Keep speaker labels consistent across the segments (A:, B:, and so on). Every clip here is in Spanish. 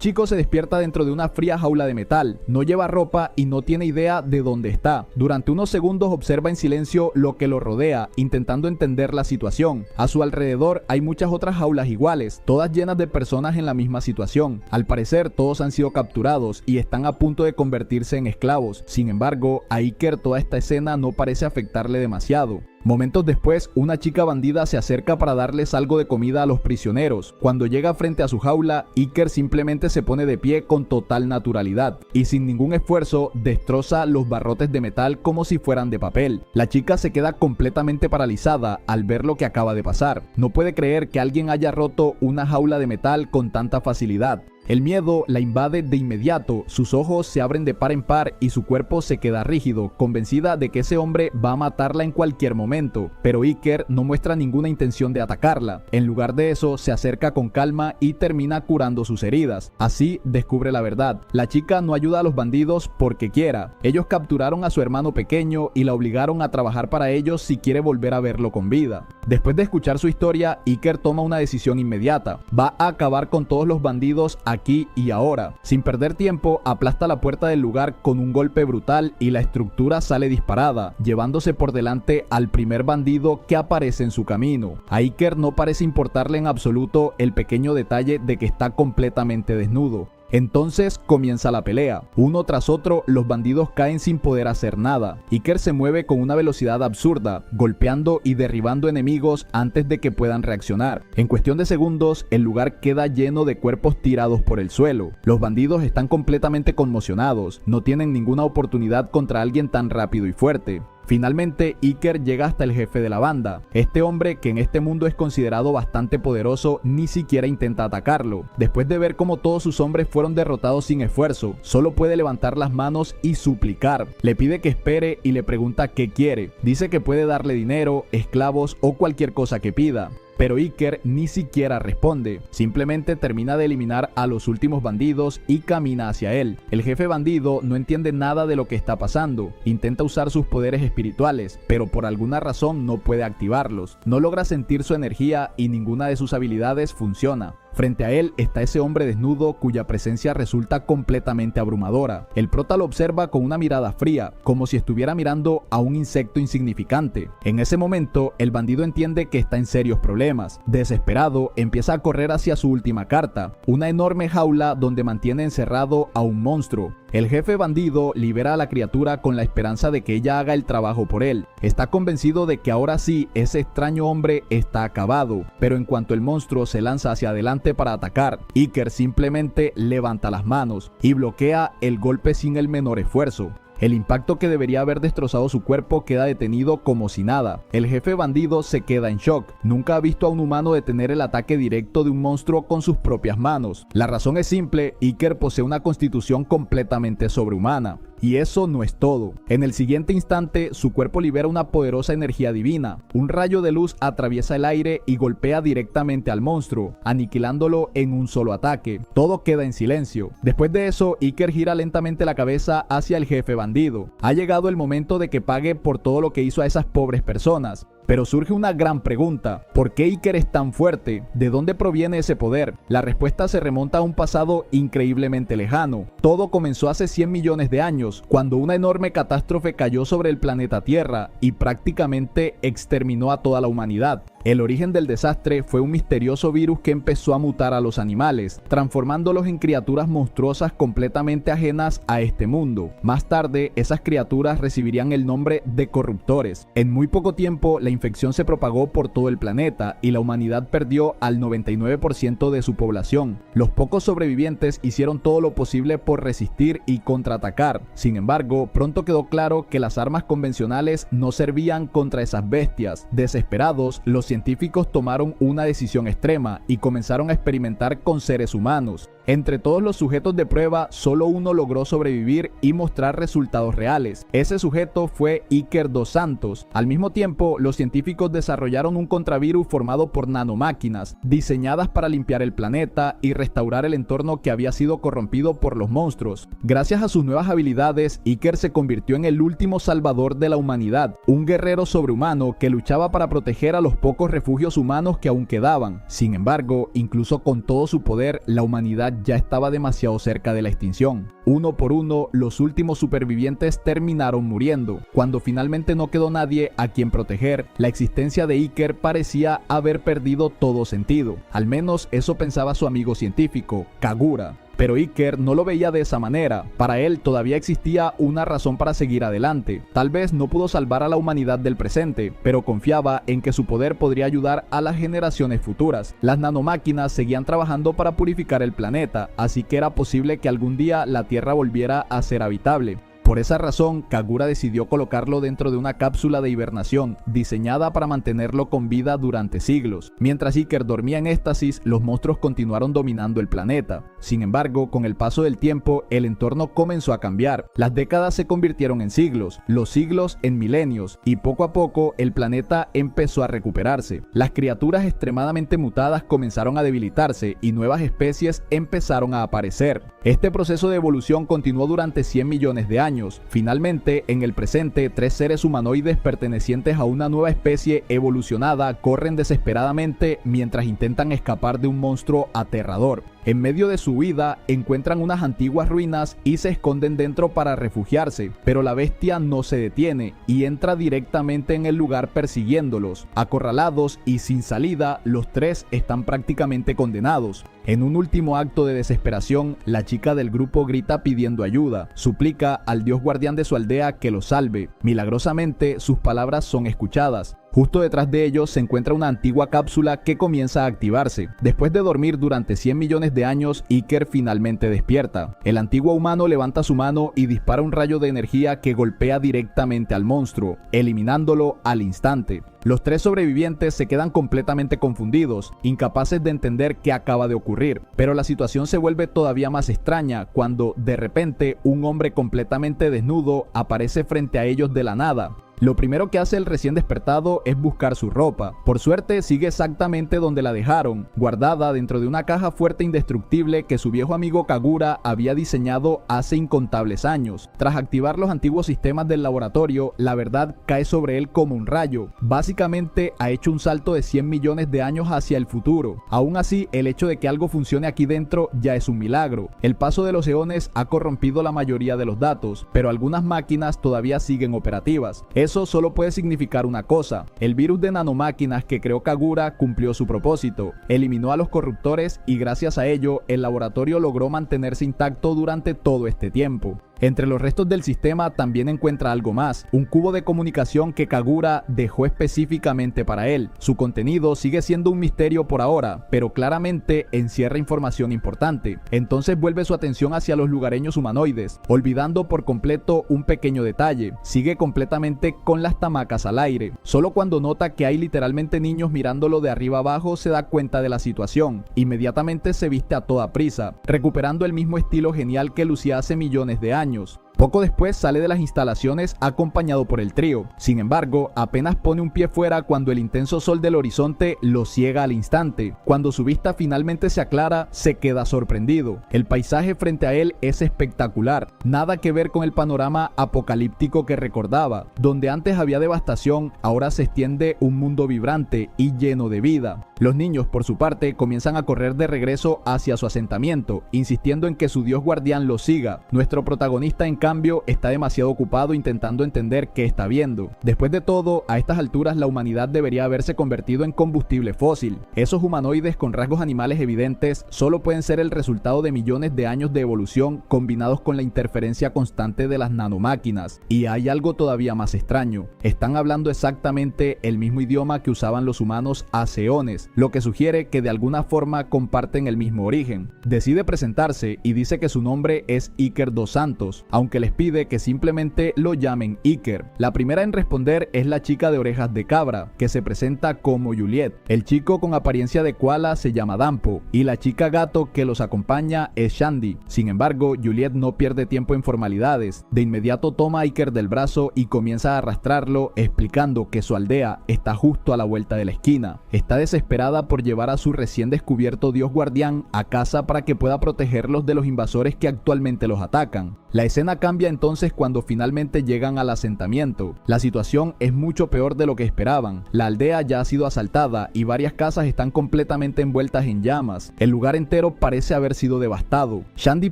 A: chico se despierta dentro de una fría jaula de metal, no lleva ropa y no tiene idea de dónde está. Durante unos segundos observa en silencio lo que lo rodea, intentando entender la situación. A su alrededor hay muchas otras jaulas iguales, todas llenas de personas en la misma situación. Al parecer todos han sido capturados y están a punto de convertirse en esclavos. Sin embargo, a Iker toda esta escena no parece afectarle demasiado. Momentos después, una chica bandida se acerca para darles algo de comida a los prisioneros. Cuando llega frente a su jaula, Iker simplemente se pone de pie con total naturalidad y sin ningún esfuerzo destroza los barrotes de metal como si fueran de papel. La chica se queda completamente paralizada al ver lo que acaba de pasar. No puede creer que alguien haya roto una jaula de metal con tanta facilidad. El miedo la invade de inmediato, sus ojos se abren de par en par y su cuerpo se queda rígido, convencida de que ese hombre va a matarla en cualquier momento. Pero Iker no muestra ninguna intención de atacarla. En lugar de eso, se acerca con calma y termina curando sus heridas. Así descubre la verdad. La chica no ayuda a los bandidos porque quiera. Ellos capturaron a su hermano pequeño y la obligaron a trabajar para ellos si quiere volver a verlo con vida. Después de escuchar su historia, Iker toma una decisión inmediata. Va a acabar con todos los bandidos aquí y ahora. Sin perder tiempo, aplasta la puerta del lugar con un golpe brutal y la estructura sale disparada, llevándose por delante al primer bandido que aparece en su camino. A Iker no parece importarle en absoluto el pequeño detalle de que está completamente desnudo. Entonces comienza la pelea. Uno tras otro, los bandidos caen sin poder hacer nada. Iker se mueve con una velocidad absurda, golpeando y derribando enemigos antes de que puedan reaccionar. En cuestión de segundos, el lugar queda lleno de cuerpos tirados por el suelo. Los bandidos están completamente conmocionados, no tienen ninguna oportunidad contra alguien tan rápido y fuerte. Finalmente, Iker llega hasta el jefe de la banda. Este hombre, que en este mundo es considerado bastante poderoso, ni siquiera intenta atacarlo. Después de ver cómo todos sus hombres fueron derrotados sin esfuerzo, solo puede levantar las manos y suplicar. Le pide que espere y le pregunta qué quiere. Dice que puede darle dinero, esclavos o cualquier cosa que pida. Pero Iker ni siquiera responde, simplemente termina de eliminar a los últimos bandidos y camina hacia él. El jefe bandido no entiende nada de lo que está pasando, intenta usar sus poderes espirituales, pero por alguna razón no puede activarlos. No logra sentir su energía y ninguna de sus habilidades funciona. Frente a él está ese hombre desnudo cuya presencia resulta completamente abrumadora. El prota lo observa con una mirada fría, como si estuviera mirando a un insecto insignificante. En ese momento, el bandido entiende que está en serios problemas. Desesperado, empieza a correr hacia su última carta, una enorme jaula donde mantiene encerrado a un monstruo. El jefe bandido libera a la criatura con la esperanza de que ella haga el trabajo por él. Está convencido de que ahora sí ese extraño hombre está acabado, pero en cuanto el monstruo se lanza hacia adelante para atacar, Iker simplemente levanta las manos y bloquea el golpe sin el menor esfuerzo. El impacto que debería haber destrozado su cuerpo queda detenido como si nada. El jefe bandido se queda en shock. Nunca ha visto a un humano detener el ataque directo de un monstruo con sus propias manos. La razón es simple: Iker posee una constitución completamente sobrehumana. Y eso no es todo. En el siguiente instante, su cuerpo libera una poderosa energía divina. Un rayo de luz atraviesa el aire y golpea directamente al monstruo, aniquilándolo en un solo ataque. Todo queda en silencio. Después de eso, Iker gira lentamente la cabeza hacia el jefe bandido. Ha llegado el momento de que pague por todo lo que hizo a esas pobres personas. Pero surge una gran pregunta: ¿por qué Iker es tan fuerte? ¿De dónde proviene ese poder? La respuesta se remonta a un pasado increíblemente lejano. Todo comenzó hace 100 millones de años, cuando una enorme catástrofe cayó sobre el planeta Tierra y prácticamente exterminó a toda la humanidad. El origen del desastre fue un misterioso virus que empezó a mutar a los animales, transformándolos en criaturas monstruosas completamente ajenas a este mundo. Más tarde, esas criaturas recibirían el nombre de corruptores. En muy poco tiempo, la infección se propagó por todo el planeta y la humanidad perdió al 99% de su población. Los pocos sobrevivientes hicieron todo lo posible por resistir y contraatacar. Sin embargo, pronto quedó claro que las armas convencionales no servían contra esas bestias. Desesperados, los científicos tomaron una decisión extrema y comenzaron a experimentar con seres humanos. Entre todos los sujetos de prueba, solo uno logró sobrevivir y mostrar resultados reales. Ese sujeto fue Iker dos Santos. Al mismo tiempo, los científicos desarrollaron un contravirus formado por nanomáquinas, diseñadas para limpiar el planeta y restaurar el entorno que había sido corrompido por los monstruos. Gracias a sus nuevas habilidades, Iker se convirtió en el último salvador de la humanidad, un guerrero sobrehumano que luchaba para proteger a los pocos refugios humanos que aún quedaban. Sin embargo, incluso con todo su poder, la humanidad ya estaba demasiado cerca de la extinción. Uno por uno, los últimos supervivientes terminaron muriendo. Cuando finalmente no quedó nadie a quien proteger, la existencia de Iker parecía haber perdido todo sentido. Al menos eso pensaba su amigo científico, Kagura. Pero Iker no lo veía de esa manera. Para él todavía existía una razón para seguir adelante. Tal vez no pudo salvar a la humanidad del presente, pero confiaba en que su poder podría ayudar a las generaciones futuras. Las nanomáquinas seguían trabajando para purificar el planeta, así que era posible que algún día la Tierra volviera a ser habitable. Por esa razón, Kagura decidió colocarlo dentro de una cápsula de hibernación, diseñada para mantenerlo con vida durante siglos. Mientras Iker dormía en éxtasis, los monstruos continuaron dominando el planeta. Sin embargo, con el paso del tiempo, el entorno comenzó a cambiar. Las décadas se convirtieron en siglos, los siglos en milenios, y poco a poco el planeta empezó a recuperarse. Las criaturas extremadamente mutadas comenzaron a debilitarse y nuevas especies empezaron a aparecer. Este proceso de evolución continuó durante 100 millones de años. Finalmente, en el presente, 3 seres humanoides pertenecientes a una nueva especie evolucionada corren desesperadamente mientras intentan escapar de un monstruo aterrador. En medio de su huida, encuentran unas antiguas ruinas y se esconden dentro para refugiarse, pero la bestia no se detiene y entra directamente en el lugar persiguiéndolos. Acorralados y sin salida, los 3 están prácticamente condenados. En un último acto de desesperación, la chica del grupo grita pidiendo ayuda, suplica al dios guardián de su aldea que los salve. Milagrosamente, sus palabras son escuchadas. Justo detrás de ellos se encuentra una antigua cápsula que comienza a activarse. Después de dormir durante 100 millones de años, Iker finalmente despierta. El antiguo humano levanta su mano y dispara un rayo de energía que golpea directamente al monstruo, eliminándolo al instante. Los 3 sobrevivientes se quedan completamente confundidos, incapaces de entender qué acaba de ocurrir, pero la situación se vuelve todavía más extraña cuando, de repente, un hombre completamente desnudo aparece frente a ellos de la nada. Lo primero que hace el recién despertado es buscar su ropa. Por suerte sigue exactamente donde la dejaron, guardada dentro de una caja fuerte e indestructible que su viejo amigo Kagura había diseñado hace incontables años. Tras activar los antiguos sistemas del laboratorio, la verdad cae sobre él como un rayo. Básicamente ha hecho un salto de 100 millones de años hacia el futuro. Aún así, el hecho de que algo funcione aquí dentro ya es un milagro. El paso de los eones ha corrompido la mayoría de los datos, pero algunas máquinas todavía siguen operativas. Eso solo puede significar una cosa: el virus de nanomáquinas que creó Kagura cumplió su propósito, eliminó a los corruptores y gracias a ello el laboratorio logró mantenerse intacto durante todo este tiempo. Entre los restos del sistema también encuentra algo más, un cubo de comunicación que Kagura dejó específicamente para él. Su contenido sigue siendo un misterio por ahora, pero claramente encierra información importante. Entonces vuelve su atención hacia los lugareños humanoides, olvidando por completo un pequeño detalle: sigue completamente con las tamacas al aire. Solo cuando nota que hay literalmente niños mirándolo de arriba abajo se da cuenta de la situación. Inmediatamente se viste a toda prisa, recuperando el mismo estilo genial que lucía hace millones de años. Poco después sale de las instalaciones acompañado por el trío. Sin embargo, apenas pone un pie fuera cuando el intenso sol del horizonte lo ciega al instante. Cuando su vista finalmente se aclara, se queda sorprendido. El paisaje frente a él es espectacular, nada que ver con el panorama apocalíptico que recordaba. Donde antes había devastación, ahora se extiende un mundo vibrante y lleno de vida. Los niños, por su parte, comienzan a correr de regreso hacia su asentamiento, insistiendo en que su dios guardián los siga. Nuestro protagonista, en cambio, está demasiado ocupado intentando entender qué está viendo. Después de todo, a estas alturas la humanidad debería haberse convertido en combustible fósil. Esos humanoides con rasgos animales evidentes solo pueden ser el resultado de millones de años de evolución combinados con la interferencia constante de las nanomáquinas. Y hay algo todavía más extraño: están hablando exactamente el mismo idioma que usaban los humanos hace eones, lo que sugiere que de alguna forma comparten el mismo origen. Decide presentarse y dice que su nombre es Iker dos Santos, aunque les pide que simplemente lo llamen Iker. La primera en responder es la chica de orejas de cabra, que se presenta como Juliet. El chico con apariencia de koala se llama Dampo, y la chica gato que los acompaña es Shandy. Sin embargo, Juliet no pierde tiempo en formalidades. De inmediato toma a Iker del brazo y comienza a arrastrarlo, explicando que su aldea está justo a la vuelta de la esquina. Está desesperado desesperada por llevar a su recién descubierto dios guardián a casa para que pueda protegerlos de los invasores que actualmente los atacan. La escena cambia entonces cuando finalmente llegan al asentamiento. La situación es mucho peor de lo que esperaban. La aldea ya ha sido asaltada y varias casas están completamente envueltas en llamas. El lugar entero parece haber sido devastado. Shandy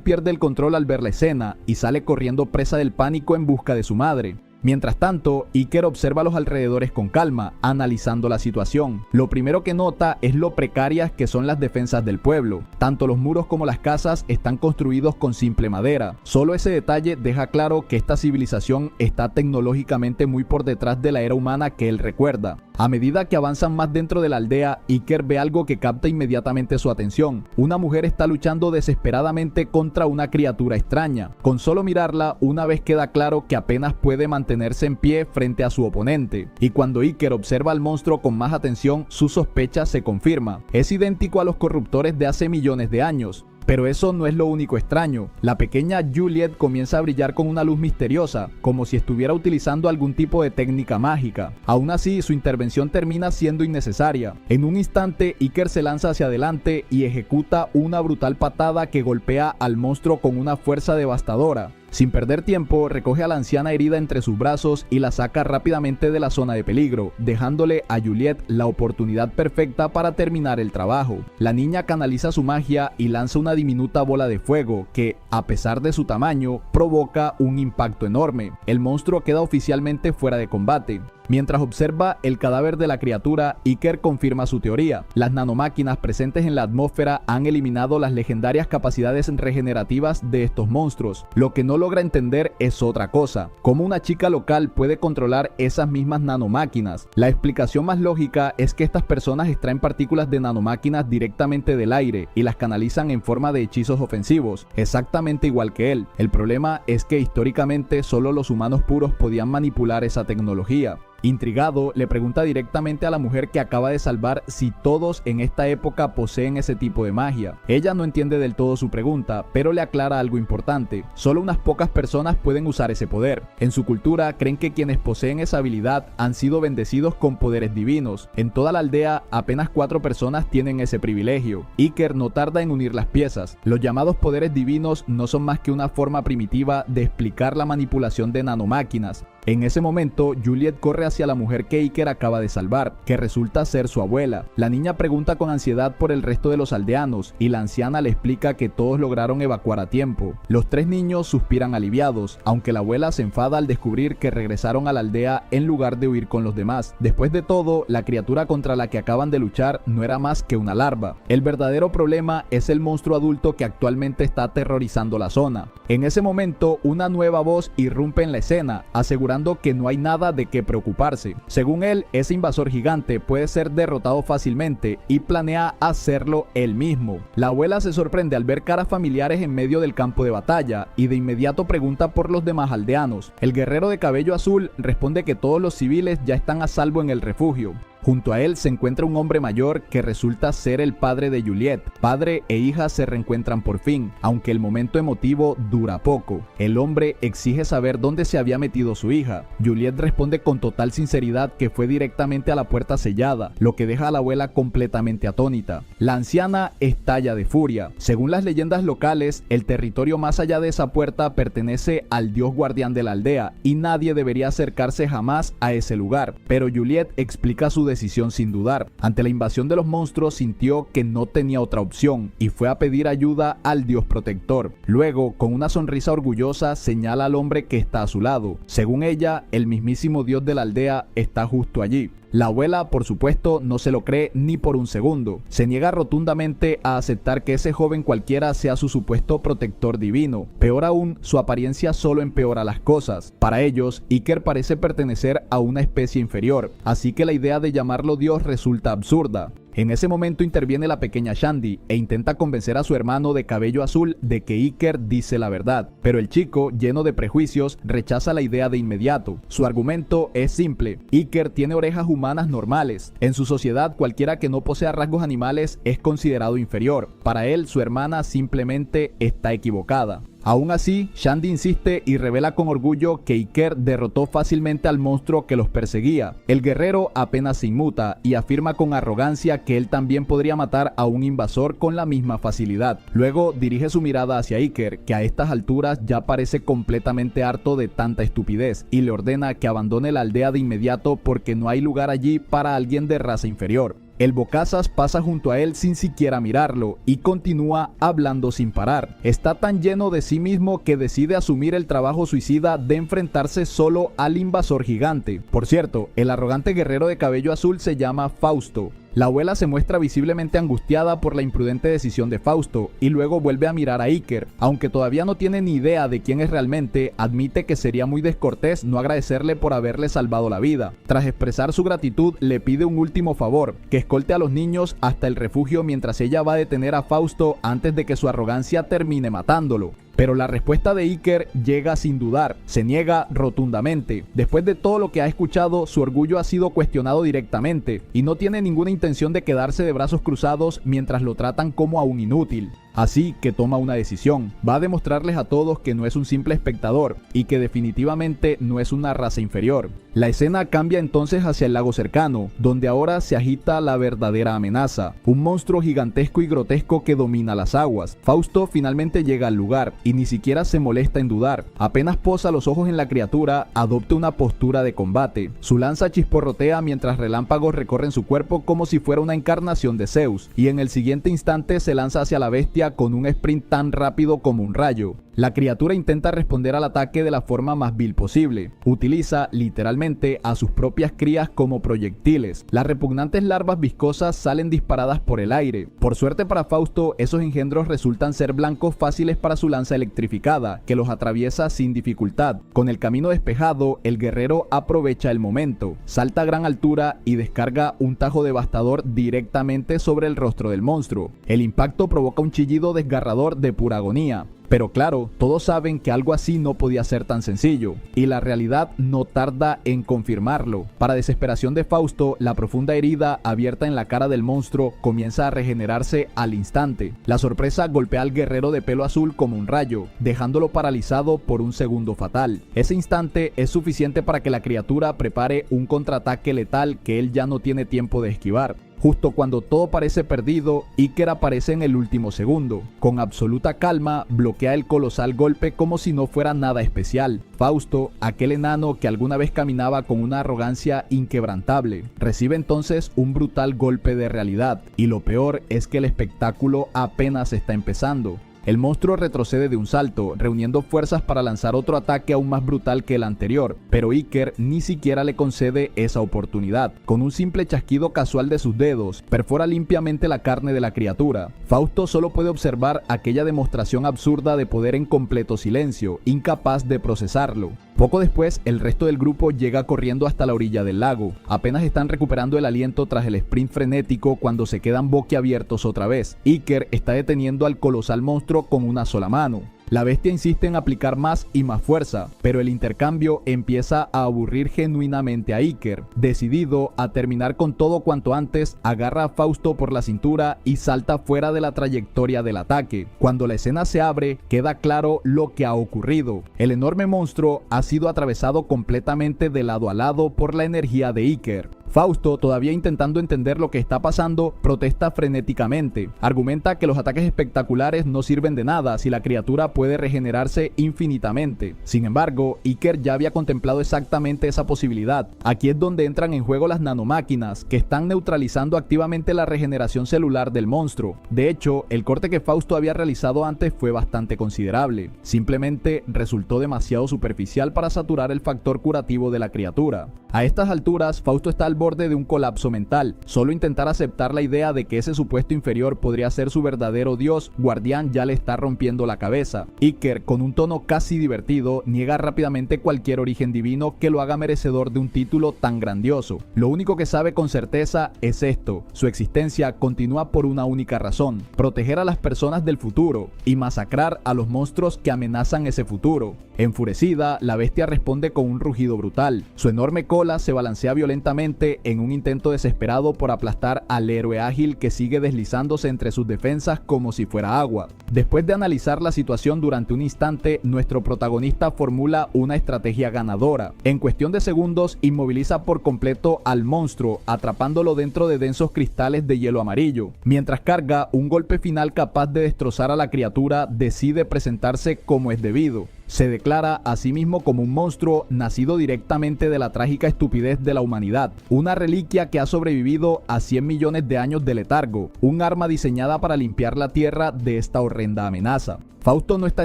A: pierde el control al ver la escena y sale corriendo presa del pánico en busca de su madre. Mientras tanto, Iker observa los alrededores con calma, analizando la situación. Lo primero que nota es lo precarias que son las defensas del pueblo. Tanto los muros como las casas están construidos con simple madera. Solo ese detalle deja claro que esta civilización está tecnológicamente muy por detrás de la era humana que él recuerda. A medida que avanzan más dentro de la aldea, Iker ve algo que capta inmediatamente su atención. Una mujer está luchando desesperadamente contra una criatura extraña. Con solo mirarla, una vez queda claro que apenas puede mantenerse en pie frente a su oponente. Y cuando Iker observa al monstruo con más atención, su sospecha se confirma. Es idéntico a los corruptores de hace millones de años. Pero eso no es lo único extraño. La pequeña Juliet comienza a brillar con una luz misteriosa, como si estuviera utilizando algún tipo de técnica mágica. Aún así, su intervención termina siendo innecesaria. En un instante, Iker se lanza hacia adelante y ejecuta una brutal patada que golpea al monstruo con una fuerza devastadora. Sin perder tiempo, recoge a la anciana herida entre sus brazos y la saca rápidamente de la zona de peligro, dejándole a Juliet la oportunidad perfecta para terminar el trabajo. La niña canaliza su magia y lanza una diminuta bola de fuego que, a pesar de su tamaño, provoca un impacto enorme. El monstruo queda oficialmente fuera de combate. Mientras observa el cadáver de la criatura, Iker confirma su teoría. Las nanomáquinas presentes en la atmósfera han eliminado las legendarias capacidades regenerativas de estos monstruos. Lo que no logra entender es otra cosa: cómo una chica local puede controlar esas mismas nanomáquinas. La explicación más lógica es que estas personas extraen partículas de nanomáquinas directamente del aire y las canalizan en forma de hechizos ofensivos, exactamente igual que él. El problema es que históricamente solo los humanos puros podían manipular esa tecnología. Intrigado, le pregunta directamente a la mujer que acaba de salvar si todos en esta época poseen ese tipo de magia. Ella no entiende del todo su pregunta, pero le aclara algo importante: solo unas pocas personas pueden usar ese poder. En su cultura creen que quienes poseen esa habilidad han sido bendecidos con poderes divinos. En toda la aldea apenas 4 personas tienen ese privilegio. Iker no tarda en unir las piezas. Los llamados poderes divinos no son más que una forma primitiva de explicar la manipulación de nanomáquinas. En ese momento, Juliet corre hacia la mujer que Iker acaba de salvar, que resulta ser su abuela. La niña pregunta con ansiedad por el resto de los aldeanos y la anciana le explica que todos lograron evacuar a tiempo. Los 3 niños suspiran aliviados, aunque la abuela se enfada al descubrir que regresaron a la aldea en lugar de huir con los demás. Después de todo, la criatura contra la que acaban de luchar no era más que una larva. El verdadero problema es el monstruo adulto que actualmente está aterrorizando la zona. En ese momento, una nueva voz irrumpe en la escena, asegurando que no hay nada de qué preocuparse. Según él, ese invasor gigante puede ser derrotado fácilmente y planea hacerlo él mismo. La abuela se sorprende al ver caras familiares en medio del campo de batalla y de inmediato pregunta por los demás aldeanos. El guerrero de cabello azul responde que todos los civiles ya están a salvo en el refugio. Junto a él se encuentra un hombre mayor que resulta ser el padre de Juliet. Padre e hija se reencuentran por fin, aunque el momento emotivo dura poco. El hombre exige saber dónde se había metido su hija. Juliet responde con total sinceridad que fue directamente a la puerta sellada, lo que deja a la abuela completamente atónita. La anciana estalla de furia. Según las leyendas locales, el territorio más allá de esa puerta pertenece al dios guardián de la aldea y nadie debería acercarse jamás a ese lugar. Pero Juliet explica su decisión sin dudar. Ante la invasión de los monstruos, sintió que no tenía otra opción y fue a pedir ayuda al dios protector. Luego, con una sonrisa orgullosa, señala al hombre que está a su lado. Según ella, el mismísimo dios de la aldea está justo allí. La abuela, por supuesto, no se lo cree ni por un segundo. Se niega rotundamente a aceptar que ese joven cualquiera sea su supuesto protector divino. Peor aún, su apariencia solo empeora las cosas. Para ellos, Iker parece pertenecer a una especie inferior, así que la idea de llamarlo Dios resulta absurda. En ese momento interviene la pequeña Shandy e intenta convencer a su hermano de cabello azul de que Iker dice la verdad, pero el chico, lleno de prejuicios, rechaza la idea de inmediato. Su argumento es simple: Iker tiene orejas humanas normales. En su sociedad, cualquiera que no posea rasgos animales es considerado inferior. Para él, su hermana simplemente está equivocada. Aún así, Shandy insiste y revela con orgullo que Iker derrotó fácilmente al monstruo que los perseguía. El guerrero apenas se inmuta y afirma con arrogancia que él también podría matar a un invasor con la misma facilidad. Luego dirige su mirada hacia Iker, que a estas alturas ya parece completamente harto de tanta estupidez, y le ordena que abandone la aldea de inmediato porque no hay lugar allí para alguien de raza inferior. El bocazas pasa junto a él sin siquiera mirarlo y continúa hablando sin parar. Está tan lleno de sí mismo que decide asumir el trabajo suicida de enfrentarse solo al invasor gigante. Por cierto, el arrogante guerrero de cabello azul se llama Fausto. La abuela se muestra visiblemente angustiada por la imprudente decisión de Fausto y luego vuelve a mirar a Iker. Aunque todavía no tiene ni idea de quién es realmente, admite que sería muy descortés no agradecerle por haberle salvado la vida. Tras expresar su gratitud, le pide un último favor, que escolte a los niños hasta el refugio mientras ella va a detener a Fausto antes de que su arrogancia termine matándolo. Pero la respuesta de Iker llega sin dudar, se niega rotundamente. Después de todo lo que ha escuchado, su orgullo ha sido cuestionado directamente y no tiene ninguna intención de quedarse de brazos cruzados mientras lo tratan como a un inútil. Así que toma una decisión, va a demostrarles a todos que no es un simple espectador y que definitivamente no es una raza inferior. La escena cambia entonces hacia el lago cercano, donde ahora se agita la verdadera amenaza, un monstruo gigantesco y grotesco que domina las aguas. Fausto finalmente llega al lugar y ni siquiera se molesta en dudar. Apenas posa los ojos en la criatura, adopta una postura de combate. Su lanza chisporrotea mientras relámpagos recorren su cuerpo como si fuera una encarnación de Zeus, y en el siguiente instante se lanza hacia la bestia con un sprint tan rápido como un rayo. La criatura intenta responder al ataque de la forma más vil posible. Utiliza literalmente a sus propias crías como proyectiles. Las repugnantes larvas viscosas salen disparadas por el aire. Por suerte para Fausto, esos engendros resultan ser blancos fáciles para su lanza electrificada, que los atraviesa sin dificultad. Con el camino despejado, el guerrero aprovecha el momento, salta a gran altura y descarga un tajo devastador directamente sobre el rostro del monstruo. El impacto provoca un chillido desgarrador de pura agonía. Pero claro, todos saben que algo así no podía ser tan sencillo, y la realidad no tarda en confirmarlo. Para desesperación de Fausto, la profunda herida abierta en la cara del monstruo comienza a regenerarse al instante. La sorpresa golpea al guerrero de pelo azul como un rayo, dejándolo paralizado por un segundo fatal. Ese instante es suficiente para que la criatura prepare un contraataque letal que él ya no tiene tiempo de esquivar. Justo cuando todo parece perdido, Iker aparece en el último segundo. Con absoluta calma, bloquea el colosal golpe como si no fuera nada especial. Fausto, aquel enano que alguna vez caminaba con una arrogancia inquebrantable, recibe entonces un brutal golpe de realidad. Y lo peor es que el espectáculo apenas está empezando. El monstruo retrocede de un salto, reuniendo fuerzas para lanzar otro ataque aún más brutal que el anterior, pero Iker ni siquiera le concede esa oportunidad. Con un simple chasquido casual de sus dedos, perfora limpiamente la carne de la criatura. Fausto solo puede observar aquella demostración absurda de poder en completo silencio, incapaz de procesarlo. Poco después, el resto del grupo llega corriendo hasta la orilla del lago. Apenas están recuperando el aliento tras el sprint frenético cuando se quedan boquiabiertos otra vez. Iker está deteniendo al colosal monstruo con una sola mano. La bestia insiste en aplicar más y más fuerza, pero el intercambio empieza a aburrir genuinamente a Iker. Decidido a terminar con todo cuanto antes, agarra a Fausto por la cintura y salta fuera de la trayectoria del ataque. Cuando la escena se abre, queda claro lo que ha ocurrido. El enorme monstruo ha sido atravesado completamente de lado a lado por la energía de Iker. Fausto, todavía intentando entender lo que está pasando, protesta frenéticamente. Argumenta que los ataques espectaculares no sirven de nada si la criatura puede regenerarse infinitamente. Sin embargo, Iker ya había contemplado exactamente esa posibilidad. Aquí es donde entran en juego las nanomáquinas, que están neutralizando activamente la regeneración celular del monstruo. De hecho, el corte que Fausto había realizado antes fue bastante considerable. Simplemente resultó demasiado superficial para saturar el factor curativo de la criatura. A estas alturas, Fausto está al borde de un colapso mental. Solo intentar aceptar la idea de que ese supuesto inferior podría ser su verdadero dios guardián ya le está rompiendo la cabeza. Iker, con un tono casi divertido, niega rápidamente cualquier origen divino que lo haga merecedor de un título tan grandioso. Lo único que sabe con certeza es esto: su existencia continúa por una única razón: proteger a las personas del futuro y masacrar a los monstruos que amenazan ese futuro. Enfurecida, la bestia responde con un rugido brutal. Su enorme cola se balancea violentamente convierte en un intento desesperado por aplastar al héroe ágil que sigue deslizándose entre sus defensas como si fuera agua. Después de analizar la situación durante un instante, nuestro protagonista formula una estrategia ganadora. En cuestión de segundos, inmoviliza por completo al monstruo, atrapándolo dentro de densos cristales de hielo amarillo. Mientras carga un golpe final capaz de destrozar a la criatura, decide presentarse como es debido. Se declara a sí mismo como un monstruo nacido directamente de la trágica estupidez de la humanidad, una reliquia que ha sobrevivido a 100 millones de años de letargo, un arma diseñada para limpiar la tierra de esta horrenda amenaza. Fausto no está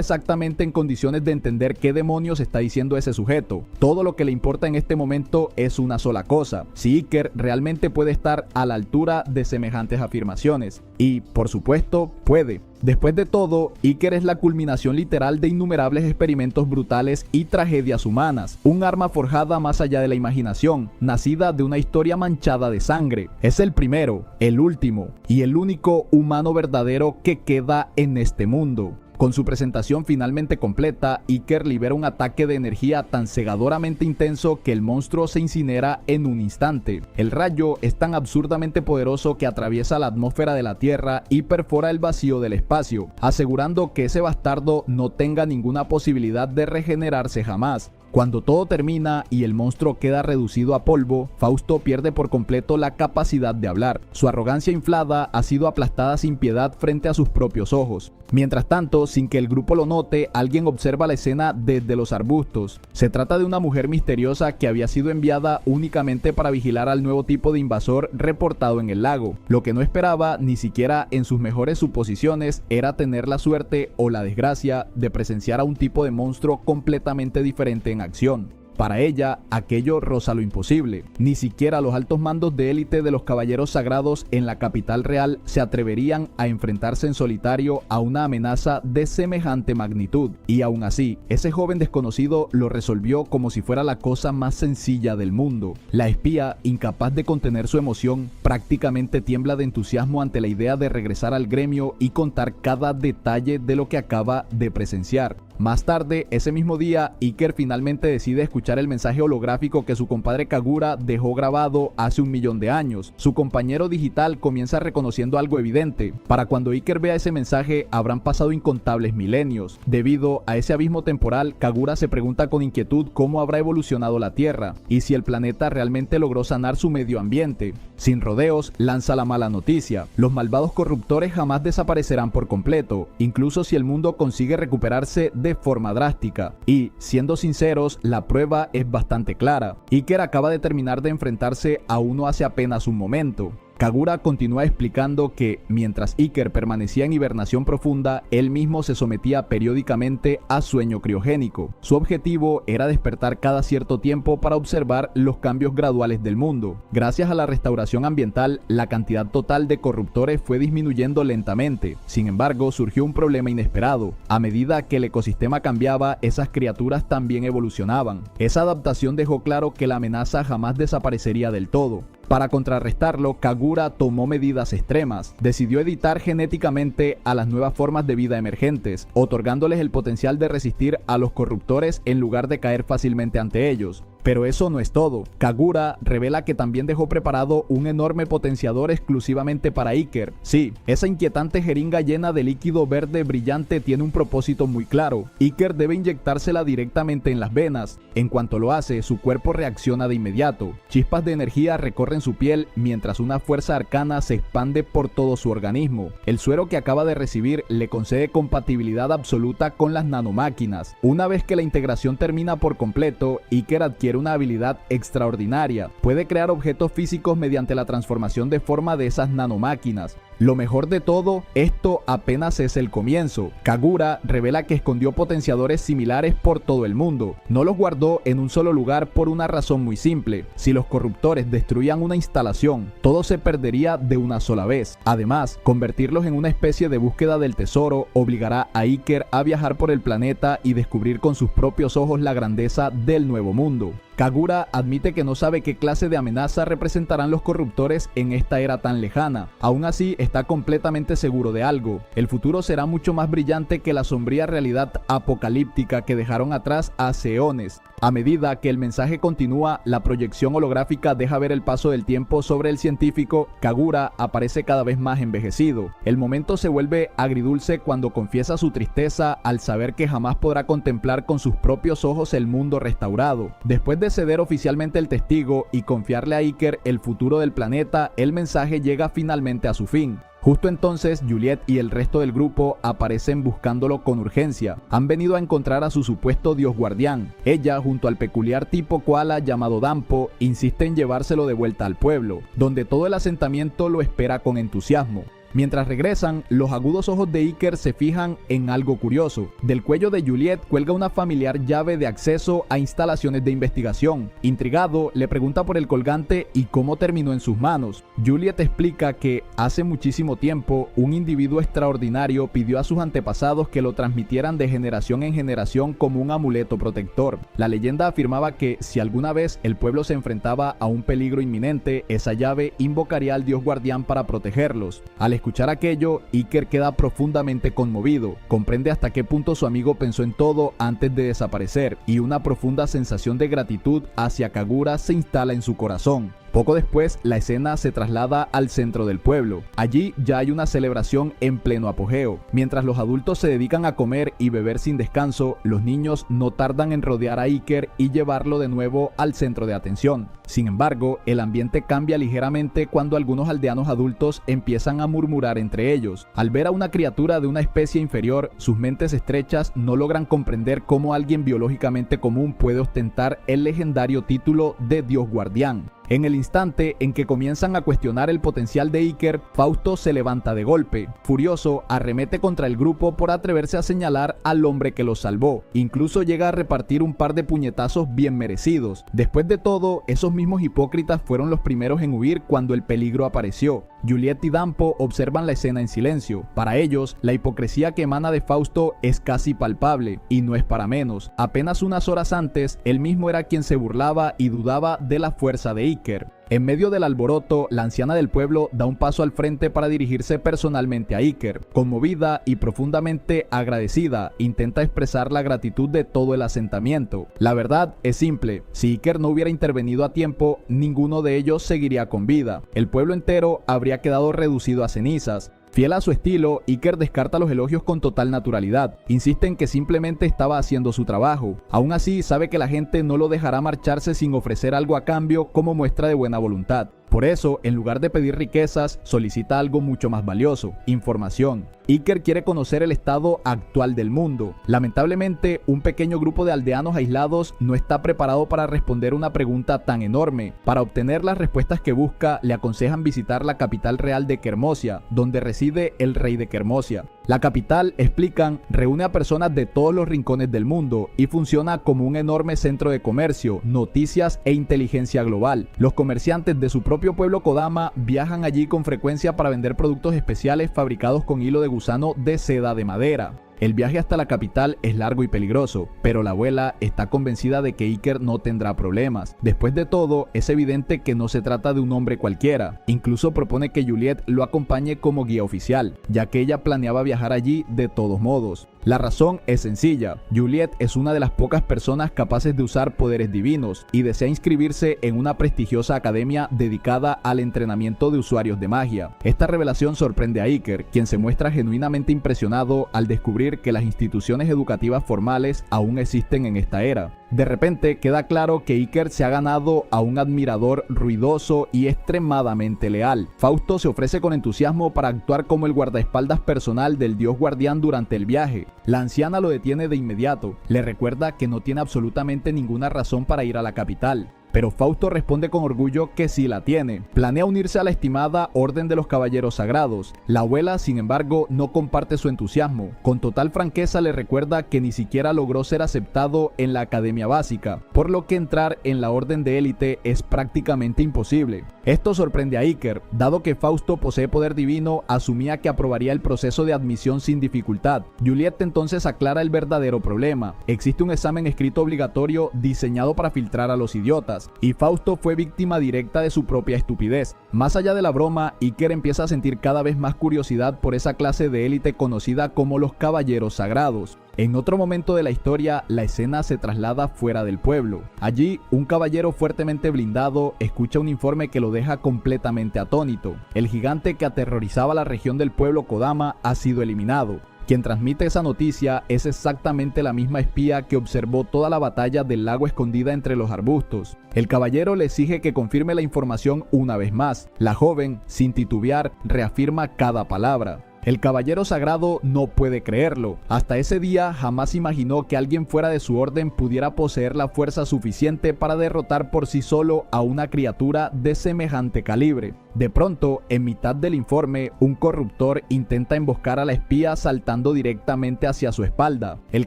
A: exactamente en condiciones de entender qué demonios está diciendo ese sujeto. Todo lo que le importa en este momento es una sola cosa: si Iker realmente puede estar a la altura de semejantes afirmaciones. Y, por supuesto, puede. Después de todo, Iker es la culminación literal de innumerables experimentos brutales y tragedias humanas, un arma forjada más allá de la imaginación, nacida de una historia manchada de sangre. Es el primero, el último y el único humano verdadero que queda en este mundo. Con su presentación finalmente completa, Iker libera un ataque de energía tan cegadoramente intenso que el monstruo se incinera en un instante. El rayo es tan absurdamente poderoso que atraviesa la atmósfera de la Tierra y perfora el vacío del espacio, asegurando que ese bastardo no tenga ninguna posibilidad de regenerarse jamás. Cuando todo termina y el monstruo queda reducido a polvo, Fausto pierde por completo la capacidad de hablar. Su arrogancia inflada ha sido aplastada sin piedad frente a sus propios ojos. Mientras tanto, sin que el grupo lo note, alguien observa la escena desde los arbustos. Se trata de una mujer misteriosa que había sido enviada únicamente para vigilar al nuevo tipo de invasor reportado en el lago. Lo que no esperaba, ni siquiera en sus mejores suposiciones, era tener la suerte o la desgracia de presenciar a un tipo de monstruo completamente diferente en acción. Para ella, aquello roza lo imposible. Ni siquiera los altos mandos de élite de los caballeros sagrados en la capital real se atreverían a enfrentarse en solitario a una amenaza de semejante magnitud. Y aún así, ese joven desconocido lo resolvió como si fuera la cosa más sencilla del mundo. La espía, incapaz de contener su emoción, prácticamente tiembla de entusiasmo ante la idea de regresar al gremio y contar cada detalle de lo que acaba de presenciar. Más tarde, ese mismo día, Iker finalmente decide escuchar el mensaje holográfico que su compadre Kagura dejó grabado hace 1.000.000 de años. Su compañero digital comienza reconociendo algo evidente. Para cuando Iker vea ese mensaje, habrán pasado incontables milenios. Debido a ese abismo temporal, Kagura se pregunta con inquietud cómo habrá evolucionado la Tierra y si el planeta realmente logró sanar su medio ambiente. Sin rodeos, lanza la mala noticia: los malvados corruptores jamás desaparecerán por completo, incluso si el mundo consigue recuperarse de forma drástica. Y, siendo sinceros, la prueba es bastante clara. Iker acaba de terminar de enfrentarse a uno hace apenas un momento. Kagura continúa explicando que, mientras Iker permanecía en hibernación profunda, él mismo se sometía periódicamente a sueño criogénico. Su objetivo era despertar cada cierto tiempo para observar los cambios graduales del mundo. Gracias a la restauración ambiental, la cantidad total de corruptores fue disminuyendo lentamente. Sin embargo, surgió un problema inesperado. A medida que el ecosistema cambiaba, esas criaturas también evolucionaban. Esa adaptación dejó claro que la amenaza jamás desaparecería del todo. Para contrarrestarlo, Kagura tomó medidas extremas. Decidió editar genéticamente a las nuevas formas de vida emergentes, otorgándoles el potencial de resistir a los corruptores en lugar de caer fácilmente ante ellos. Pero eso no es todo. Kagura revela que también dejó preparado un enorme potenciador exclusivamente para Iker. Sí, esa inquietante jeringa llena de líquido verde brillante tiene un propósito muy claro. Iker debe inyectársela directamente en las venas. En cuanto lo hace, su cuerpo reacciona de inmediato. Chispas de energía recorren su piel mientras una fuerza arcana se expande por todo su organismo. El suero que acaba de recibir le concede compatibilidad absoluta con las nanomáquinas. Una vez que la integración termina por completo, Iker adquiere una habilidad extraordinaria. Puede crear objetos físicos mediante la transformación de forma de esas nanomáquinas. Lo mejor de todo, esto apenas es el comienzo. Kagura revela que escondió potenciadores similares por todo el mundo. No los guardó en un solo lugar por una razón muy simple. Si los corruptores destruían una instalación, todo se perdería de una sola vez. Además, convertirlos en una especie de búsqueda del tesoro obligará a Iker a viajar por el planeta y descubrir con sus propios ojos la grandeza del nuevo mundo. Kagura admite que no sabe qué clase de amenaza representarán los corruptores en esta era tan lejana. Aún así, está completamente seguro de algo: el futuro será mucho más brillante que la sombría realidad apocalíptica que dejaron atrás hace eones. A medida que el mensaje continúa, la proyección holográfica deja ver el paso del tiempo sobre el científico. Kagura aparece cada vez más envejecido. El momento se vuelve agridulce cuando confiesa su tristeza al saber que jamás podrá contemplar con sus propios ojos el mundo restaurado. Después de ceder oficialmente el testigo y confiarle a Iker el futuro del planeta, el mensaje llega finalmente a su fin. Justo entonces, Juliet y el resto del grupo aparecen buscándolo con urgencia. Han venido a encontrar a su supuesto dios guardián. Ella, junto al peculiar tipo koala llamado Danpo, insiste en llevárselo de vuelta al pueblo, donde todo el asentamiento lo espera con entusiasmo. Mientras regresan, los agudos ojos de Iker se fijan en algo curioso. Del cuello de Juliet cuelga una familiar llave de acceso a instalaciones de investigación. Intrigado, le pregunta por el colgante y cómo terminó en sus manos. Juliet explica que hace muchísimo tiempo un individuo extraordinario pidió a sus antepasados que lo transmitieran de generación en generación como un amuleto protector. La leyenda afirmaba que si alguna vez el pueblo se enfrentaba a un peligro inminente, esa llave invocaría al dios guardián para protegerlos. Al escuchar aquello, Iker queda profundamente conmovido. Comprende hasta qué punto su amigo pensó en todo antes de desaparecer, y una profunda sensación de gratitud hacia Kagura se instala en su corazón. Poco después, la escena se traslada al centro del pueblo. Allí ya hay una celebración en pleno apogeo. Mientras los adultos se dedican a comer y beber sin descanso, los niños no tardan en rodear a Iker y llevarlo de nuevo al centro de atención. Sin embargo, el ambiente cambia ligeramente cuando algunos aldeanos adultos empiezan a murmurar entre ellos. Al ver a una criatura de una especie inferior, sus mentes estrechas no logran comprender cómo alguien biológicamente común puede ostentar el legendario título de Dios Guardián. En el instante en que comienzan a cuestionar el potencial de Iker, Fausto se levanta de golpe. Furioso, arremete contra el grupo por atreverse a señalar al hombre que los salvó. Incluso llega a repartir un par de puñetazos bien merecidos. Después de todo, esos mismos hipócritas fueron los primeros en huir cuando el peligro apareció. Juliet y Danpo observan la escena en silencio. Para ellos, la hipocresía que emana de Fausto es casi palpable, y no es para menos. Apenas unas horas antes, él mismo era quien se burlaba y dudaba de la fuerza de Iker. En medio del alboroto, la anciana del pueblo da un paso al frente para dirigirse personalmente a Iker. Conmovida y profundamente agradecida, intenta expresar la gratitud de todo el asentamiento. La verdad es simple: si Iker no hubiera intervenido a tiempo, ninguno de ellos seguiría con vida. El pueblo entero habría quedado reducido a cenizas. Fiel a su estilo, Iker descarta los elogios con total naturalidad. Insiste en que simplemente estaba haciendo su trabajo. Aún así, sabe que la gente no lo dejará marcharse sin ofrecer algo a cambio como muestra de buena voluntad. Por eso, en lugar de pedir riquezas, solicita algo mucho más valioso: información. Iker quiere conocer el estado actual del mundo. Lamentablemente, un pequeño grupo de aldeanos aislados no está preparado para responder una pregunta tan enorme. Para obtener las respuestas que busca, le aconsejan visitar la capital real de Kermosia, donde reside el rey de Kermosia. La capital, explican, reúne a personas de todos los rincones del mundo y funciona como un enorme centro de comercio, noticias e inteligencia global. Los comerciantes de su propio pueblo Kodama viajan allí con frecuencia para vender productos especiales fabricados con hilo de gusano de seda de madera. El viaje hasta la capital es largo y peligroso, pero la abuela está convencida de que Iker no tendrá problemas. Después de todo, es evidente que no se trata de un hombre cualquiera. Incluso propone que Juliet lo acompañe como guía oficial, ya que ella planeaba viajar allí de todos modos. La razón es sencilla: Juliet es una de las pocas personas capaces de usar poderes divinos y desea inscribirse en una prestigiosa academia dedicada al entrenamiento de usuarios de magia. Esta revelación sorprende a Iker, quien se muestra genuinamente impresionado al descubrir que las instituciones educativas formales aún existen en esta era. De repente queda claro que Iker se ha ganado a un admirador ruidoso y extremadamente leal. Fausto se ofrece con entusiasmo para actuar como el guardaespaldas personal del dios guardián durante el viaje. La anciana lo detiene de inmediato. Le recuerda que no tiene absolutamente ninguna razón para ir a la capital. pero Fausto responde con orgullo que sí la tiene. Planea unirse a la estimada Orden de los Caballeros Sagrados. La abuela, sin embargo, no comparte su entusiasmo. Con total franqueza le recuerda que ni siquiera logró ser aceptado en la academia básica, por lo que entrar en la orden de élite es prácticamente imposible. Esto sorprende a Iker, dado que Fausto posee poder divino, asumía que aprobaría el proceso de admisión sin dificultad. Juliet entonces aclara el verdadero problema. Existe un examen escrito obligatorio diseñado para filtrar a los idiotas, y Fausto fue víctima directa de su propia estupidez. Más allá de la broma, Iker empieza a sentir cada vez más curiosidad por esa clase de élite conocida como los Caballeros Sagrados. En otro momento de la historia, la escena se traslada fuera del pueblo. Allí, un caballero fuertemente blindado escucha un informe que lo deja completamente atónito. El gigante que aterrorizaba la región del pueblo Kodama ha sido eliminado. Quien transmite esa noticia es exactamente la misma espía que observó toda la batalla del lago escondida entre los arbustos. El caballero le exige que confirme la información una vez más. La joven, sin titubear, reafirma cada palabra. El caballero sagrado no puede creerlo. Hasta ese día jamás imaginó que alguien fuera de su orden pudiera poseer la fuerza suficiente para derrotar por sí solo a una criatura de semejante calibre. De pronto, en mitad del informe, un corruptor intenta emboscar a la espía saltando directamente hacia su espalda. El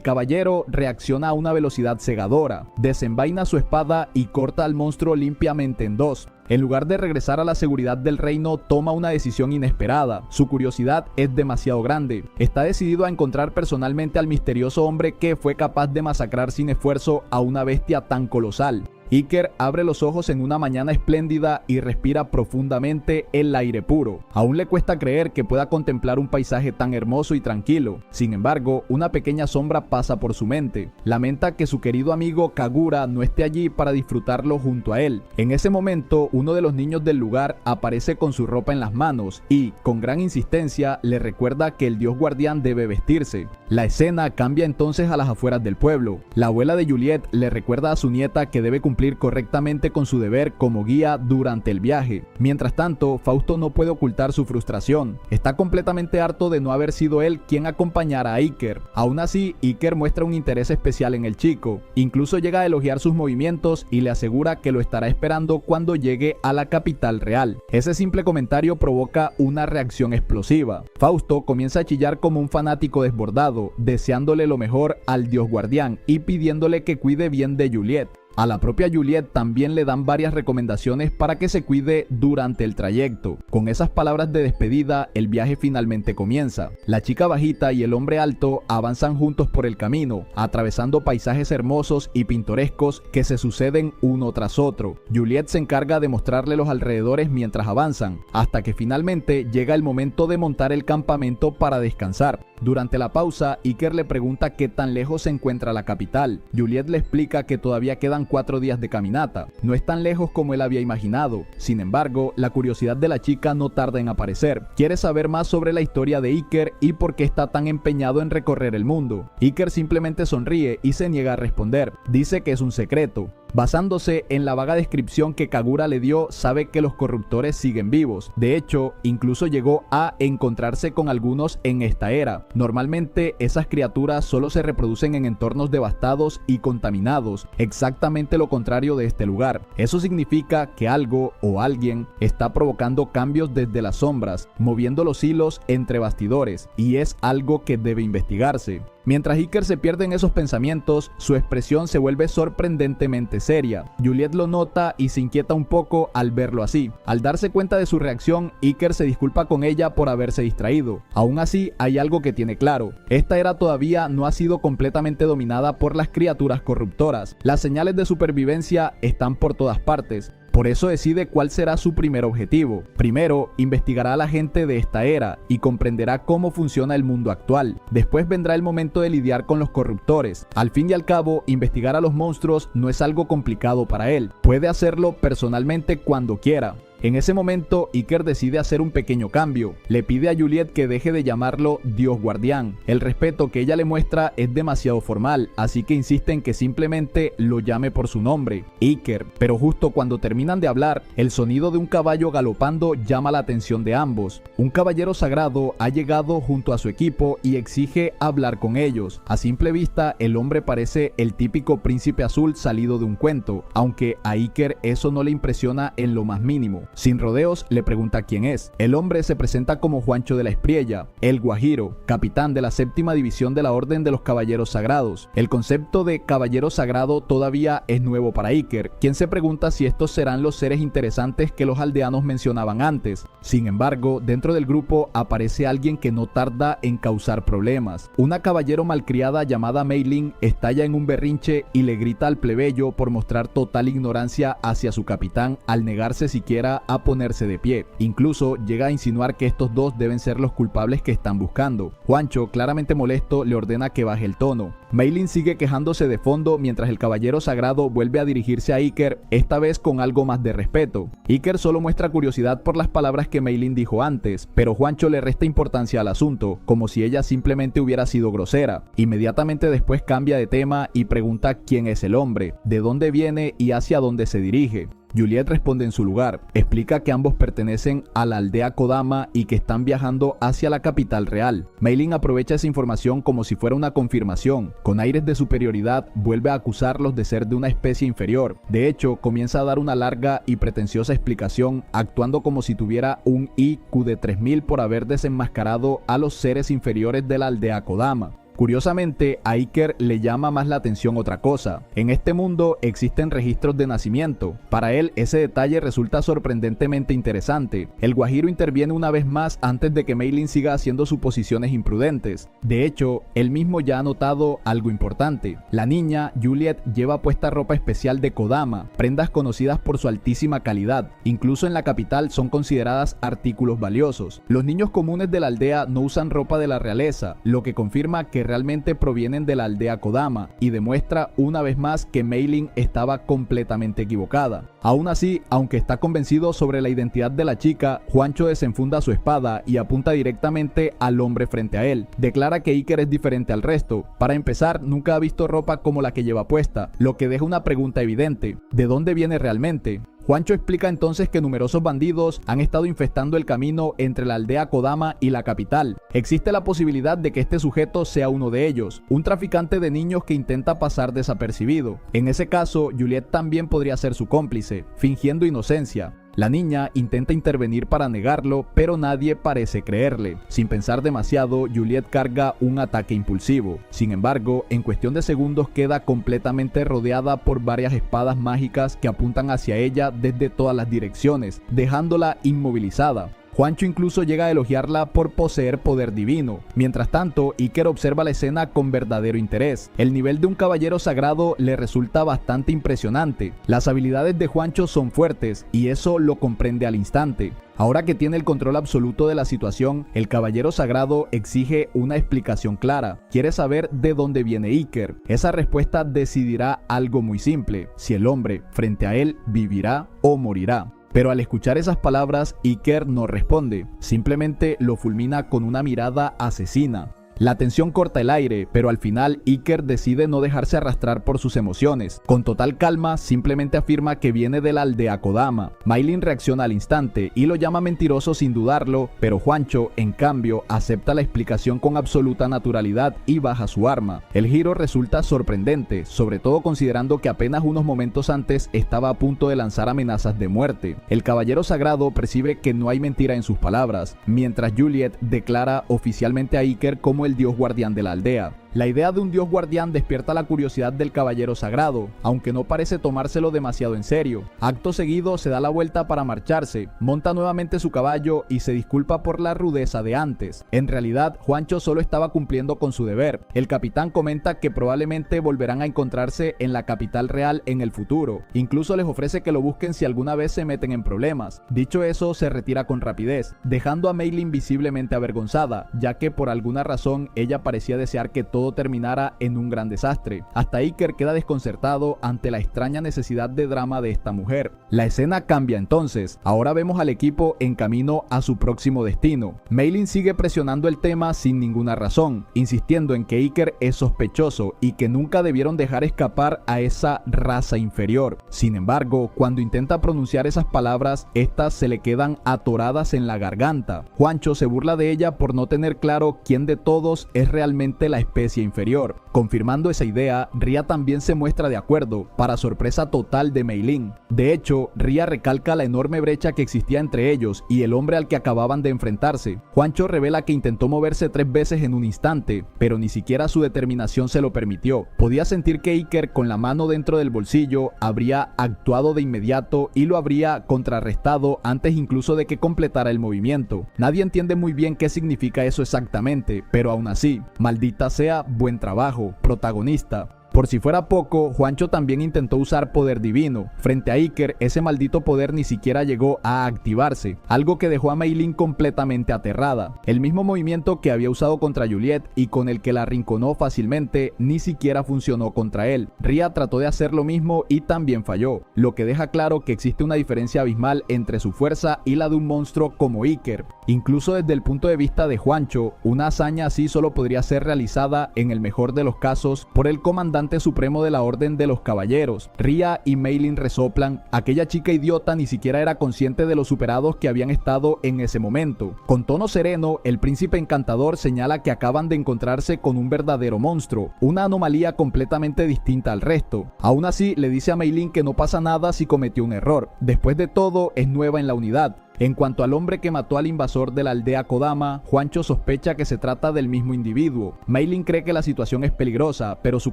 A: caballero reacciona a una velocidad cegadora, desenvaina su espada y corta al monstruo limpiamente en dos. En lugar de regresar a la seguridad del reino, toma una decisión inesperada. Su curiosidad es demasiado grande. Está decidido a encontrar personalmente al misterioso hombre que fue capaz de masacrar sin esfuerzo a una bestia tan colosal. Iker abre los ojos en una mañana espléndida y respira profundamente el aire puro. Aún le cuesta creer que pueda contemplar un paisaje tan hermoso y tranquilo. Sin embargo, una pequeña sombra pasa por su mente. Lamenta que su querido amigo Kagura no esté allí para disfrutarlo junto a él. En ese momento, uno de los niños del lugar aparece con su ropa en las manos y, con gran insistencia, le recuerda que el dios guardián debe vestirse. La escena cambia entonces a las afueras del pueblo. La abuela de Juliet le recuerda a su nieta que debe cumplir correctamente con su deber como guía durante el viaje. Mientras tanto, Fausto no puede ocultar su frustración. Está completamente harto de no haber sido él quien acompañara a Iker. Aún así, Iker muestra un interés especial en el chico. Incluso llega a elogiar sus movimientos y le asegura que lo estará esperando cuando llegue a la capital real. Ese simple comentario provoca una reacción explosiva. Fausto comienza a chillar como un fanático desbordado, deseándole lo mejor al dios guardián y pidiéndole que cuide bien de Juliet. A la propia Juliet también le dan varias recomendaciones para que se cuide durante el trayecto. Con esas palabras de despedida, el viaje finalmente comienza. La chica bajita y el hombre alto avanzan juntos por el camino, atravesando paisajes hermosos y pintorescos que se suceden uno tras otro. Juliet se encarga de mostrarle los alrededores mientras avanzan, hasta que finalmente llega el momento de montar el campamento para descansar. Durante la pausa, Iker le pregunta qué tan lejos se encuentra la capital. Juliet le explica que todavía quedan 4 días de caminata. No es tan lejos como él había imaginado. Sin embargo, la curiosidad de la chica no tarda en aparecer. Quiere saber más sobre la historia de Iker y por qué está tan empeñado en recorrer el mundo. Iker simplemente sonríe y se niega a responder. Dice que es un secreto. Basándose en la vaga descripción que Kagura le dio, sabe que los corruptores siguen vivos. De hecho, incluso llegó a encontrarse con algunos en esta era. Normalmente, esas criaturas solo se reproducen en entornos devastados y contaminados, exactamente lo contrario de este lugar. Eso significa que algo o alguien está provocando cambios desde las sombras, moviendo los hilos entre bastidores, y es algo que debe investigarse. Mientras Iker se pierde en esos pensamientos, su expresión se vuelve sorprendentemente seria. Juliet lo nota y se inquieta un poco al verlo así. Al darse cuenta de su reacción, Iker se disculpa con ella por haberse distraído. Aún así, hay algo que tiene claro. Esta era todavía no ha sido completamente dominada por las criaturas corruptoras. Las señales de supervivencia están por todas partes. Por eso decide cuál será su primer objetivo. Primero, investigará a la gente de esta era y comprenderá cómo funciona el mundo actual. Después vendrá el momento de lidiar con los corruptores. Al fin y al cabo, investigar a los monstruos no es algo complicado para él. Puede hacerlo personalmente cuando quiera. En ese momento, Iker decide hacer un pequeño cambio. Le pide a Juliet que deje de llamarlo Dios Guardián. El respeto que ella le muestra es demasiado formal, así que insiste en que simplemente lo llame por su nombre, Iker. Pero justo cuando terminan de hablar, el sonido de un caballo galopando llama la atención de ambos. Un caballero sagrado ha llegado junto a su equipo y exige hablar con ellos. A simple vista, el hombre parece el típico príncipe azul salido de un cuento, aunque a Iker eso no le impresiona en lo más mínimo. Sin rodeos, le pregunta quién es. El hombre se presenta como Juancho de la Espriella, el Guajiro, capitán de la 7ª división de la Orden de los Caballeros Sagrados. El concepto de caballero sagrado todavía es nuevo para Iker, quien se pregunta si estos serán los seres interesantes que los aldeanos mencionaban antes. Sin embargo, dentro del grupo aparece alguien que no tarda en causar problemas. Una caballero malcriada llamada Mei Ling estalla en un berrinche y le grita al plebeyo por mostrar total ignorancia hacia su capitán al negarse siquiera a ponerse de pie. Incluso llega a insinuar que estos dos deben ser los culpables que están buscando. Juancho, claramente molesto, le ordena que baje el tono. Mei Ling sigue quejándose de fondo mientras el caballero sagrado vuelve a dirigirse a Iker, esta vez con algo más de respeto. Iker solo muestra curiosidad por las palabras que Mei Ling dijo antes, pero Juancho le resta importancia al asunto, como si ella simplemente hubiera sido grosera. Inmediatamente después cambia de tema y pregunta quién es el hombre, de dónde viene y hacia dónde se dirige. Juliet responde en su lugar, explica que ambos pertenecen a la aldea Kodama y que están viajando hacia la capital real. Mei Ling aprovecha esa información como si fuera una confirmación. Con aires de superioridad, vuelve a acusarlos de ser de una especie inferior. De hecho, comienza a dar una larga y pretenciosa explicación, actuando como si tuviera un IQ de 3000 por haber desenmascarado a los seres inferiores de la aldea Kodama. Curiosamente, a Iker le llama más la atención otra cosa. En este mundo existen registros de nacimiento. Para él, ese detalle resulta sorprendentemente interesante. El Guajiro interviene una vez más antes de que Mei Ling siga haciendo suposiciones imprudentes. De hecho, él mismo ya ha notado algo importante. La niña, Juliet, lleva puesta ropa especial de Kodama, prendas conocidas por su altísima calidad. Incluso en la capital son consideradas artículos valiosos. Los niños comunes de la aldea no usan ropa de la realeza, lo que confirma que realmente provienen de la aldea Kodama y demuestra una vez más que Mei Ling estaba completamente equivocada. Aún así, aunque está convencido sobre la identidad de la chica, Juancho desenfunda su espada y apunta directamente al hombre frente a él. Declara que Iker es diferente al resto. Para empezar, nunca ha visto ropa como la que lleva puesta, lo que deja una pregunta evidente: ¿de dónde viene realmente? Juancho explica entonces que numerosos bandidos han estado infestando el camino entre la aldea Kodama y la capital. Existe la posibilidad de que este sujeto sea uno de ellos, un traficante de niños que intenta pasar desapercibido. En ese caso, Juliet también podría ser su cómplice, fingiendo inocencia. La niña intenta intervenir para negarlo, pero nadie parece creerle. Sin pensar demasiado, Juliet carga un ataque impulsivo. Sin embargo, en cuestión de segundos queda completamente rodeada por varias espadas mágicas que apuntan hacia ella desde todas las direcciones, dejándola inmovilizada. Juancho incluso llega a elogiarla por poseer poder divino. Mientras tanto, Iker observa la escena con verdadero interés. El nivel de un caballero sagrado le resulta bastante impresionante. Las habilidades de Juancho son fuertes y eso lo comprende al instante. Ahora que tiene el control absoluto de la situación, el caballero sagrado exige una explicación clara. Quiere saber de dónde viene Iker. Esa respuesta decidirá algo muy simple: si el hombre frente a él vivirá o morirá. Pero al escuchar esas palabras, Iker no responde, simplemente lo fulmina con una mirada asesina. La tensión corta el aire, pero al final Iker decide no dejarse arrastrar por sus emociones. Con total calma, simplemente afirma que viene de la aldea Kodama. Mei Ling reacciona al instante y lo llama mentiroso sin dudarlo, pero Juancho, en cambio, acepta la explicación con absoluta naturalidad y baja su arma. El giro resulta sorprendente, sobre todo considerando que apenas unos momentos antes estaba a punto de lanzar amenazas de muerte. El caballero sagrado percibe que no hay mentira en sus palabras, mientras Juliet declara oficialmente a Iker como el dios guardián de la aldea. La idea de un dios guardián despierta la curiosidad del caballero sagrado, aunque no parece tomárselo demasiado en serio. Acto seguido se da la vuelta para marcharse, monta nuevamente su caballo y se disculpa por la rudeza de antes. En realidad, Juancho solo estaba cumpliendo con su deber. El capitán comenta que probablemente volverán a encontrarse en la capital real en el futuro. Incluso les ofrece que lo busquen si alguna vez se meten en problemas. Dicho eso, se retira con rapidez, dejando a Mei Ling visiblemente avergonzada, ya que por alguna razón ella parecía desear que todo todo terminara en un gran desastre. Hasta Iker queda desconcertado ante la extraña necesidad de drama de esta mujer. La escena cambia entonces. Ahora vemos al equipo en camino a su próximo destino. Meilin sigue presionando el tema sin ninguna razón, insistiendo en que Iker es sospechoso y que nunca debieron dejar escapar a esa raza inferior. Sin embargo, cuando intenta pronunciar esas palabras, estas se le quedan atoradas en la garganta. Juancho se burla de ella por no tener claro quién de todos es realmente la especie inferior. Confirmando esa idea, Ria también se muestra de acuerdo, para sorpresa total de Meilin. De hecho, Ria recalca la enorme brecha que existía entre ellos y el hombre al que acababan de enfrentarse. Juancho revela que intentó moverse 3 veces en un instante, pero ni siquiera su determinación se lo permitió. Podía sentir que Iker, con la mano dentro del bolsillo, habría actuado de inmediato y lo habría contrarrestado antes incluso de que completara el movimiento. Nadie entiende muy bien qué significa eso exactamente, pero aún así, maldita sea, buen trabajo, protagonista. Por si fuera poco, Juancho también intentó usar poder divino. Frente a Iker, ese maldito poder ni siquiera llegó a activarse, algo que dejó a Meilin completamente aterrada. El mismo movimiento que había usado contra Juliet y con el que la arrinconó fácilmente, ni siquiera funcionó contra él. Ria trató de hacer lo mismo y también falló, lo que deja claro que existe una diferencia abismal entre su fuerza y la de un monstruo como Iker. Incluso desde el punto de vista de Juancho, una hazaña así solo podría ser realizada, en el mejor de los casos, por el comandante supremo de la Orden de los Caballeros. Ria y Meilin resoplan. Aquella chica idiota ni siquiera era consciente de lo superados que habían estado en ese momento. Con tono sereno, el príncipe encantador señala que acaban de encontrarse con un verdadero monstruo, una anomalía completamente distinta al resto. Aún así, le dice a Meilin que no pasa nada si cometió un error. Después de todo, es nueva en la unidad. En cuanto al hombre que mató al invasor de la aldea Kodama, Juancho sospecha que se trata del mismo individuo. Meilin cree que la situación es peligrosa, pero su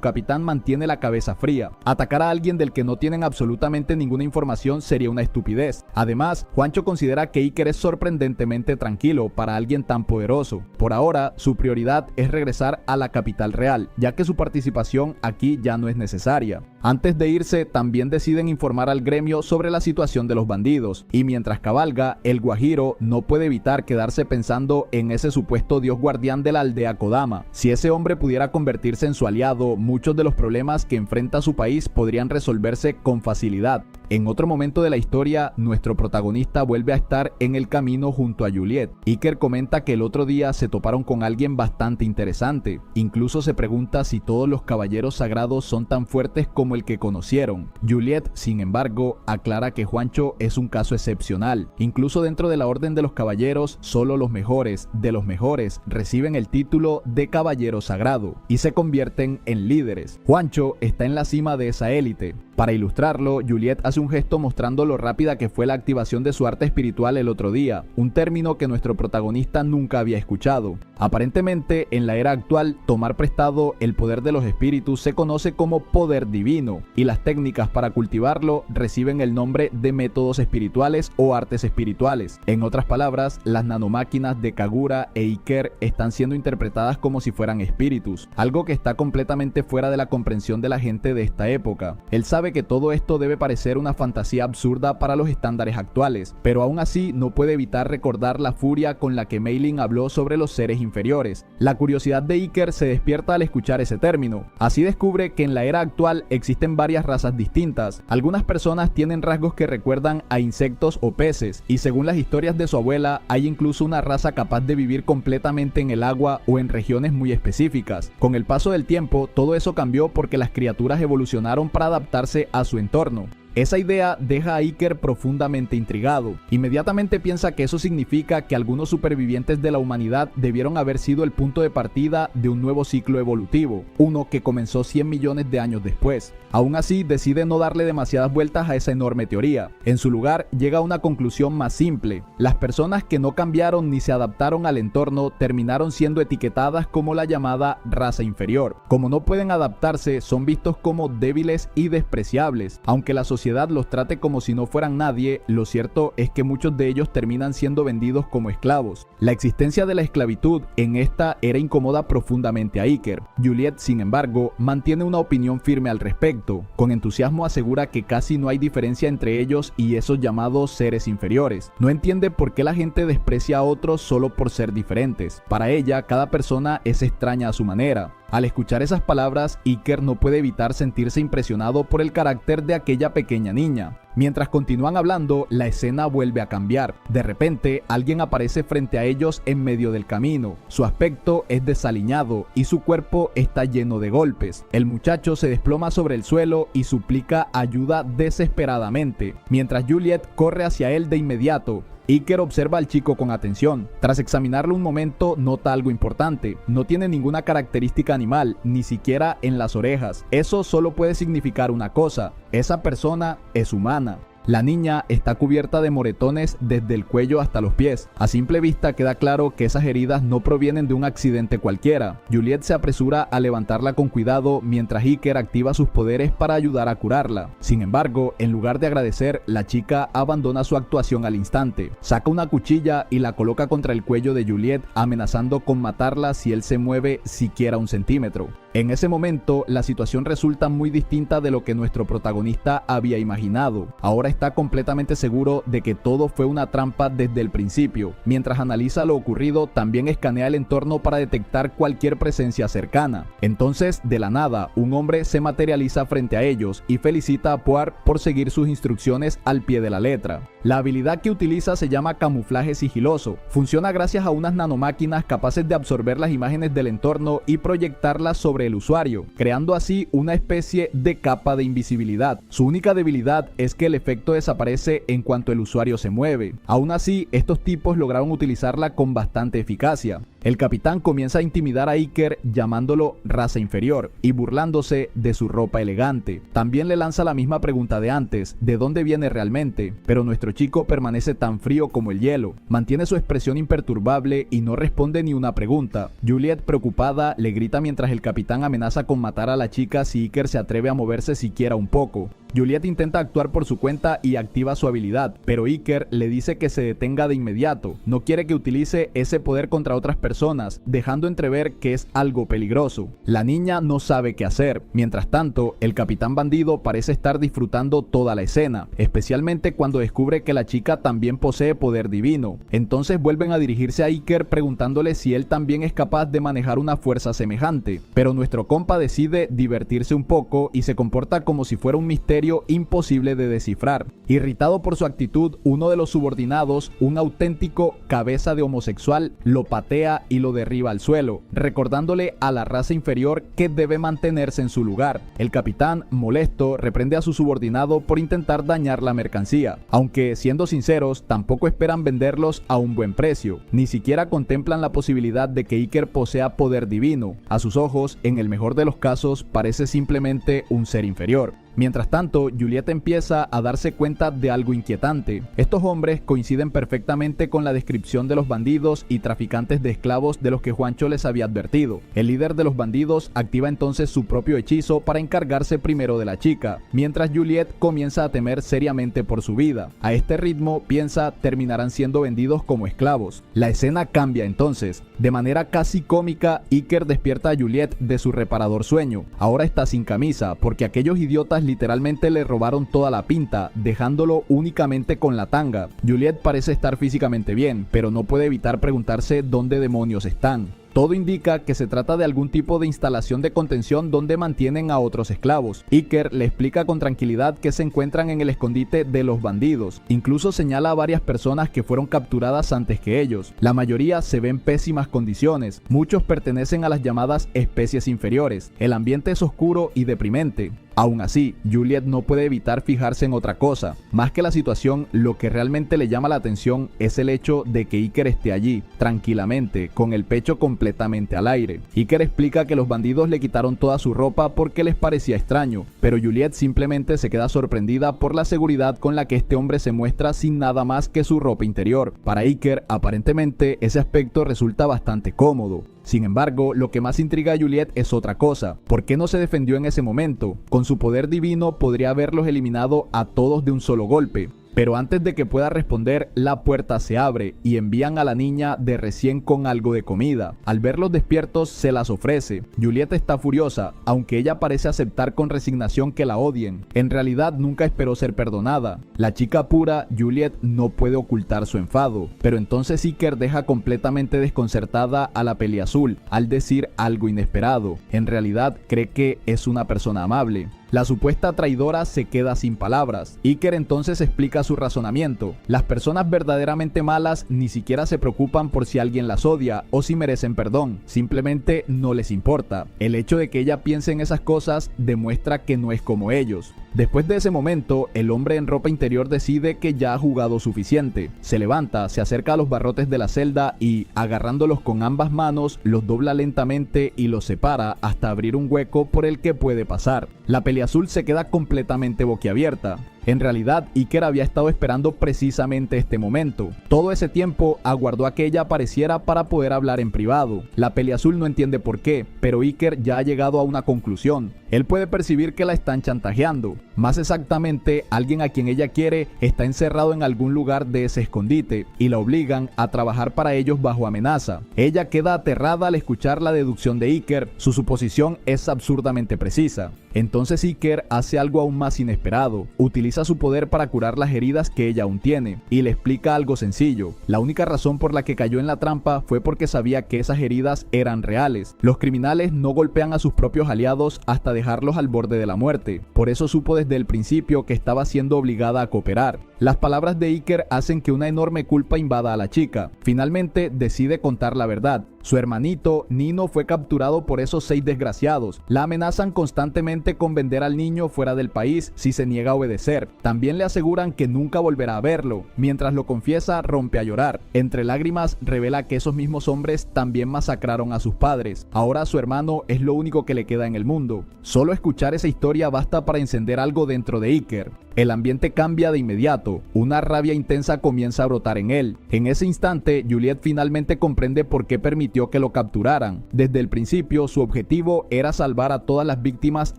A: capitán mantiene la cabeza fría. Atacar a alguien del que no tienen absolutamente ninguna información sería una estupidez. Además, Juancho considera que Iker es sorprendentemente tranquilo para alguien tan poderoso. Por ahora, su prioridad es regresar a la capital real, ya que su participación aquí ya no es necesaria. Antes de irse, también deciden informar al gremio sobre la situación de los bandidos, y mientras cabalga, el Guajiro no puede evitar quedarse pensando en ese supuesto dios guardián de la aldea Kodama. Si ese hombre pudiera convertirse en su aliado, muchos de los problemas que enfrenta su país podrían resolverse con facilidad. En otro momento de la historia, nuestro protagonista vuelve a estar en el camino junto a Juliet. Iker comenta que el otro día se toparon con alguien bastante interesante. Incluso se pregunta si todos los caballeros sagrados son tan fuertes como el que conocieron. Juliet, sin embargo, aclara que Juancho es un caso excepcional. Incluso dentro de la Orden de los Caballeros, solo los mejores de los mejores reciben el título de caballero sagrado y se convierten en líderes. Juancho está en la cima de esa élite. Para ilustrarlo, Juliet hace un gesto mostrando lo rápida que fue la activación de su arte espiritual el otro día, un término que nuestro protagonista nunca había escuchado. Aparentemente, en la era actual, tomar prestado el poder de los espíritus se conoce como poder divino, y las técnicas para cultivarlo reciben el nombre de métodos espirituales o artes espirituales. En otras palabras, las nanomáquinas de Kagura e Iker están siendo interpretadas como si fueran espíritus, algo que está completamente fuera de la comprensión de la gente de esta época. Él sabe que todo esto debe parecer una fantasía absurda para los estándares actuales, pero aún así no puede evitar recordar la furia con la que Meilin habló sobre los seres inferiores. La curiosidad de Iker se despierta al escuchar ese término. Así descubre que en la era actual existen varias razas distintas. Algunas personas tienen rasgos que recuerdan a insectos o peces, y según las historias de su abuela, hay incluso una raza capaz de vivir completamente en el agua o en regiones muy específicas. Con el paso del tiempo, todo eso cambió porque las criaturas evolucionaron para adaptarse a su entorno. Esa idea deja a Iker profundamente intrigado. Inmediatamente piensa que eso significa que algunos supervivientes de la humanidad debieron haber sido el punto de partida de un nuevo ciclo evolutivo, uno que comenzó 100 millones de años después. Aún así, decide no darle demasiadas vueltas a esa enorme teoría. En su lugar, llega a una conclusión más simple. Las personas que no cambiaron ni se adaptaron al entorno terminaron siendo etiquetadas como la llamada raza inferior. Como no pueden adaptarse, son vistos como débiles y despreciables. Aunque la sociedad los trate como si no fueran nadie, lo cierto es que muchos de ellos terminan siendo vendidos como esclavos. La existencia de la esclavitud en esta era incomoda profundamente a Iker. Juliet, sin embargo, mantiene una opinión firme al respecto. Con entusiasmo asegura que casi no hay diferencia entre ellos y esos llamados seres inferiores. No entiende por qué la gente desprecia a otros solo por ser diferentes. Para ella, cada persona es extraña a su manera. Al escuchar esas palabras, Iker no puede evitar sentirse impresionado por el carácter de aquella pequeña niña. Mientras continúan hablando, la escena vuelve a cambiar. De repente, alguien aparece frente a ellos en medio del camino. Su aspecto es desaliñado y su cuerpo está lleno de golpes. El muchacho se desploma sobre el suelo y suplica ayuda desesperadamente, mientras Juliet corre hacia él de inmediato. Iker observa al chico con atención. Tras examinarlo un momento, nota algo importante. No tiene ninguna característica animal, ni siquiera en las orejas. Eso solo puede significar una cosa: esa persona es humana. La niña está cubierta de moretones desde el cuello hasta los pies. A simple vista queda claro que esas heridas no provienen de un accidente cualquiera. Juliet se apresura a levantarla con cuidado mientras Iker activa sus poderes para ayudar a curarla. Sin embargo, en lugar de agradecer, la chica abandona su actuación al instante. Saca una cuchilla y la coloca contra el cuello de Juliet, amenazando con matarla si él se mueve siquiera un centímetro. En ese momento, la situación resulta muy distinta de lo que nuestro protagonista había imaginado. Ahora está completamente seguro de que todo fue una trampa desde el principio. Mientras analiza lo ocurrido, también escanea el entorno para detectar cualquier presencia cercana. Entonces, de la nada, un hombre se materializa frente a ellos y felicita a Poirot por seguir sus instrucciones al pie de la letra. La habilidad que utiliza se llama camuflaje sigiloso. Funciona gracias a unas nanomáquinas capaces de absorber las imágenes del entorno y proyectarlas sobre el usuario, creando así una especie de capa de invisibilidad. Su única debilidad es que el efecto desaparece en cuanto el usuario se mueve. Aún así, estos tipos lograron utilizarla con bastante eficacia. El capitán comienza a intimidar a Iker llamándolo raza inferior y burlándose de su ropa elegante. También le lanza la misma pregunta de antes: ¿de dónde viene realmente? Pero nuestro chico permanece tan frío como el hielo. Mantiene su expresión imperturbable y no responde ni una pregunta. Juliet, preocupada, le grita mientras el capitán amenaza con matar a la chica si Iker se atreve a moverse siquiera un poco. Juliet intenta actuar por su cuenta y activa su habilidad, pero Iker le dice que se detenga de inmediato. No quiere que utilice ese poder contra otras personas, dejando entrever que es algo peligroso. La niña no sabe qué hacer. Mientras tanto, el capitán bandido parece estar disfrutando toda la escena, especialmente cuando descubre que la chica también posee poder divino. Entonces vuelven a dirigirse a Iker preguntándole si él también es capaz de manejar una fuerza semejante, pero nuestro compa decide divertirse un poco y se comporta como si fuera un misterio imposible de descifrar. Irritado por su actitud, uno de los subordinados, un auténtico cabeza de homosexual, lo patea y lo derriba al suelo, recordándole a la raza inferior que debe mantenerse en su lugar. El capitán, molesto, reprende a su subordinado por intentar dañar la mercancía, aunque siendo sinceros, tampoco esperan venderlos a un buen precio. Ni siquiera contemplan la posibilidad de que Iker posea poder divino. A sus ojos, en el mejor de los casos, parece simplemente un ser inferior. Mientras tanto, Juliet empieza a darse cuenta de algo inquietante. Estos hombres coinciden perfectamente con la descripción de los bandidos y traficantes de esclavos de los que Juancho les había advertido. El líder de los bandidos activa entonces su propio hechizo para encargarse primero de la chica, mientras Juliet comienza a temer seriamente por su vida. A este ritmo, piensa, terminarán siendo vendidos como esclavos. La escena cambia entonces. De manera casi cómica, Iker despierta a Juliet de su reparador sueño. Ahora está sin camisa, porque aquellos idiotas literalmente le robaron toda la pinta, dejándolo únicamente con la tanga. Juliet parece estar físicamente bien, pero no puede evitar preguntarse dónde demonios están. Todo indica que se trata de algún tipo de instalación de contención donde mantienen a otros esclavos. Iker le explica con tranquilidad que se encuentran en el escondite de los bandidos. Incluso señala a varias personas que fueron capturadas antes que ellos. La mayoría se ve en pésimas condiciones. Muchos pertenecen a las llamadas especies inferiores. El ambiente es oscuro y deprimente. Aún así, Juliet no puede evitar fijarse en otra cosa. Más que la situación, lo que realmente le llama la atención es el hecho de que Iker esté allí, tranquilamente, con el pecho completamente al aire. Iker explica que los bandidos le quitaron toda su ropa porque les parecía extraño, pero Juliet simplemente se queda sorprendida por la seguridad con la que este hombre se muestra sin nada más que su ropa interior. Para Iker, aparentemente, ese aspecto resulta bastante cómodo. Sin embargo, lo que más intriga a Juliet es otra cosa. ¿Por qué no se defendió en ese momento? Con su poder divino podría haberlos eliminado a todos de un solo golpe. Pero antes de que pueda responder, la puerta se abre y envían a la niña de recién con algo de comida. Al verlos despiertos, se las ofrece. Juliet está furiosa, aunque ella parece aceptar con resignación que la odien. En realidad nunca esperó ser perdonada. La chica pura, Juliet, no puede ocultar su enfado, pero entonces Iker deja completamente desconcertada a la peliazul al decir algo inesperado. En realidad cree que es una persona amable. La supuesta traidora se queda sin palabras. Iker entonces explica su razonamiento. Las personas verdaderamente malas ni siquiera se preocupan por si alguien las odia o si merecen perdón. Simplemente no les importa. El hecho de que ella piense en esas cosas demuestra que no es como ellos. Después de ese momento, el hombre en ropa interior decide que ya ha jugado suficiente. Se levanta, se acerca a los barrotes de la celda y, agarrándolos con ambas manos, los dobla lentamente y los separa hasta abrir un hueco por el que puede pasar. La peliazul se queda completamente boquiabierta. En realidad, Iker había estado esperando precisamente este momento. Todo ese tiempo aguardó a que ella apareciera para poder hablar en privado. La peliazul no entiende por qué, pero Iker ya ha llegado a una conclusión. Él puede percibir que la están chantajeando. Más exactamente, alguien a quien ella quiere está encerrado en algún lugar de ese escondite y la obligan a trabajar para ellos bajo amenaza. Ella queda aterrada al escuchar la deducción de Iker. Su suposición es absurdamente precisa. Entonces Iker hace algo aún más inesperado. Utiliza su poder para curar las heridas que ella aún tiene y le explica algo sencillo. La única razón por la que cayó en la trampa fue porque sabía que esas heridas eran reales. Los criminales no golpean a sus propios aliados hasta dejarlos al borde de la muerte. Por eso supo desde el principio que estaba siendo obligada a cooperar. Las palabras de Iker hacen que una enorme culpa invada a la chica. Finalmente decide contar la verdad. Su hermanito, Nino, fue capturado por esos 6 desgraciados. La amenazan constantemente con vender al niño fuera del país si se niega a obedecer. También le aseguran que nunca volverá a verlo. Mientras lo confiesa, rompe a llorar. Entre lágrimas, revela que esos mismos hombres también masacraron a sus padres. Ahora su hermano es lo único que le queda en el mundo. Solo escuchar esa historia basta para encender algo dentro de Iker. El ambiente cambia de inmediato. Una rabia intensa comienza a brotar en él. En ese instante, Juliet finalmente comprende por qué permitió que lo capturaran. Desde el principio, su objetivo era salvar a todas las víctimas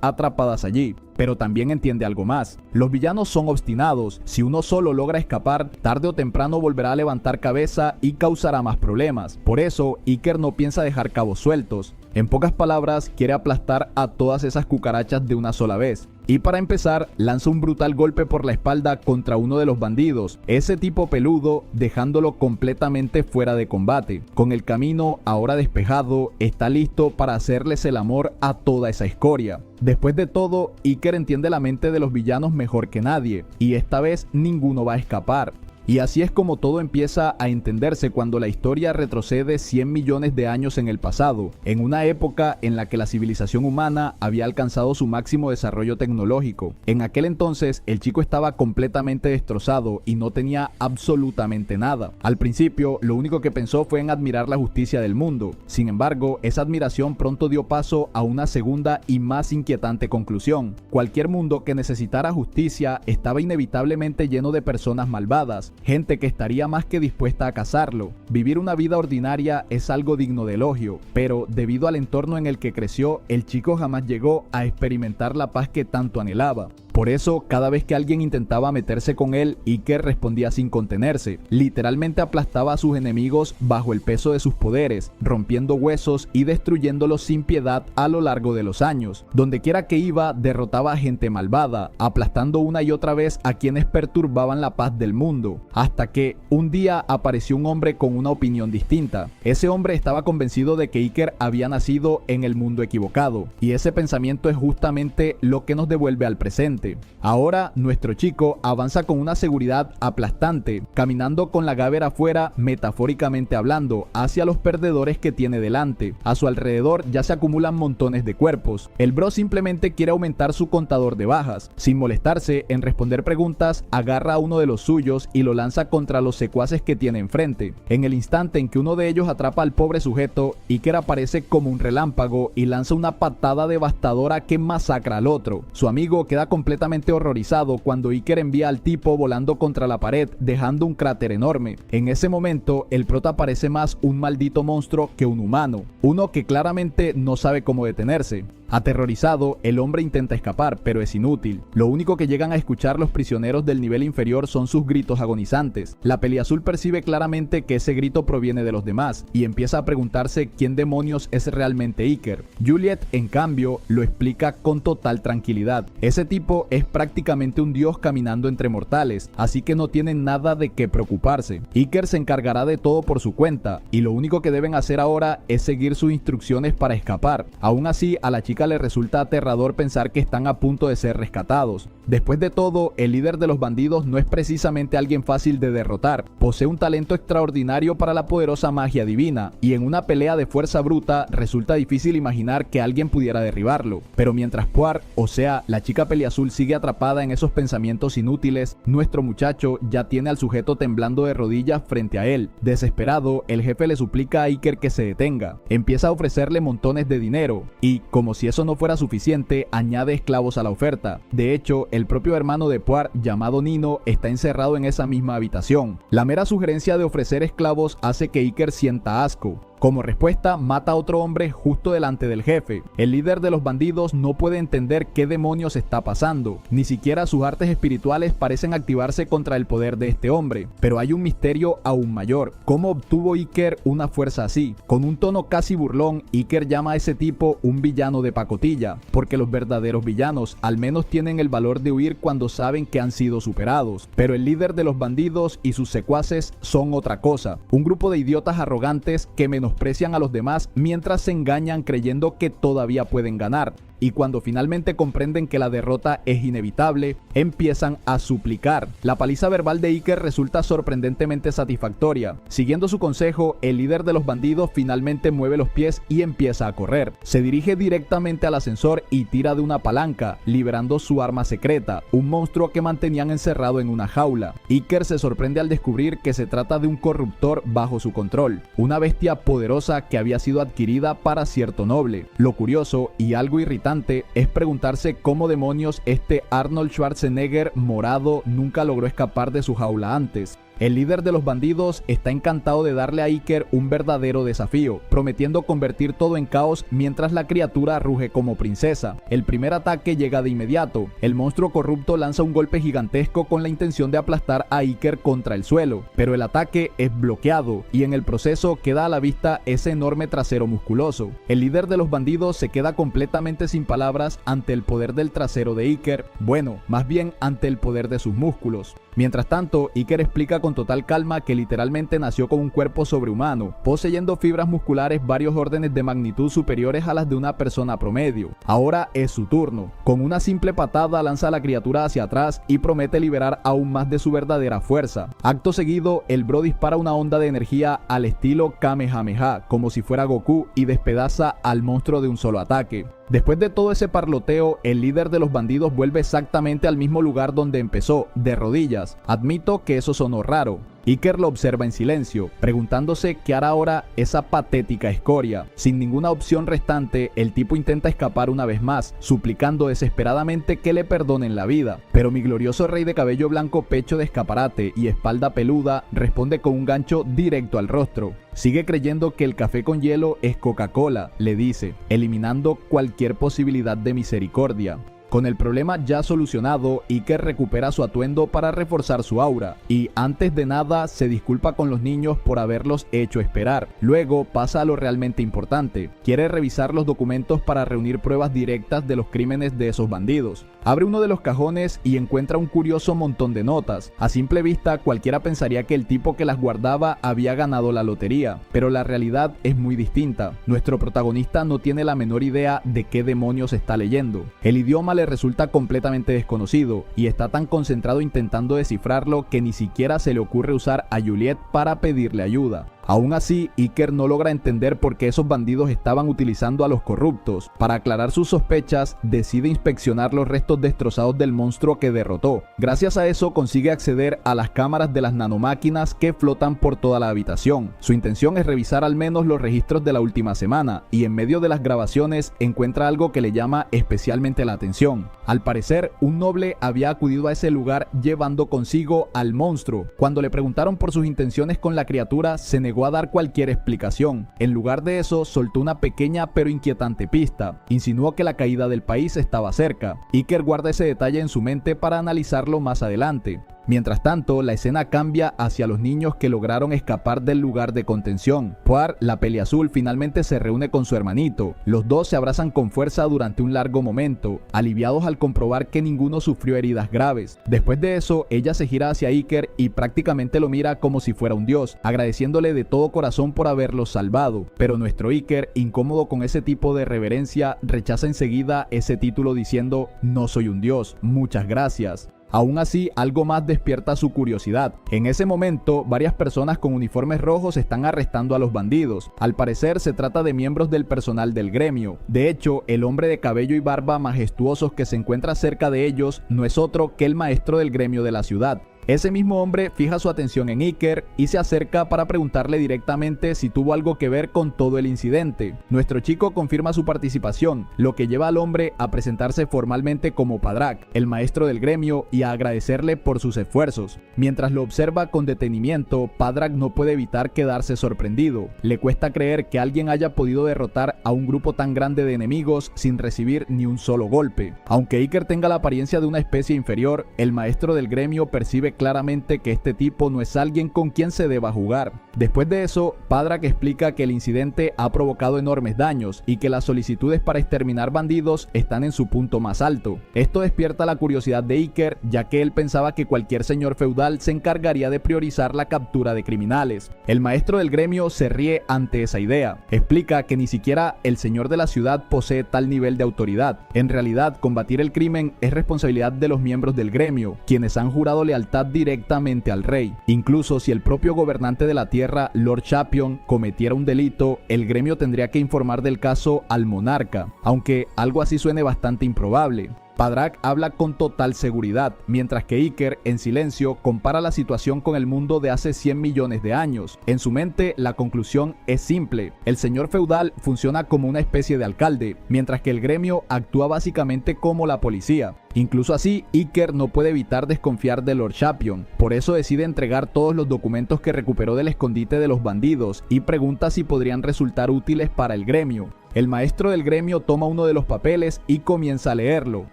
A: atrapadas allí. Pero también entiende algo más. Los villanos son obstinados. Si uno solo logra escapar, tarde o temprano volverá a levantar cabeza y causará más problemas. Por eso, Iker no piensa dejar cabos sueltos. En pocas palabras, quiere aplastar a todas esas cucarachas de una sola vez. Y para empezar, lanza un brutal golpe por la espalda contra uno de los bandidos, ese tipo peludo, dejándolo completamente fuera de combate. Con el camino ahora despejado, está listo para hacerles el amor a toda esa escoria. Después de todo, Iker entiende la mente de los villanos mejor que nadie, y esta vez ninguno va a escapar. Y así es como todo empieza a entenderse cuando la historia retrocede 100 millones de años en el pasado, en una época en la que la civilización humana había alcanzado su máximo desarrollo tecnológico. En aquel entonces, el chico estaba completamente destrozado y no tenía absolutamente nada. Al principio, lo único que pensó fue en admirar la justicia del mundo. Sin embargo, esa admiración pronto dio paso a una segunda y más inquietante conclusión. Cualquier mundo que necesitara justicia estaba inevitablemente lleno de personas malvadas, gente que estaría más que dispuesta a cazarlo. Vivir una vida ordinaria es algo digno de elogio, pero debido al entorno en el que creció, el chico jamás llegó a experimentar la paz que tanto anhelaba. Por eso, cada vez que alguien intentaba meterse con él, Iker respondía sin contenerse. Literalmente aplastaba a sus enemigos bajo el peso de sus poderes, rompiendo huesos y destruyéndolos sin piedad a lo largo de los años. Donde quiera que iba, derrotaba a gente malvada, aplastando una y otra vez a quienes perturbaban la paz del mundo. Hasta que, un día apareció un hombre con una opinión distinta. Ese hombre estaba convencido de que Iker había nacido en el mundo equivocado, y ese pensamiento es justamente lo que nos devuelve al presente. Ahora, nuestro chico avanza con una seguridad aplastante, caminando con la gávera afuera, metafóricamente hablando, hacia los perdedores que tiene delante. A su alrededor ya se acumulan montones de cuerpos. El bro simplemente quiere aumentar su contador de bajas. Sin molestarse en responder preguntas, agarra a uno de los suyos y lo lanza contra los secuaces que tiene enfrente. En el instante en que uno de ellos atrapa al pobre sujeto, Iker aparece como un relámpago y lanza una patada devastadora que masacra al otro. Su amigo queda completamente horrorizado cuando Iker envía al tipo volando contra la pared, dejando un cráter enorme. En ese momento, el prota parece más un maldito monstruo que un humano, uno que claramente no sabe cómo detenerse. Aterrorizado, el hombre intenta escapar, pero es inútil. Lo único que llegan a escuchar los prisioneros del nivel inferior son sus gritos agonizantes. La Peliazul percibe claramente que ese grito proviene de los demás y empieza a preguntarse quién demonios es realmente Iker. Juliet, en cambio, lo explica con total tranquilidad. Ese tipo es prácticamente un dios caminando entre mortales, así que no tienen nada de qué preocuparse. Iker se encargará de todo por su cuenta y lo único que deben hacer ahora es seguir sus instrucciones para escapar. Aún así, a la chica le resulta aterrador pensar que están a punto de ser rescatados. Después de todo, el líder de los bandidos no es precisamente alguien fácil de derrotar. Posee un talento extraordinario para la poderosa magia divina, y en una pelea de fuerza bruta resulta difícil imaginar que alguien pudiera derribarlo. Pero mientras Puar, o sea, la chica Peliazul, sigue atrapada en esos pensamientos inútiles, nuestro muchacho ya tiene al sujeto temblando de rodillas frente a él. Desesperado, el jefe le suplica a Iker que se detenga. Empieza a ofrecerle montones de dinero, y, como si eso no fuera suficiente, añade esclavos a la oferta. De hecho, el propio hermano de Puar, llamado Nino, está encerrado en esa misma habitación. La mera sugerencia de ofrecer esclavos hace que Iker sienta asco. Como respuesta, mata a otro hombre justo delante del jefe. El líder de los bandidos no puede entender qué demonios está pasando. Ni siquiera sus artes espirituales parecen activarse contra el poder de este hombre. Pero hay un misterio aún mayor. ¿Cómo obtuvo Iker una fuerza así? Con un tono casi burlón, Iker llama a ese tipo un villano de pacotilla, porque los verdaderos villanos al menos tienen el valor de huir cuando saben que han sido superados. Pero el líder de los bandidos y sus secuaces son otra cosa. Un grupo de idiotas arrogantes que menosprecian a los demás mientras se engañan creyendo que todavía pueden ganar. Y cuando finalmente comprenden que la derrota es inevitable, empiezan a suplicar. La paliza verbal de Iker resulta sorprendentemente satisfactoria. Siguiendo su consejo, el líder de los bandidos finalmente mueve los pies y empieza a correr. Se dirige directamente al ascensor y tira de una palanca, liberando su arma secreta, un monstruo que mantenían encerrado en una jaula. Iker se sorprende al descubrir que se trata de un corruptor bajo su control, una bestia poderosa que había sido adquirida para cierto noble. Lo curioso y algo irritante es preguntarse cómo demonios este Arnold Schwarzenegger morado nunca logró escapar de su jaula antes. El líder de los bandidos está encantado de darle a Iker un verdadero desafío, prometiendo convertir todo en caos mientras la criatura ruge como princesa. El primer ataque llega de inmediato. El monstruo corrupto lanza un golpe gigantesco con la intención de aplastar a Iker contra el suelo, pero el ataque es bloqueado y en el proceso queda a la vista ese enorme trasero musculoso. El líder de los bandidos se queda completamente sin palabras ante el poder del trasero de Iker, bueno, más bien ante el poder de sus músculos. Mientras tanto, Iker explica con total calma que literalmente nació con un cuerpo sobrehumano, poseyendo fibras musculares varios órdenes de magnitud superiores a las de una persona promedio. Ahora es su turno. Con una simple patada lanza a la criatura hacia atrás y promete liberar aún más de su verdadera fuerza. Acto seguido, el bro dispara una onda de energía al estilo Kamehameha, como si fuera Goku, y despedaza al monstruo de un solo ataque. Después de todo ese parloteo, el líder de los bandidos vuelve exactamente al mismo lugar donde empezó, de rodillas. Admito que eso sonó raro. Iker lo observa en silencio, preguntándose qué hará ahora esa patética escoria. Sin ninguna opción restante, el tipo intenta escapar una vez más, suplicando desesperadamente que le perdonen la vida. Pero mi glorioso rey de cabello blanco, pecho de escaparate y espalda peluda responde con un gancho directo al rostro. Sigue creyendo que el café con hielo es Coca-Cola, le dice, eliminando cualquier posibilidad de misericordia. Con el problema ya solucionado, Iker recupera su atuendo para reforzar su aura y, antes de nada, se disculpa con los niños por haberlos hecho esperar. Luego pasa a lo realmente importante. Quiere revisar los documentos para reunir pruebas directas de los crímenes de esos bandidos. Abre uno de los cajones y encuentra un curioso montón de notas. A simple vista, cualquiera pensaría que el tipo que las guardaba había ganado la lotería, pero la realidad es muy distinta. Nuestro protagonista no tiene la menor idea de qué demonios está leyendo. El idioma le resulta completamente desconocido y está tan concentrado intentando descifrarlo que ni siquiera se le ocurre usar a Juliet para pedirle ayuda. Aún así, Iker no logra entender por qué esos bandidos estaban utilizando a los corruptos. Para aclarar sus sospechas, decide inspeccionar los restos destrozados del monstruo que derrotó. Gracias a eso consigue acceder a las cámaras de las nanomáquinas que flotan por toda la habitación. Su intención es revisar al menos los registros de la última semana, y en medio de las grabaciones encuentra algo que le llama especialmente la atención. Al parecer, un noble había acudido a ese lugar llevando consigo al monstruo. Cuando le preguntaron por sus intenciones con la criatura, se negó negó a dar cualquier explicación. En lugar de eso, soltó una pequeña pero inquietante pista. Insinuó que la caída del país estaba cerca. Iker guarda ese detalle en su mente para analizarlo más adelante. Mientras tanto, la escena cambia hacia los niños que lograron escapar del lugar de contención. Poir, la peliazul, finalmente se reúne con su hermanito. Los dos se abrazan con fuerza durante un largo momento, aliviados al comprobar que ninguno sufrió heridas graves. Después de eso, ella se gira hacia Iker y prácticamente lo mira como si fuera un dios, agradeciéndole de todo corazón por haberlos salvado. Pero nuestro Iker, incómodo con ese tipo de reverencia, rechaza enseguida ese título diciendo: "No soy un dios, muchas gracias". Aún así, algo más despierta su curiosidad. En ese momento, varias personas con uniformes rojos están arrestando a los bandidos. Al parecer, se trata de miembros del personal del gremio. De hecho, el hombre de cabello y barba majestuosos que se encuentra cerca de ellos no es otro que el maestro del gremio de la ciudad. Ese mismo hombre fija su atención en Iker y se acerca para preguntarle directamente si tuvo algo que ver con todo el incidente. Nuestro chico confirma su participación, lo que lleva al hombre a presentarse formalmente como Padrak, el maestro del gremio, y a agradecerle por sus esfuerzos. Mientras lo observa con detenimiento, Padrak no puede evitar quedarse sorprendido. Le cuesta creer que alguien haya podido derrotar a un grupo tan grande de enemigos sin recibir ni un solo golpe. Aunque Iker tenga la apariencia de una especie inferior, el maestro del gremio percibe claramente que este tipo no es alguien con quien se deba jugar. Después de eso, Padrak explica que el incidente ha provocado enormes daños y que las solicitudes para exterminar bandidos están en su punto más alto. Esto despierta la curiosidad de Iker, ya que él pensaba que cualquier señor feudal se encargaría de priorizar la captura de criminales. El maestro del gremio se ríe ante esa idea. Explica que ni siquiera el señor de la ciudad posee tal nivel de autoridad. En realidad, combatir el crimen es responsabilidad de los miembros del gremio, quienes han jurado lealtad directamente al rey. Incluso si el propio gobernante de la tierra, Lord Champion, cometiera un delito, el gremio tendría que informar del caso al monarca, aunque algo así suene bastante improbable. Padrak habla con total seguridad, mientras que Iker, en silencio, compara la situación con el mundo de hace 100 millones de años. En su mente, la conclusión es simple. El señor feudal funciona como una especie de alcalde, mientras que el gremio actúa básicamente como la policía. Incluso así, Iker no puede evitar desconfiar de Lord Champion. Por eso decide entregar todos los documentos que recuperó del escondite de los bandidos y pregunta si podrían resultar útiles para el gremio. El maestro del gremio toma uno de los papeles y comienza a leerlo.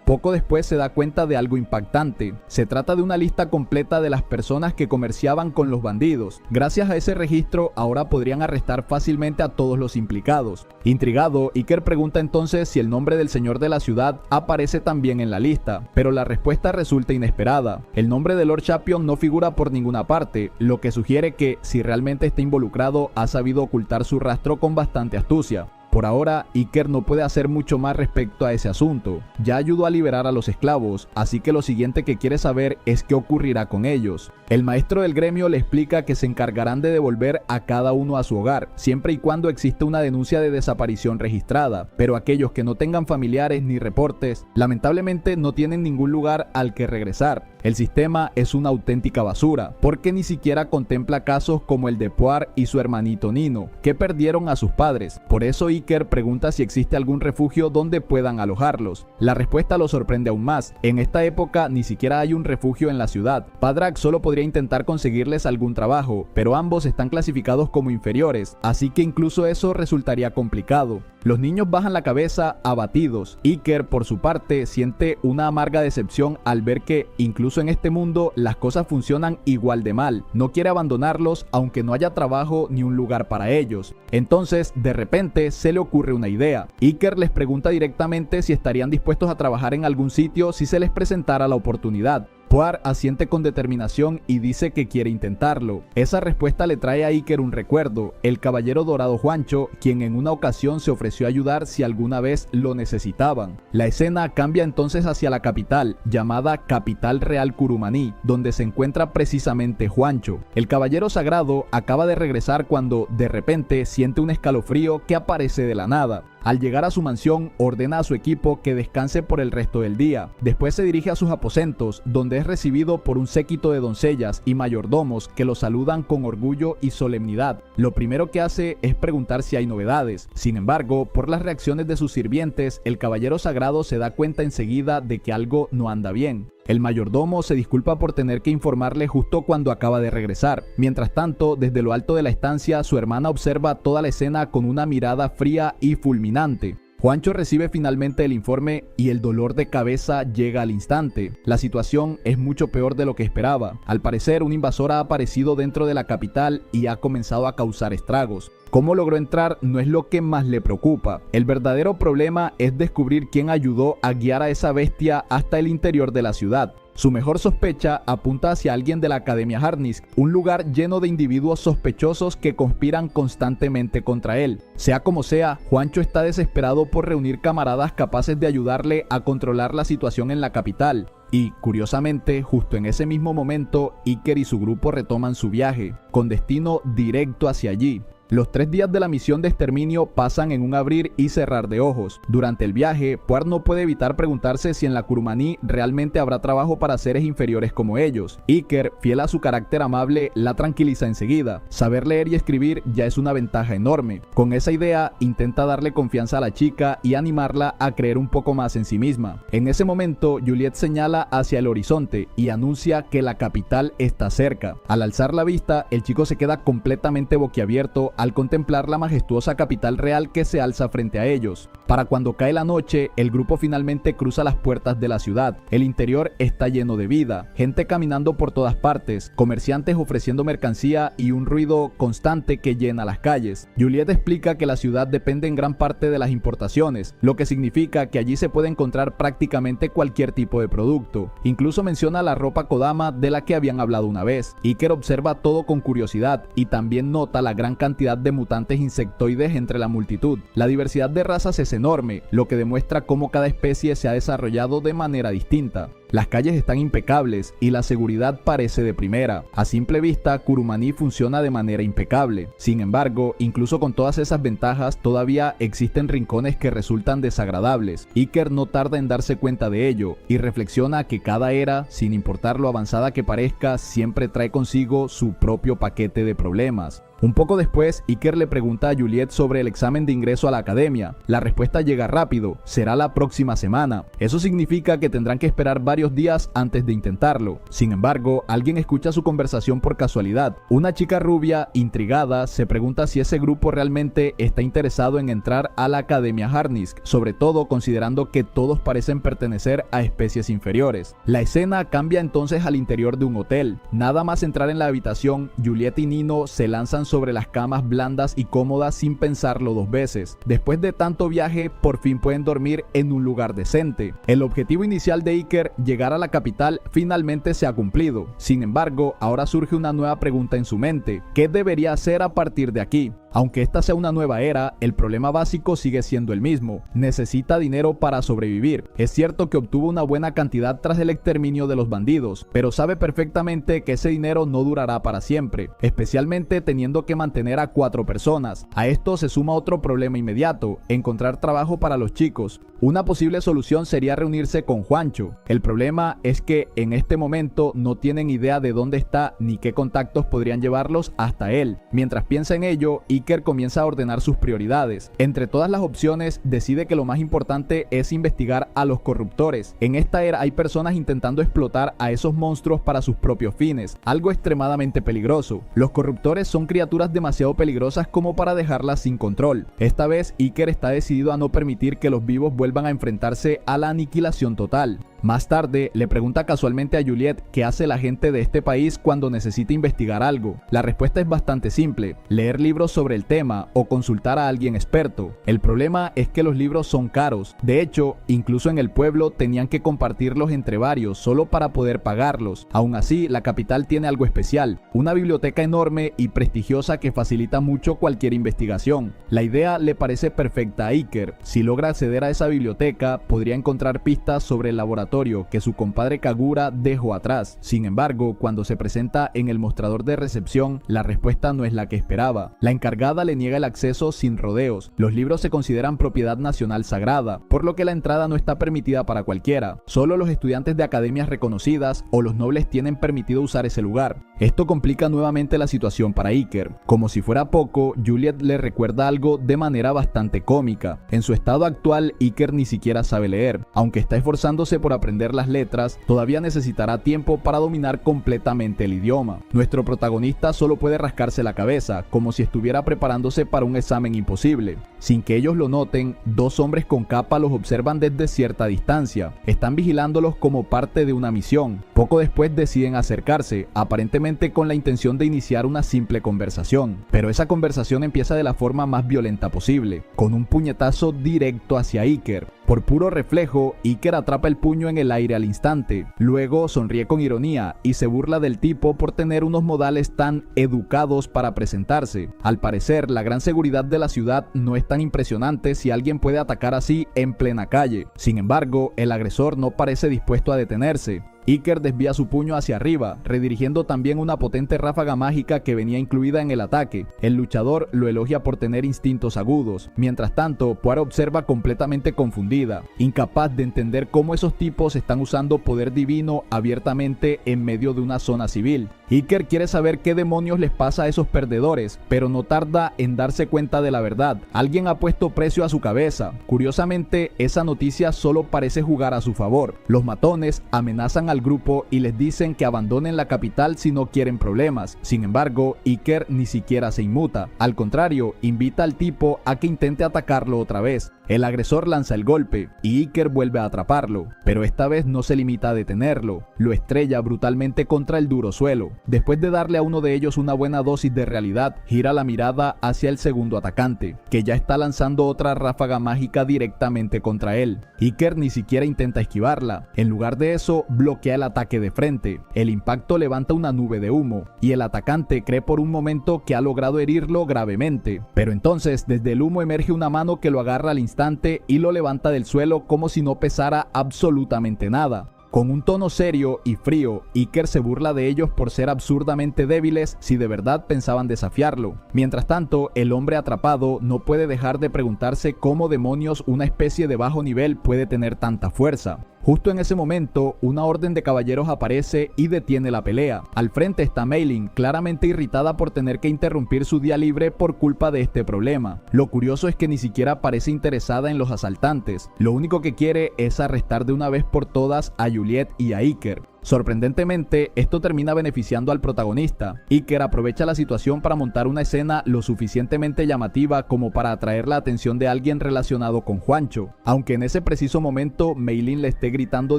A: Poco después se da cuenta de algo impactante. Se trata de una lista completa de las personas que comerciaban con los bandidos. Gracias a ese registro, ahora podrían arrestar fácilmente a todos los implicados. Intrigado, Iker pregunta entonces si el nombre del señor de la ciudad aparece también en la lista, pero la respuesta resulta inesperada. El nombre de Lord Champion no figura por ninguna parte, lo que sugiere que, si realmente está involucrado, ha sabido ocultar su rastro con bastante astucia. Por ahora, Iker no puede hacer mucho más respecto a ese asunto. Ya ayudó a liberar a los esclavos, así que lo siguiente que quiere saber es qué ocurrirá con ellos. El maestro del gremio le explica que se encargarán de devolver a cada uno a su hogar, siempre y cuando exista una denuncia de desaparición registrada, pero aquellos que no tengan familiares ni reportes, lamentablemente no tienen ningún lugar al que regresar. El sistema es una auténtica basura, porque ni siquiera contempla casos como el de Poir y su hermanito Nino, que perdieron a sus padres. Por eso Iker pregunta si existe algún refugio donde puedan alojarlos. La respuesta lo sorprende aún más. En esta época ni siquiera hay un refugio en la ciudad. Padrak solo podría intentar conseguirles algún trabajo, pero ambos están clasificados como inferiores, así que incluso eso resultaría complicado. Los niños bajan la cabeza abatidos. Iker, por su parte, siente una amarga decepción al ver que, incluso en este mundo, las cosas funcionan igual de mal. No quiere abandonarlos, aunque no haya trabajo ni un lugar para ellos. Entonces, de repente, se le ocurre una idea. Iker les pregunta directamente si estarían dispuestos a trabajar en algún sitio si se les presentara la oportunidad. Poir asiente con determinación y dice que quiere intentarlo. Esa respuesta le trae a Iker un recuerdo, el caballero dorado Juancho, quien en una ocasión se ofreció a ayudar si alguna vez lo necesitaban. La escena cambia entonces hacia la capital, llamada Capital Real Curumaní, donde se encuentra precisamente Juancho. El caballero sagrado acaba de regresar cuando, de repente, siente un escalofrío que aparece de la nada. Al llegar a su mansión, ordena a su equipo que descanse por el resto del día. Después se dirige a sus aposentos, donde es recibido por un séquito de doncellas y mayordomos que lo saludan con orgullo y solemnidad. Lo primero que hace es preguntar si hay novedades. Sin embargo, por las reacciones de sus sirvientes, el caballero sagrado se da cuenta enseguida de que algo no anda bien. El mayordomo se disculpa por tener que informarle justo cuando acaba de regresar. Mientras tanto, desde lo alto de la estancia, su hermana observa toda la escena con una mirada fría y fulminante. Juancho recibe finalmente el informe y el dolor de cabeza llega al instante. La situación es mucho peor de lo que esperaba. Al parecer, un invasor ha aparecido dentro de la capital y ha comenzado a causar estragos. Cómo logró entrar no es lo que más le preocupa. El verdadero problema es descubrir quién ayudó a guiar a esa bestia hasta el interior de la ciudad. Su mejor sospecha apunta hacia alguien de la Academia Harnisk, un lugar lleno de individuos sospechosos que conspiran constantemente contra él. Sea como sea, Juancho está desesperado por reunir camaradas capaces de ayudarle a controlar la situación en la capital. Y, curiosamente, justo en ese mismo momento, Iker y su grupo retoman su viaje, con destino directo hacia allí. Los 3 días de la misión de exterminio pasan en un abrir y cerrar de ojos. Durante el viaje, Puar no puede evitar preguntarse si en la Kurumaní realmente habrá trabajo para seres inferiores como ellos. Iker, fiel a su carácter amable, la tranquiliza enseguida. Saber leer y escribir ya es una ventaja enorme. Con esa idea, intenta darle confianza a la chica y animarla a creer un poco más en sí misma. En ese momento, Juliet señala hacia el horizonte y anuncia que la capital está cerca. Al alzar la vista, el chico se queda completamente boquiabierto al contemplar la majestuosa capital real que se alza frente a ellos. Para cuando cae la noche, el grupo finalmente cruza las puertas de la ciudad. El interior está lleno de vida, gente caminando por todas partes, comerciantes ofreciendo mercancía y un ruido constante que llena las calles. Juliet explica que la ciudad depende en gran parte de las importaciones, lo que significa que allí se puede encontrar prácticamente cualquier tipo de producto. Incluso menciona la ropa Kodama de la que habían hablado una vez. Iker observa todo con curiosidad y también nota la gran cantidad de mutantes insectoides entre la multitud. La diversidad de razas es enorme, lo que demuestra cómo cada especie se ha desarrollado de manera distinta. Las calles están impecables y la seguridad parece de primera. A simple vista, Kurumaní funciona de manera impecable. Sin embargo, incluso con todas esas ventajas, todavía existen rincones que resultan desagradables. Iker no tarda en darse cuenta de ello y reflexiona que cada era, sin importar lo avanzada que parezca, siempre trae consigo su propio paquete de problemas. Un poco después, Iker le pregunta a Juliet sobre el examen de ingreso a la academia. La respuesta llega rápido, será la próxima semana. Eso significa que tendrán que esperar varios días antes de intentarlo. Sin embargo, alguien escucha su conversación por casualidad. Una chica rubia, intrigada, se pregunta si ese grupo realmente está interesado en entrar a la Academia Harnisk, sobre todo considerando que todos parecen pertenecer a especies inferiores. La escena cambia entonces al interior de un hotel. Nada más entrar en la habitación, Juliet y Nino se lanzan sobre las camas blandas y cómodas sin pensarlo 2 veces. Después de tanto viaje, por fin pueden dormir en un lugar decente. El objetivo inicial de Iker, llegar a la capital, finalmente se ha cumplido. Sin embargo, ahora surge una nueva pregunta en su mente. ¿Qué debería hacer a partir de aquí? Aunque esta sea una nueva era, el problema básico sigue siendo el mismo. Necesita dinero para sobrevivir. Es cierto que obtuvo una buena cantidad tras el exterminio de los bandidos, pero sabe perfectamente que ese dinero no durará para siempre, especialmente teniendo que mantener a 4 personas. A esto se suma otro problema inmediato: encontrar trabajo para los chicos. Una posible solución sería reunirse con Juancho. El problema es que en este momento no tienen idea de dónde está ni qué contactos podrían llevarlos hasta él. Mientras piensa en ello, Iker comienza a ordenar sus prioridades. Entre todas las opciones, decide que lo más importante es investigar a los corruptores. En esta era hay personas intentando explotar a esos monstruos para sus propios fines, algo extremadamente peligroso. Los corruptores son criaturas demasiado peligrosas como para dejarlas sin control. Esta vez, Iker está decidido a no permitir que los vivos vuelvan a enfrentarse a la aniquilación total. Más tarde, le pregunta casualmente a Juliet qué hace la gente de este país cuando necesita investigar algo. La respuesta es bastante simple: leer libros sobre el tema o consultar a alguien experto. El problema es que los libros son caros. De hecho, incluso en el pueblo tenían que compartirlos entre varios solo para poder pagarlos. Aún así, la capital tiene algo especial: una biblioteca enorme y prestigiosa que facilita mucho cualquier investigación. La idea le parece perfecta a Iker. Si logra acceder a esa biblioteca, podría encontrar pistas sobre el laboratorio que su compadre Kagura dejó atrás. Sin embargo, cuando se presenta en el mostrador de recepción, la respuesta no es la que esperaba. La encargada encargada le niega el acceso sin rodeos. Los libros se consideran propiedad nacional sagrada, por lo que la entrada no está permitida para cualquiera. Solo los estudiantes de academias reconocidas o los nobles tienen permitido usar ese lugar. Esto complica nuevamente la situación para Iker. Como si fuera poco, Juliet le recuerda algo de manera bastante cómica. En su estado actual, Iker ni siquiera sabe leer. Aunque está esforzándose por aprender las letras, todavía necesitará tiempo para dominar completamente el idioma. Nuestro protagonista solo puede rascarse la cabeza, como si estuviera preparándose para un examen imposible. Sin que ellos lo noten, dos hombres con capa los observan desde cierta distancia. Están vigilándolos como parte de una misión. Poco después deciden acercarse, aparentemente con la intención de iniciar una simple conversación. Pero esa conversación empieza de la forma más violenta posible, con un puñetazo directo hacia Iker. Por puro reflejo, Iker atrapa el puño en el aire al instante. Luego sonríe con ironía y se burla del tipo por tener unos modales tan educados para presentarse. Al parecer, la gran seguridad de la ciudad no es tan impresionante si alguien puede atacar así en plena calle. Sin embargo, el agresor no parece dispuesto a detenerse. Iker desvía su puño hacia arriba, redirigiendo también una potente ráfaga mágica que venía incluida en el ataque. El luchador lo elogia por tener instintos agudos. Mientras tanto, Poirot observa completamente confundida, incapaz de entender cómo esos tipos están usando poder divino abiertamente en medio de una zona civil. Iker quiere saber qué demonios les pasa a esos perdedores, pero no tarda en darse cuenta de la verdad. Alguien ha puesto precio a su cabeza. Curiosamente, esa noticia solo parece jugar a su favor. Los matones amenazan al grupo y les dicen que abandonen la capital si no quieren problemas. Sin embargo, Iker ni siquiera se inmuta. Al contrario, invita al tipo a que intente atacarlo otra vez. El agresor lanza el golpe y Iker vuelve a atraparlo, pero esta vez no se limita a detenerlo, lo estrella brutalmente contra el duro suelo. Después de darle a uno de ellos una buena dosis de realidad, gira la mirada hacia el segundo atacante, que ya está lanzando otra ráfaga mágica directamente contra él. Iker ni siquiera intenta esquivarla, en lugar de eso bloquea el ataque de frente. El impacto levanta una nube de humo y el atacante cree por un momento que ha logrado herirlo gravemente, pero entonces desde el humo emerge una mano que lo agarra al instante y lo levanta del suelo como si no pesara absolutamente nada. Con un tono serio y frío, Iker se burla de ellos por ser absurdamente débiles si de verdad pensaban desafiarlo. Mientras tanto, el hombre atrapado no puede dejar de preguntarse cómo demonios una especie de bajo nivel puede tener tanta fuerza. Justo en ese momento, una orden de caballeros aparece y detiene la pelea. Al frente está Mei Ling, claramente irritada por tener que interrumpir su día libre por culpa de este problema. Lo curioso es que ni siquiera parece interesada en los asaltantes. Lo único que quiere es arrestar de una vez por todas a Juliet y a Iker. Sorprendentemente, esto termina beneficiando al protagonista. Iker aprovecha la situación para montar una escena lo suficientemente llamativa como para atraer la atención de alguien relacionado con Juancho, aunque en ese preciso momento Mei Ling le esté gritando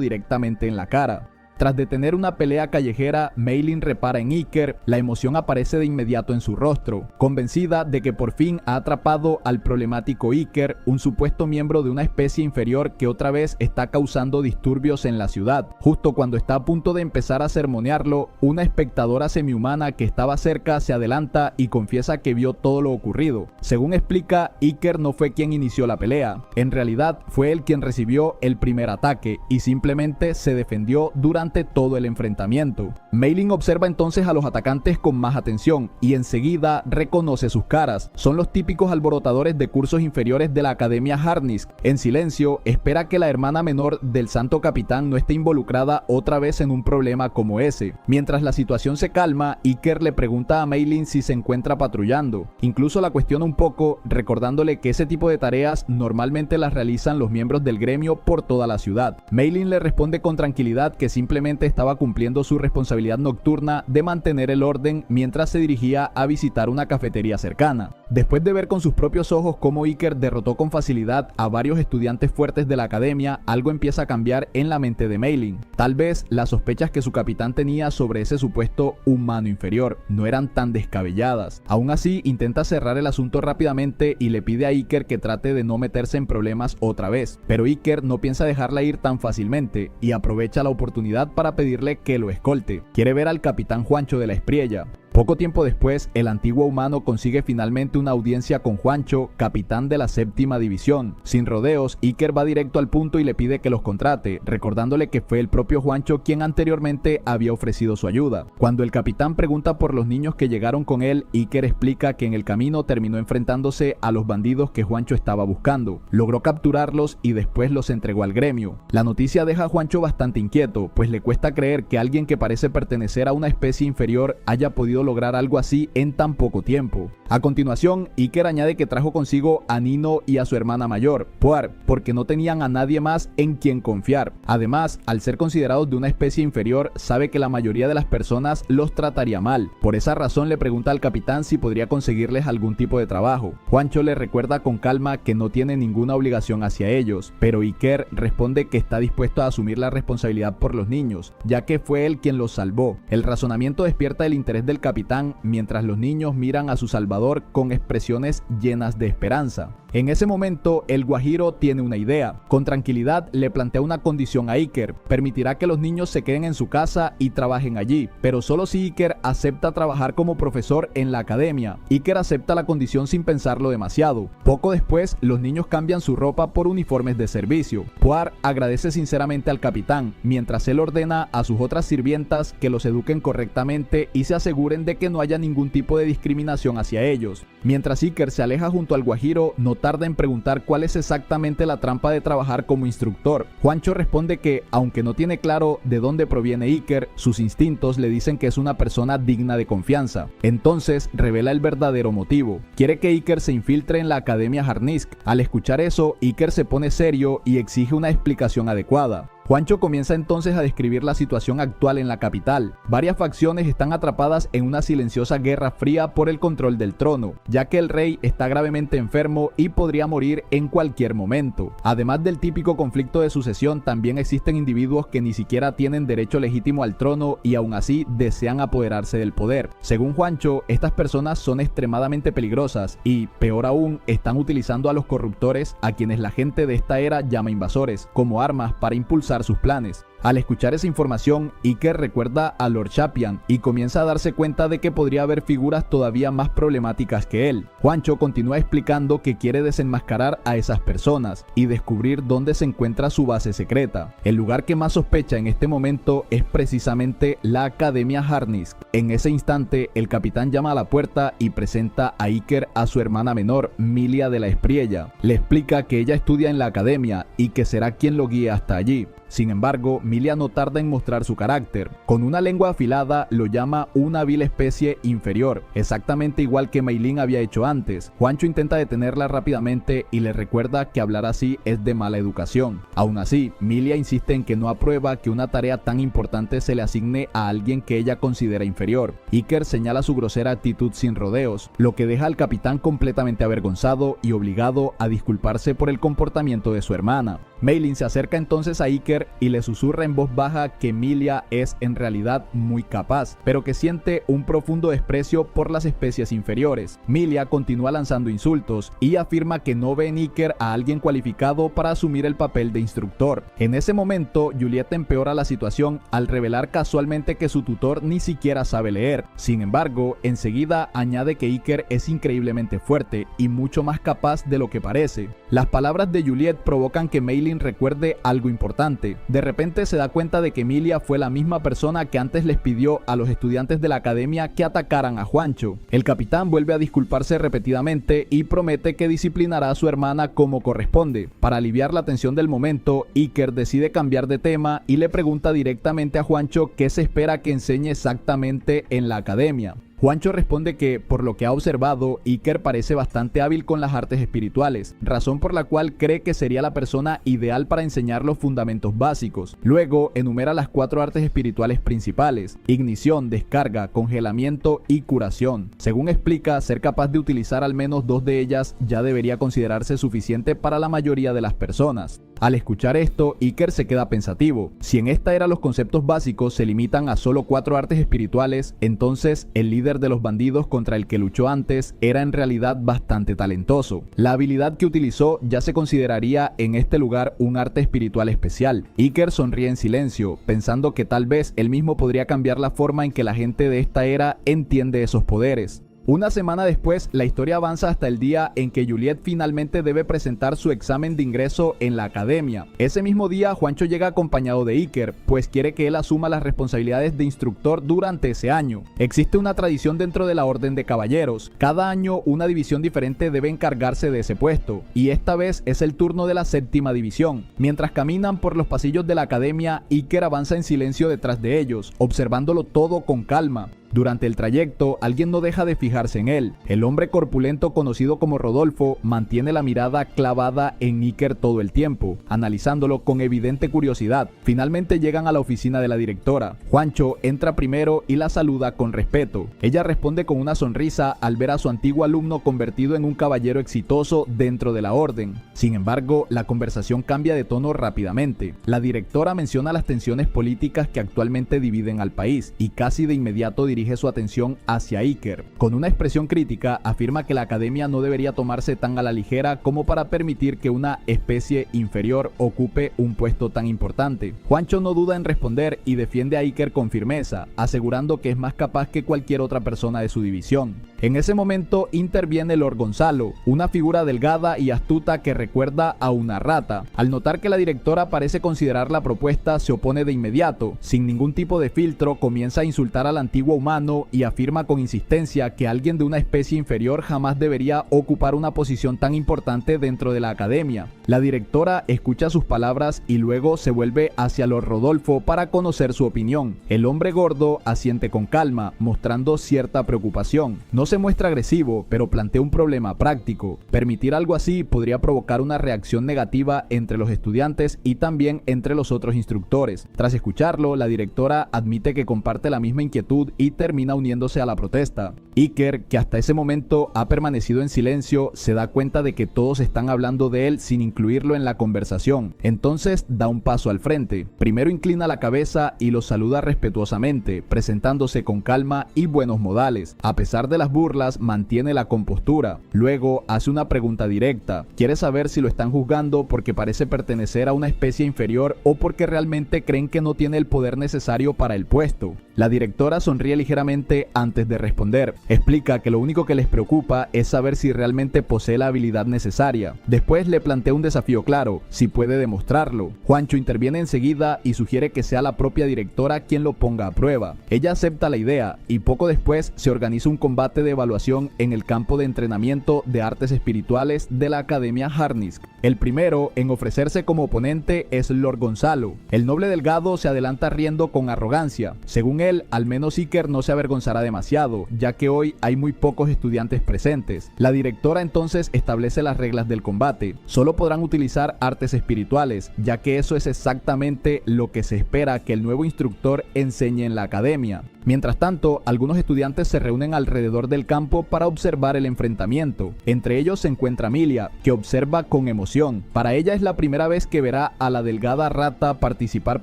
A: directamente en la cara. Tras detener una pelea callejera, Mei Ling repara en Iker, la emoción aparece de inmediato en su rostro. Convencida de que por fin ha atrapado al problemático Iker, un supuesto miembro de una especie inferior que otra vez está causando disturbios en la ciudad. Justo cuando está a punto de empezar a sermonearlo, una espectadora semihumana que estaba cerca se adelanta y confiesa que vio todo lo ocurrido. Según explica, Iker no fue quien inició la pelea. En realidad, fue él quien recibió el primer ataque y simplemente se defendió durante todo el enfrentamiento. Mei Ling observa entonces a los atacantes con más atención y enseguida reconoce sus caras. Son los típicos alborotadores de cursos inferiores de la Academia Harnisk. En silencio, espera que la hermana menor del Santo Capitán no esté involucrada otra vez en un problema como ese. Mientras la situación se calma, Iker le pregunta a Mei Ling si se encuentra patrullando. Incluso la cuestiona un poco, recordándole que ese tipo de tareas normalmente las realizan los miembros del gremio por toda la ciudad. Mei Ling le responde con tranquilidad que simplemente estaba cumpliendo su responsabilidad nocturna de mantener el orden mientras se dirigía a visitar una cafetería cercana. Después de ver con sus propios ojos cómo Iker derrotó con facilidad a varios estudiantes fuertes de la academia, algo empieza a cambiar en la mente de Mei Ling. Tal vez las sospechas que su capitán tenía sobre ese supuesto humano inferior no eran tan descabelladas. Aún así, intenta cerrar el asunto rápidamente y le pide a Iker que trate de no meterse en problemas otra vez. Pero Iker no piensa dejarla ir tan fácilmente y aprovecha la oportunidad para pedirle que lo escolte. Quiere ver al capitán Juancho de la Espriella. Poco tiempo después, el antiguo humano consigue finalmente una audiencia con Juancho, capitán de la 7ª división. Sin rodeos, Iker va directo al punto y le pide que los contrate, recordándole que fue el propio Juancho quien anteriormente había ofrecido su ayuda. Cuando el capitán pregunta por los niños que llegaron con él, Iker explica que en el camino terminó enfrentándose a los bandidos que Juancho estaba buscando. Logró capturarlos y después los entregó al gremio. La noticia deja a Juancho bastante inquieto, pues le cuesta creer que alguien que parece pertenecer a una especie inferior haya podido lograr algo así en tan poco tiempo. A continuación, Iker añade que trajo consigo a Nino y a su hermana mayor, Puar, porque no tenían a nadie más en quien confiar. Además, al ser considerados de una especie inferior, sabe que la mayoría de las personas los trataría mal. Por esa razón le pregunta al capitán si podría conseguirles algún tipo de trabajo. Juancho le recuerda con calma que no tiene ninguna obligación hacia ellos, pero Iker responde que está dispuesto a asumir la responsabilidad por los niños, ya que fue él quien los salvó. El razonamiento despierta el interés del capitán mientras los niños miran a su salvador con expresiones llenas de esperanza. En ese momento, el guajiro tiene una idea. Con tranquilidad le plantea una condición a Iker: permitirá que los niños se queden en su casa y trabajen allí, pero solo si Iker acepta trabajar como profesor en la academia. Iker acepta la condición sin pensarlo demasiado. Poco después, los niños cambian su ropa por uniformes de servicio. Puar agradece sinceramente al capitán, mientras él ordena a sus otras sirvientas que los eduquen correctamente y se aseguren de que no haya ningún tipo de discriminación hacia ellos. Mientras Iker se aleja junto al guajiro, no tarda en preguntar cuál es exactamente la trampa de trabajar como instructor. Juancho responde que, aunque no tiene claro de dónde proviene Iker, sus instintos le dicen que es una persona digna de confianza. Entonces revela el verdadero motivo: quiere que Iker se infiltre en la Academia Harnisk. Al escuchar eso, Iker se pone serio y exige una explicación adecuada. Juancho comienza entonces a describir la situación actual en la capital. Varias facciones están atrapadas en una silenciosa guerra fría por el control del trono, ya que el rey está gravemente enfermo y podría morir en cualquier momento. Además del típico conflicto de sucesión, también existen individuos que ni siquiera tienen derecho legítimo al trono y aún así desean apoderarse del poder. Según Juancho, estas personas son extremadamente peligrosas y, peor aún, están utilizando a los corruptores, a quienes la gente de esta era llama invasores, como armas para impulsar sus planes. Al escuchar esa información, Iker recuerda a Lord Shapian y comienza a darse cuenta de que podría haber figuras todavía más problemáticas que él. Juancho continúa explicando que quiere desenmascarar a esas personas y descubrir dónde se encuentra su base secreta. El lugar que más sospecha en este momento es precisamente la Academia Harnisk. En ese instante, el capitán llama a la puerta y presenta a Iker a su hermana menor, Milia de la Espriella. Le explica que ella estudia en la academia y que será quien lo guíe hasta allí. Sin embargo, Milia no tarda en mostrar su carácter. Con una lengua afilada lo llama una vil especie inferior, exactamente igual que Meilin había hecho antes. Juancho intenta detenerla rápidamente y le recuerda que hablar así es de mala educación. Aún así, Milia insiste en que no aprueba que una tarea tan importante se le asigne a alguien que ella considera inferior. Iker señala su grosera actitud sin rodeos, lo que deja al capitán completamente avergonzado y obligado a disculparse por el comportamiento de su hermana. Meilin se acerca entonces a Iker y le susurra en voz baja que Milia es en realidad muy capaz, pero que siente un profundo desprecio por las especies inferiores. Milia continúa lanzando insultos y afirma que no ve en Iker a alguien cualificado para asumir el papel de instructor. En ese momento, Julieta empeora la situación al revelar casualmente que su tutor ni siquiera sabe leer. Sin embargo, enseguida añade que Iker es increíblemente fuerte y mucho más capaz de lo que parece. Las palabras de Juliet provocan que Meilin recuerde algo importante. De repente se da cuenta de que Milia fue la misma persona que antes les pidió a los estudiantes de la academia que atacaran a Juancho. El capitán vuelve a disculparse repetidamente y promete que disciplinará a su hermana como corresponde. Para aliviar la tensión del momento, Iker decide cambiar de tema y le pregunta directamente a Juancho qué se espera que enseñe exactamente en la academia. Juancho responde que, por lo que ha observado, Iker parece bastante hábil con las artes espirituales, razón por la cual cree que sería la persona ideal para enseñar los fundamentos básicos. Luego, enumera las 4 artes espirituales principales: ignición, descarga, congelamiento y curación. Según explica, ser capaz de utilizar al menos 2 de ellas ya debería considerarse suficiente para la mayoría de las personas. Al escuchar esto, Iker se queda pensativo. Si en esta era los conceptos básicos se limitan a solo 4 artes espirituales, entonces el líder líder de los bandidos contra el que luchó antes era en realidad bastante talentoso. La habilidad que utilizó ya se consideraría en este lugar un arte espiritual especial. Iker sonríe en silencio, pensando que tal vez él mismo podría cambiar la forma en que la gente de esta era entiende esos poderes. Una semana después, la historia avanza hasta el día en que Juliet finalmente debe presentar su examen de ingreso en la academia. Ese mismo día, Juancho llega acompañado de Iker, pues quiere que él asuma las responsabilidades de instructor durante ese año. Existe una tradición dentro de la Orden de Caballeros. Cada año, una división diferente debe encargarse de ese puesto, y esta vez es el turno de la 7ª división. Mientras caminan por los pasillos de la academia, Iker avanza en silencio detrás de ellos, observándolo todo con calma. Durante el trayecto, alguien no deja de fijarse en él. El hombre corpulento conocido como Rodolfo mantiene la mirada clavada en Iker todo el tiempo, analizándolo con evidente curiosidad. Finalmente llegan a la oficina de la directora. Juancho entra primero y la saluda con respeto. Ella responde con una sonrisa al ver a su antiguo alumno convertido en un caballero exitoso dentro de la orden. Sin embargo, la conversación cambia de tono rápidamente. La directora menciona las tensiones políticas que actualmente dividen al país y casi de inmediato dirige su atención hacia Iker. Con una expresión crítica, afirma que la academia no debería tomarse tan a la ligera como para permitir que una especie inferior ocupe un puesto tan importante. Juancho no duda en responder y defiende a Iker con firmeza, asegurando que es más capaz que cualquier otra persona de su división. En ese momento interviene Lord Gonzalo, una figura delgada y astuta que recuerda a una rata. Al notar que la directora parece considerar la propuesta, se opone de inmediato. Sin ningún tipo de filtro, comienza a insultar al antiguo humano y afirma con insistencia que alguien de una especie inferior jamás debería ocupar una posición tan importante dentro de la academia. La directora escucha sus palabras y luego se vuelve hacia Lord Rodolfo para conocer su opinión. El hombre gordo asiente con calma, mostrando cierta preocupación. No se muestra agresivo, pero plantea un problema práctico. Permitir algo así podría provocar una reacción negativa entre los estudiantes y también entre los otros instructores. Tras escucharlo, la directora admite que comparte la misma inquietud y termina uniéndose a la protesta. Iker, que hasta ese momento ha permanecido en silencio, se da cuenta de que todos están hablando de él sin incluirlo en la conversación. Entonces da un paso al frente. Primero inclina la cabeza y los saluda respetuosamente, presentándose con calma y buenos modales. A pesar de las burlas, mantiene la compostura. Luego hace una pregunta directa. Quiere saber si lo están juzgando porque parece pertenecer a una especie inferior o porque realmente creen que no tiene el poder necesario para el puesto. La directora sonríe ligeramente antes de responder. Explica que lo único que les preocupa es saber si realmente posee la habilidad necesaria. Después le plantea un desafío claro, si puede demostrarlo. Juancho interviene enseguida y sugiere que sea la propia directora quien lo ponga a prueba. Ella acepta la idea y poco después se organiza un combate de evaluación en el campo de entrenamiento de artes espirituales de la Academia Harnisk. El primero en ofrecerse como oponente es Lord Gonzalo. El noble delgado se adelanta riendo con arrogancia. Según él, al menos Iker no se avergonzará demasiado, ya que hoy hay muy pocos estudiantes presentes. La directora entonces establece las reglas del combate. Solo podrán utilizar artes espirituales, ya que eso es exactamente lo que se espera que el nuevo instructor enseñe en la academia. Mientras tanto, algunos estudiantes se reúnen alrededor del campo para observar el enfrentamiento. Entre ellos se encuentra Emilia, que observa con emoción. Para ella es la primera vez que verá a la delgada rata participar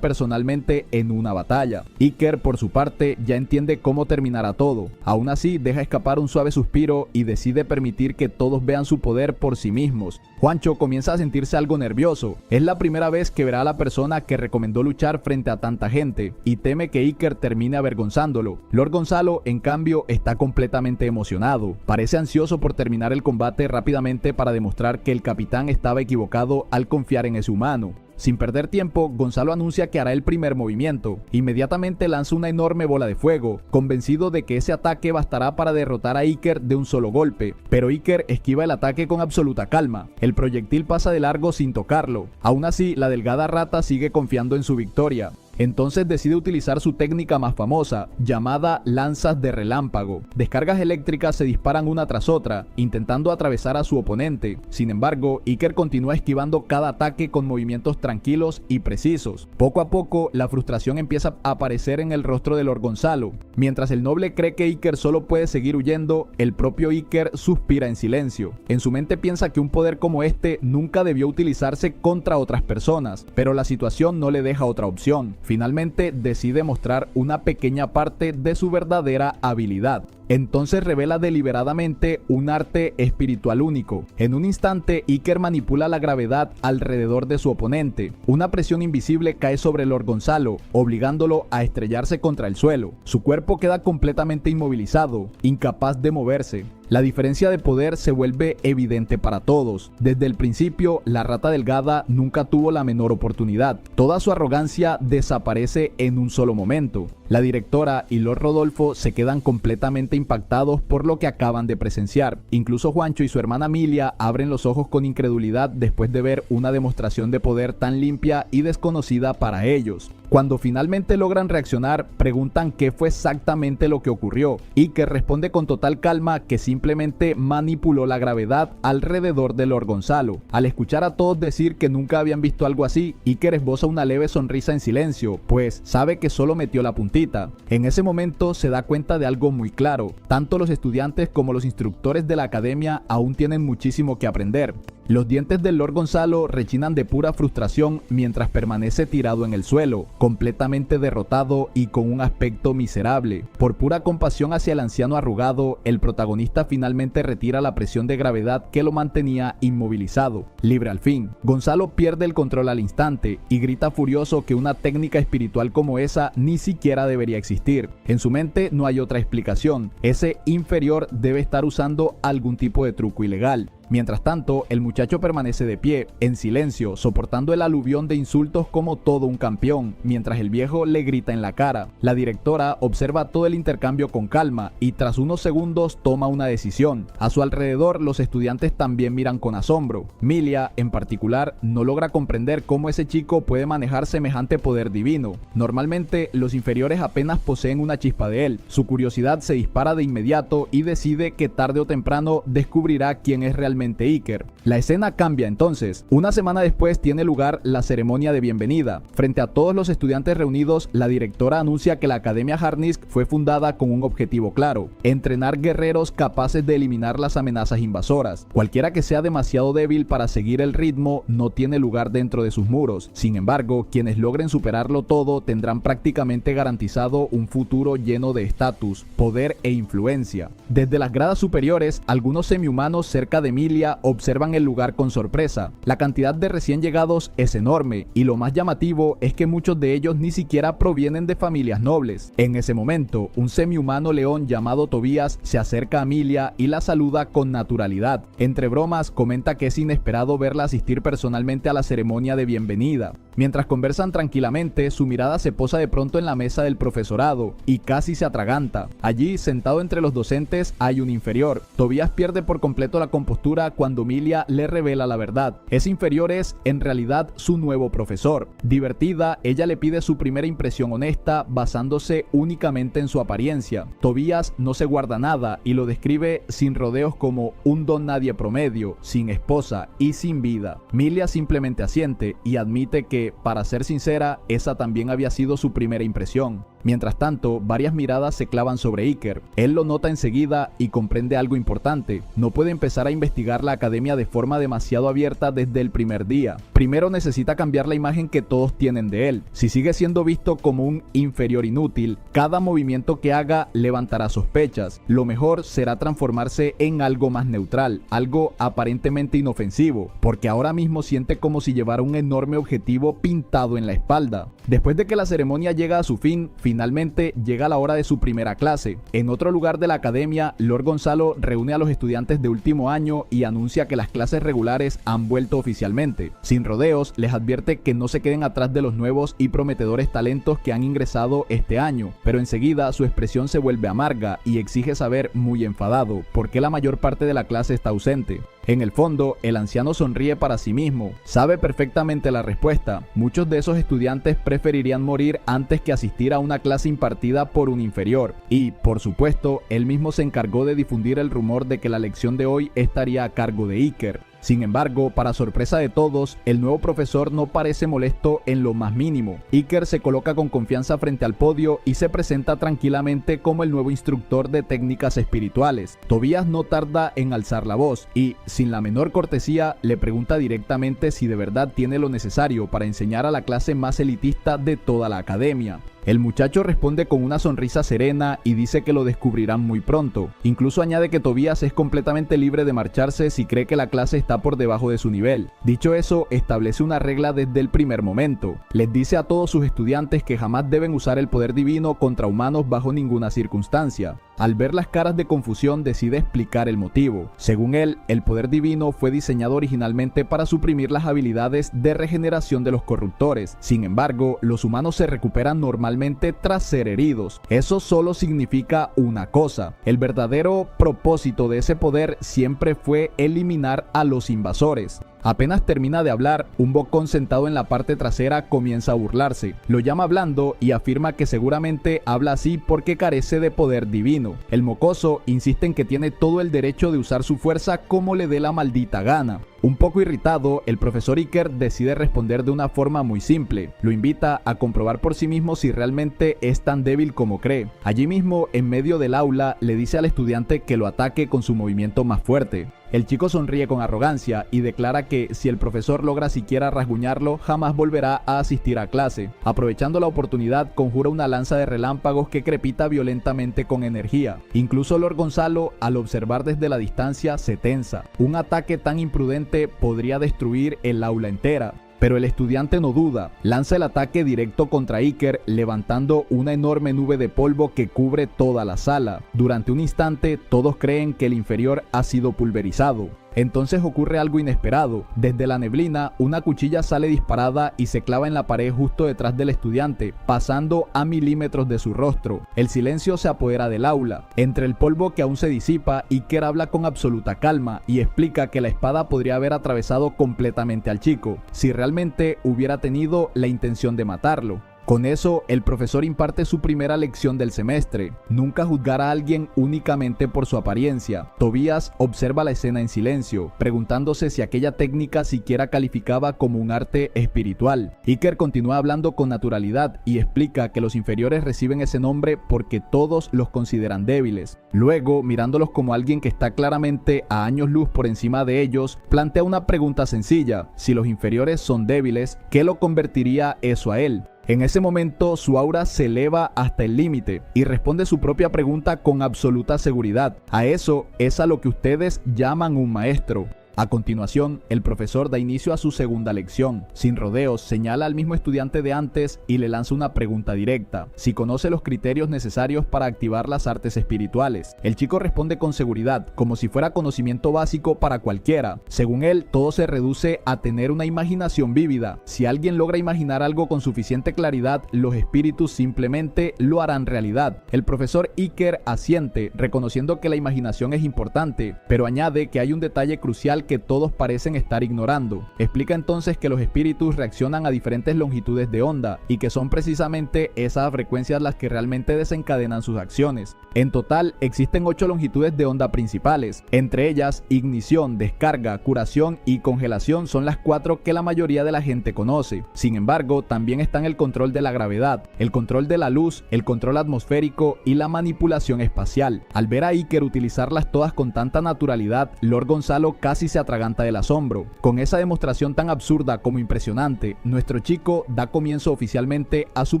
A: personalmente en una batalla. Iker, por su parte, ya entiende cómo terminará todo. Aún así, deja escapar un suave suspiro y decide permitir que todos vean su poder por sí mismos. Juancho comienza a sentirse algo nervioso. Es la primera vez que verá a la persona que recomendó luchar frente a tanta gente y teme que Iker termine avergonzándolo. Lord Gonzalo, en cambio, está completamente emocionado. Parece ansioso por terminar el combate rápidamente para demostrar que el capitán estaba equivocado al confiar en ese humano. Sin perder tiempo, Gonzalo anuncia que hará el primer movimiento. Inmediatamente lanza una enorme bola de fuego, convencido de que ese ataque bastará para derrotar a Iker de un solo golpe. Pero Iker esquiva el ataque con absoluta calma. El proyectil pasa de largo sin tocarlo. Aún así, la delgada rata sigue confiando en su victoria. Entonces decide utilizar su técnica más famosa, llamada lanzas de relámpago. Descargas eléctricas se disparan una tras otra, intentando atravesar a su oponente. Sin embargo, Iker continúa esquivando cada ataque con movimientos tranquilos y precisos. Poco a poco, la frustración empieza a aparecer en el rostro de Lord Gonzalo. Mientras el noble cree que Iker solo puede seguir huyendo, el propio Iker suspira en silencio. En su mente piensa que un poder como este nunca debió utilizarse contra otras personas, pero la situación no le deja otra opción. Finalmente decide mostrar una pequeña parte de su verdadera habilidad. Entonces revela deliberadamente un arte espiritual único. En un instante, Iker manipula la gravedad alrededor de su oponente. Una presión invisible cae sobre Lord Gonzalo, obligándolo a estrellarse contra el suelo. Su cuerpo queda completamente inmovilizado, incapaz de moverse. La diferencia de poder se vuelve evidente para todos. Desde el principio, la Rata Delgada nunca tuvo la menor oportunidad. Toda su arrogancia desaparece en un solo momento. La directora y Lord Rodolfo se quedan completamente impactados por lo que acaban de presenciar. Incluso Juancho y su hermana Emilia abren los ojos con incredulidad después de ver una demostración de poder tan limpia y desconocida para ellos. Cuando finalmente logran reaccionar, preguntan qué fue exactamente lo que ocurrió, y que responde con total calma que simplemente manipuló la gravedad alrededor de Lord Gonzalo. Al escuchar a todos decir que nunca habían visto algo así, Iker esboza una leve sonrisa en silencio, pues sabe que solo metió la puntita. En ese momento se da cuenta de algo muy claro: tanto los estudiantes como los instructores de la academia aún tienen muchísimo que aprender. Los dientes del Lord Gonzalo rechinan de pura frustración mientras permanece tirado en el suelo, completamente derrotado y con un aspecto miserable. Por pura compasión hacia el anciano arrugado, el protagonista finalmente retira la presión de gravedad que lo mantenía inmovilizado. Libre al fin, Gonzalo pierde el control al instante y grita furioso que una técnica espiritual como esa ni siquiera debería existir. En su mente no hay otra explicación. Ese inferior debe estar usando algún tipo de truco ilegal. Mientras tanto, el muchacho permanece de pie, en silencio, soportando el aluvión de insultos como todo un campeón, mientras el viejo le grita en la cara. La directora observa todo el intercambio con calma y tras unos segundos toma una decisión. A su alrededor, los estudiantes también miran con asombro. Emilia, en particular, no logra comprender cómo ese chico puede manejar semejante poder divino. Normalmente, los inferiores apenas poseen una chispa de él. Su curiosidad se dispara de inmediato y decide que tarde o temprano descubrirá quién es realmente Iker. La escena cambia entonces. Una semana después tiene lugar la ceremonia de bienvenida. Frente a todos los estudiantes reunidos, la directora anuncia que la Academia Harnisk fue fundada con un objetivo claro: entrenar guerreros capaces de eliminar las amenazas invasoras. Cualquiera que sea demasiado débil para seguir el ritmo no tiene lugar dentro de sus muros. Sin embargo, quienes logren superarlo todo tendrán prácticamente garantizado un futuro lleno de estatus, poder e influencia. Desde las gradas superiores, algunos semihumanos cerca de Emilia observan el lugar con sorpresa. La cantidad de recién llegados es enorme y lo más llamativo es que muchos de ellos ni siquiera provienen de familias nobles. En ese momento, un semihumano león llamado Tobías se acerca a Emilia y la saluda con naturalidad. Entre bromas, comenta que es inesperado verla asistir personalmente a la ceremonia de bienvenida. Mientras conversan tranquilamente, su mirada se posa de pronto en la mesa del profesorado y casi se atraganta. Allí, sentado entre los docentes, hay un inferior. Tobías pierde por completo la compostura cuando Emilia le revela la verdad. Ese inferior es, en realidad, su nuevo profesor. Divertida, ella le pide su primera impresión honesta, basándose únicamente en su apariencia. Tobías no se guarda nada y lo describe sin rodeos como un don nadie promedio, sin esposa y sin vida. Emilia simplemente asiente y admite que, para ser sincera, esa también había sido su primera impresión. Mientras tanto, varias miradas se clavan sobre Iker. Él lo nota enseguida y comprende algo importante: no puede empezar a investigar la academia de forma demasiado abierta desde el primer día. Primero necesita cambiar la imagen que todos tienen de él. Si sigue siendo visto como un inferior inútil, cada movimiento que haga levantará sospechas. Lo mejor será transformarse en algo más neutral, algo aparentemente inofensivo, porque ahora mismo siente como si llevara un enorme objetivo pintado en la espalda. Después de que la ceremonia llega a su fin, finalmente llega la hora de su primera clase. En otro lugar de la academia, Lord Gonzalo reúne a los estudiantes de último año y anuncia que las clases regulares han vuelto oficialmente. Sin rodeos, les advierte que no se queden atrás de los nuevos y prometedores talentos que han ingresado este año, pero enseguida su expresión se vuelve amarga y exige saber, muy enfadado, por qué la mayor parte de la clase está ausente. En el fondo, el anciano sonríe para sí mismo. Sabe perfectamente la respuesta. Muchos de esos estudiantes preferirían morir antes que asistir a una clase impartida por un inferior. Y, por supuesto, él mismo se encargó de difundir el rumor de que la lección de hoy estaría a cargo de Iker. Sin embargo, para sorpresa de todos, el nuevo profesor no parece molesto en lo más mínimo. Iker se coloca con confianza frente al podio y se presenta tranquilamente como el nuevo instructor de técnicas espirituales. Tobías no tarda en alzar la voz y, sin la menor cortesía, le pregunta directamente si de verdad tiene lo necesario para enseñar a la clase más elitista de toda la academia. El muchacho responde con una sonrisa serena y dice que lo descubrirán muy pronto. Incluso añade que Tobías es completamente libre de marcharse si cree que la clase está por debajo de su nivel. Dicho eso, establece una regla desde el primer momento. Les dice a todos sus estudiantes que jamás deben usar el poder divino contra humanos bajo ninguna circunstancia. Al ver las caras de confusión, decide explicar el motivo. Según él, el poder divino fue diseñado originalmente para suprimir las habilidades de regeneración de los corruptores. Sin embargo, los humanos se recuperan normalmente tras ser heridos. Eso solo significa una cosa: el verdadero propósito de ese poder siempre fue eliminar a los invasores. Apenas termina de hablar, un bocón sentado en la parte trasera comienza a burlarse. Lo llama blando y afirma que seguramente habla así porque carece de poder divino. El mocoso insiste en que tiene todo el derecho de usar su fuerza como le dé la maldita gana. Un poco irritado, el profesor Iker decide responder de una forma muy simple. Lo invita a comprobar por sí mismo si realmente es tan débil como cree. Allí mismo, en medio del aula, le dice al estudiante que lo ataque con su movimiento más fuerte. El chico sonríe con arrogancia y declara que si el profesor logra siquiera rasguñarlo, jamás volverá a asistir a clase. Aprovechando la oportunidad, conjura una lanza de relámpagos que crepita violentamente con energía. Incluso Lord Gonzalo, al observar desde la distancia, se tensa. Un ataque tan imprudente podría destruir el aula entera. Pero el estudiante no duda, lanza el ataque directo contra Iker, levantando una enorme nube de polvo que cubre toda la sala. Durante un instante, todos creen que el inferior ha sido pulverizado. Entonces ocurre algo inesperado. Desde la neblina, una cuchilla sale disparada y se clava en la pared justo detrás del estudiante, pasando a milímetros de su rostro. El silencio se apodera del aula. Entre el polvo que aún se disipa, Iker habla con absoluta calma y explica que la espada podría haber atravesado completamente al chico, si realmente hubiera tenido la intención de matarlo. Con eso, el profesor imparte su primera lección del semestre: nunca juzgar a alguien únicamente por su apariencia. Tobías observa la escena en silencio, preguntándose si aquella técnica siquiera calificaba como un arte espiritual. Iker continúa hablando con naturalidad y explica que los inferiores reciben ese nombre porque todos los consideran débiles. Luego, mirándolos como alguien que está claramente a años luz por encima de ellos, plantea una pregunta sencilla: si los inferiores son débiles, ¿qué lo convertiría eso a él? En ese momento, su aura se eleva hasta el límite y responde su propia pregunta con absoluta seguridad. A eso es a lo que ustedes llaman un maestro. A continuación, el profesor da inicio a su segunda lección. Sin rodeos, señala al mismo estudiante de antes y le lanza una pregunta directa: si conoce los criterios necesarios para activar las artes espirituales. El chico responde con seguridad, como si fuera conocimiento básico para cualquiera. Según él, todo se reduce a tener una imaginación vívida. Si alguien logra imaginar algo con suficiente claridad, los espíritus simplemente lo harán realidad. El profesor Iker asiente, reconociendo que la imaginación es importante, pero añade que hay un detalle crucial que todos parecen estar ignorando. Explica entonces que los espíritus reaccionan a diferentes longitudes de onda y que son precisamente esas frecuencias las que realmente desencadenan sus acciones. En total, existen 8 longitudes de onda principales. Entre ellas, ignición, descarga, curación y congelación son las 4 que la mayoría de la gente conoce. Sin embargo, también están el control de la gravedad, el control de la luz, el control atmosférico y la manipulación espacial. Al ver a Iker utilizarlas todas con tanta naturalidad, Lord Gonzalo casi se atraganta del asombro. Con esa demostración tan absurda como impresionante, nuestro chico da comienzo oficialmente a su